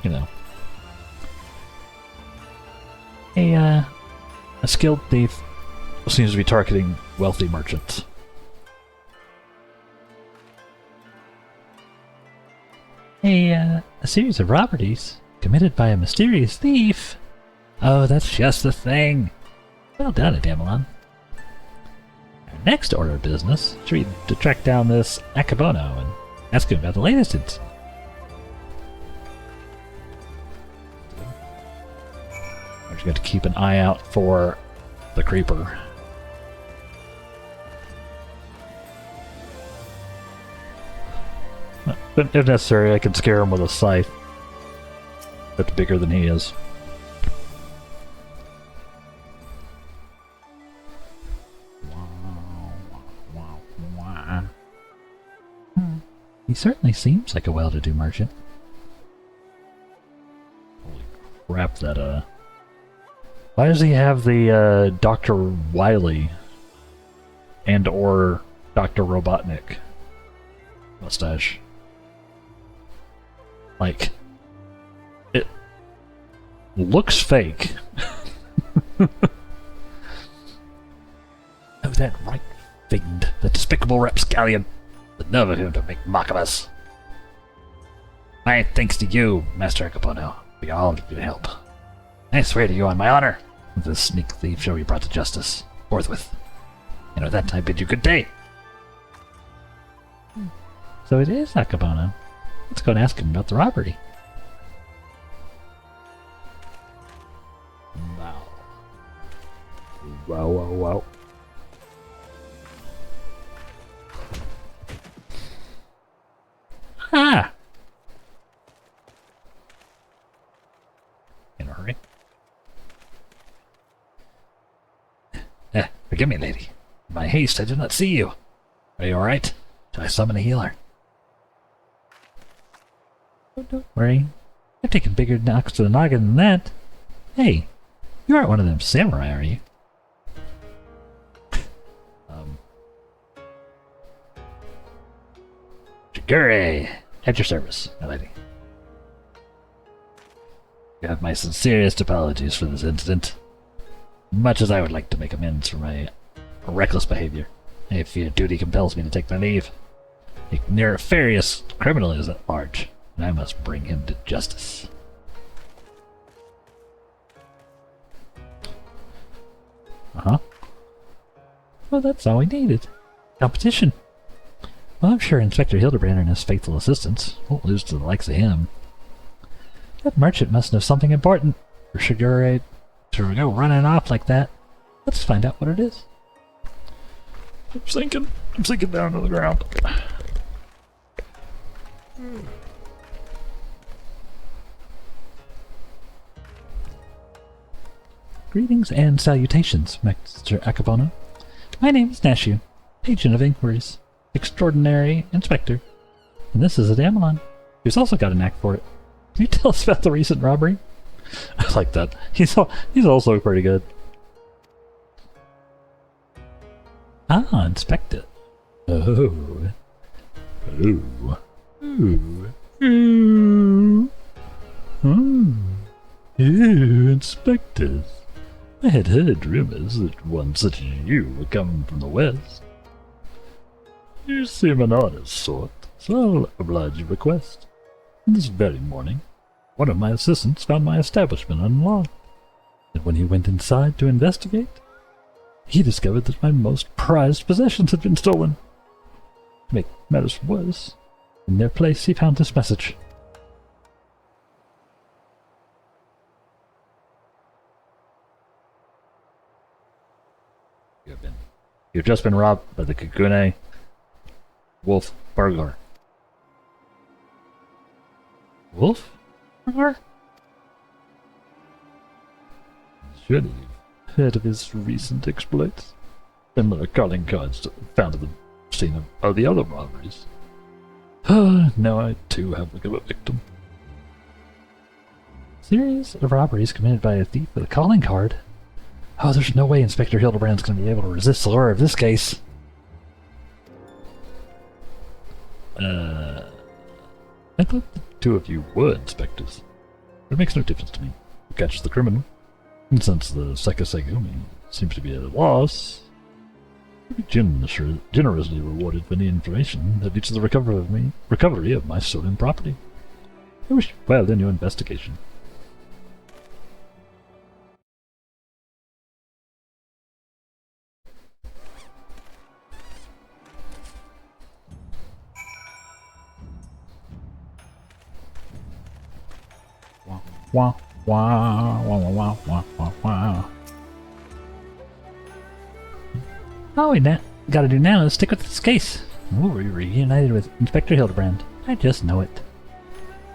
you know. A skilled thief seems to be targeting wealthy merchants. A series of robberies committed by a mysterious thief? Oh, that's just the thing. Well done, Adamelon. Our next order of business should be to track down this Akabono and ask him about the latest incident. We're just going to keep an eye out for the creeper. But if necessary, I can scare him with a scythe. That's bigger than he is. He certainly seems like a well-to-do merchant. Holy crap, that, why does he have the, Dr. Wily and or Dr. Robotnik mustache? Like, it looks fake. Oh, that right fiend, the despicable rapscallion. The nerve of him to make mock of us. My thanks to you, Master Acapulco, for all of your help. I swear to you on my honor, this sneak thief shall be brought to justice, forthwith. And with that, I bid you good day. So it is Acapulco. Let's go and ask him about the robbery. Wow. Wow, wow, wow. Ah! In a hurry. Forgive me, lady. In my haste, I did not see you. Are you alright? Shall I summon a healer? Oh, don't worry. I've taken bigger knocks to the noggin than that. Hey, you aren't one of them samurai, are you? Jigure! At your service, my lady. You have my sincerest apologies for this incident. Much as I would like to make amends for my reckless behavior, I fear duty compels me to take my leave. A nefarious criminal is at large, and I must bring him to justice. Uh-huh. Well, that's all we needed. Competition. Well, I'm sure Inspector Hildebrand and his faithful assistants won't lose to the likes of him. That merchant must know something important, or should go running off like that. Let's find out what it is. I'm sinking down to the ground. Greetings and salutations, Master Acapulco. My name is Nashu, agent of inquiries, extraordinary inspector, and this is Adamelon, who's also got a knack for it. Can you tell us about the recent robbery? I like that. He's also pretty good. Ah, inspect it. Oh. Oh. Oh. You, inspectors. I had heard rumors that one such as you would come from the west. You seem an honest sort, so I'll oblige your request. This very morning, one of my assistants found my establishment unlocked, and when he went inside to investigate, he discovered that my most prized possessions had been stolen. To make matters worse, in their place he found this message. You've just been robbed by the Kagune Wolf Burglar. Wolf Burglar? Surely you've heard of his recent exploits. Similar calling cards found at the scene of all the other robberies. Now I too have become a victim. Series of robberies committed by a thief with a calling card? Oh, there's no way Inspector Hildebrand's going to be able to resist the lure of this case. I thought the two of you were inspectors. It makes no difference to me who catches the criminal. And since the Sekisegumi seems to be at a loss, you'll be generously rewarded for any information that leads to the recovery of my stolen property. I wish you well in your investigation. Wah, wah, wah, wah, wah, wah, wah, wah. All we gotta do now is stick with this case. We'll be reunited with Inspector Hildebrand. I just know it.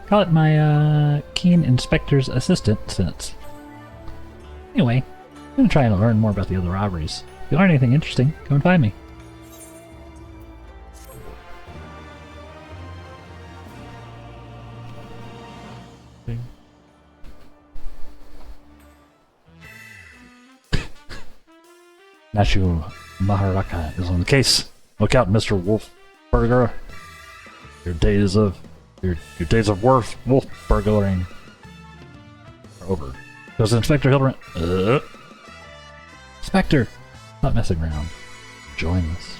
Call it my, keen inspector's assistant sense. Anyway, I'm gonna try and learn more about the other robberies. If you learn anything interesting, come and find me. Nashu Maharaka is on the case. Look out, Mr. Wolf Burglar. Your days of wolf burglaring are over. Goes Inspector Hildebrand. Inspector, not messing around. Join us.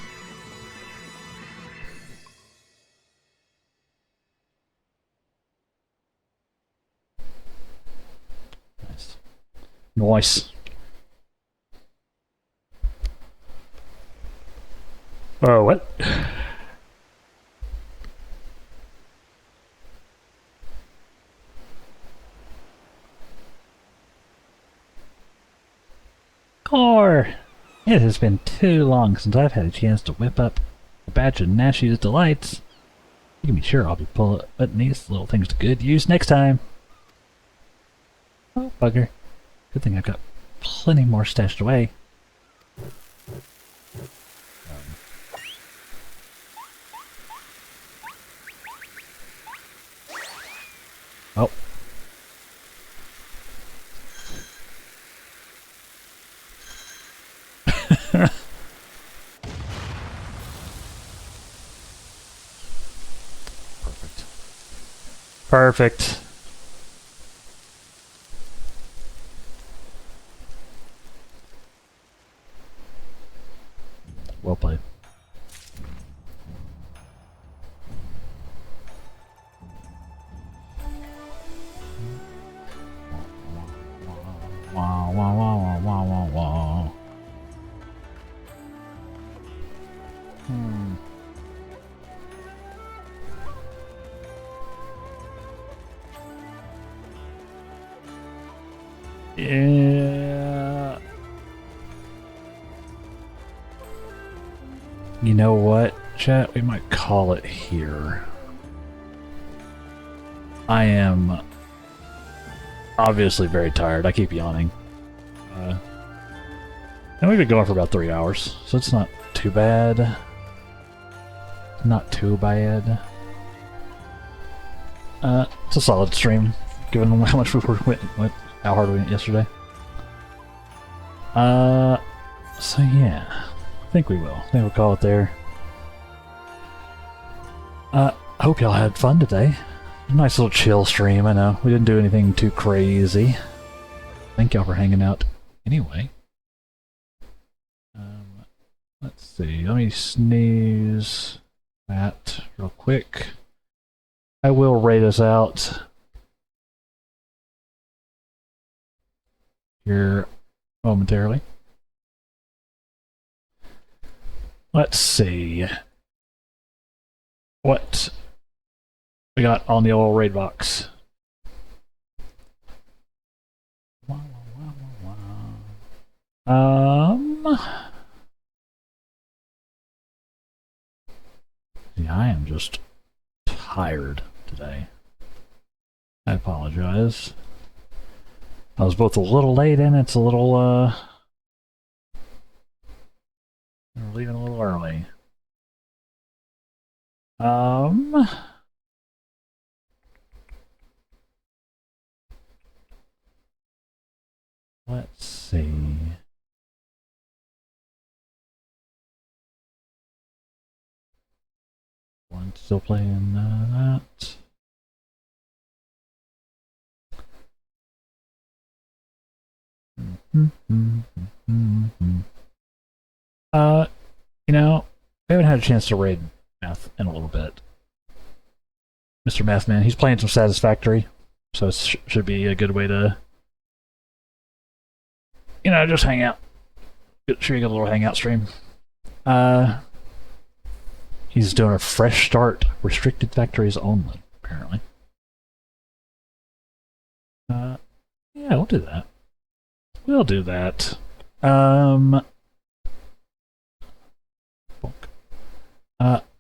Nice. Nice. Oh, what? Core! It has been too long since I've had a chance to whip up a batch of Nashu's delights. You can be sure I'll be putting these little things to good use next time. Oh, bugger. Good thing I've got plenty more stashed away. Oh. Perfect. Well played. Wow, wow, wow, wow, wow, wow, wow. Yeah. You know what, chat? We might call it here. I am obviously very tired. I keep yawning. And we've been going for about 3 hours, so it's not too bad. Not too bad. It's a solid stream, given how much we went, how hard we went yesterday. So yeah, I think we will. I think we'll call it there. I hope y'all had fun today. Nice little chill stream, I know. We didn't do anything too crazy. Thank y'all for hanging out anyway. Let's see, let me sneeze that real quick. I will rate us out here momentarily. Let's see what we got on the old raid box. Yeah, I am just tired today. I apologize. I was both a little late and it's a little, we're leaving a little early. Let's see. One still playing that. You know, we haven't had a chance to raid Math in a little bit. Mr. Mathman, he's playing some Satisfactory, so it should be a good way to, you know, just hang out. Sure, you get a little hangout stream. He's doing a fresh start, restricted factories only, apparently. Yeah, we'll do that. We'll do that.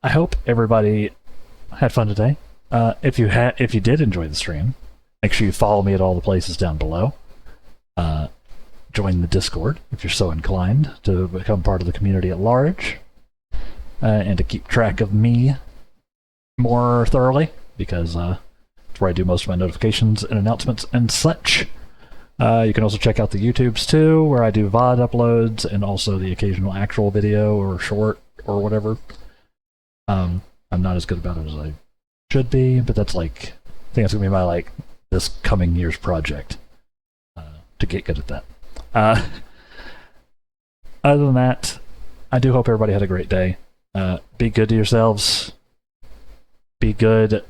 I hope everybody had fun today. If you did enjoy the stream, make sure you follow me at all the places down below. Join the Discord if you're so inclined to become part of the community at large, and to keep track of me more thoroughly, because it's where I do most of my notifications and announcements and such. You can also check out the YouTubes too, where I do VOD uploads and also the occasional actual video or short or whatever. I'm not as good about it as I should be, but that's like, I think that's gonna be my this coming year's project, to get good at that. Other than that, I do hope everybody had a great day. Be good to yourselves. Be good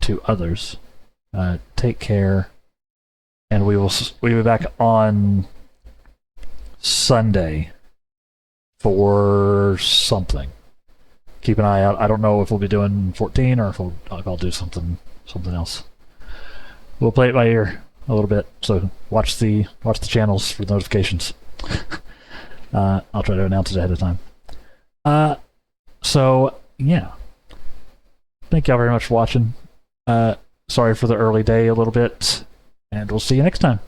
to others. Take care. And we'll be back on Sunday for something. Keep an eye out. I don't know if we'll be doing 14 or if I'll do something else. We'll play it by ear a little bit, so watch the channels for notifications. I'll try to announce it ahead of time. So yeah, thank y'all very much for watching. Sorry for the early day a little bit, and we'll see you next time.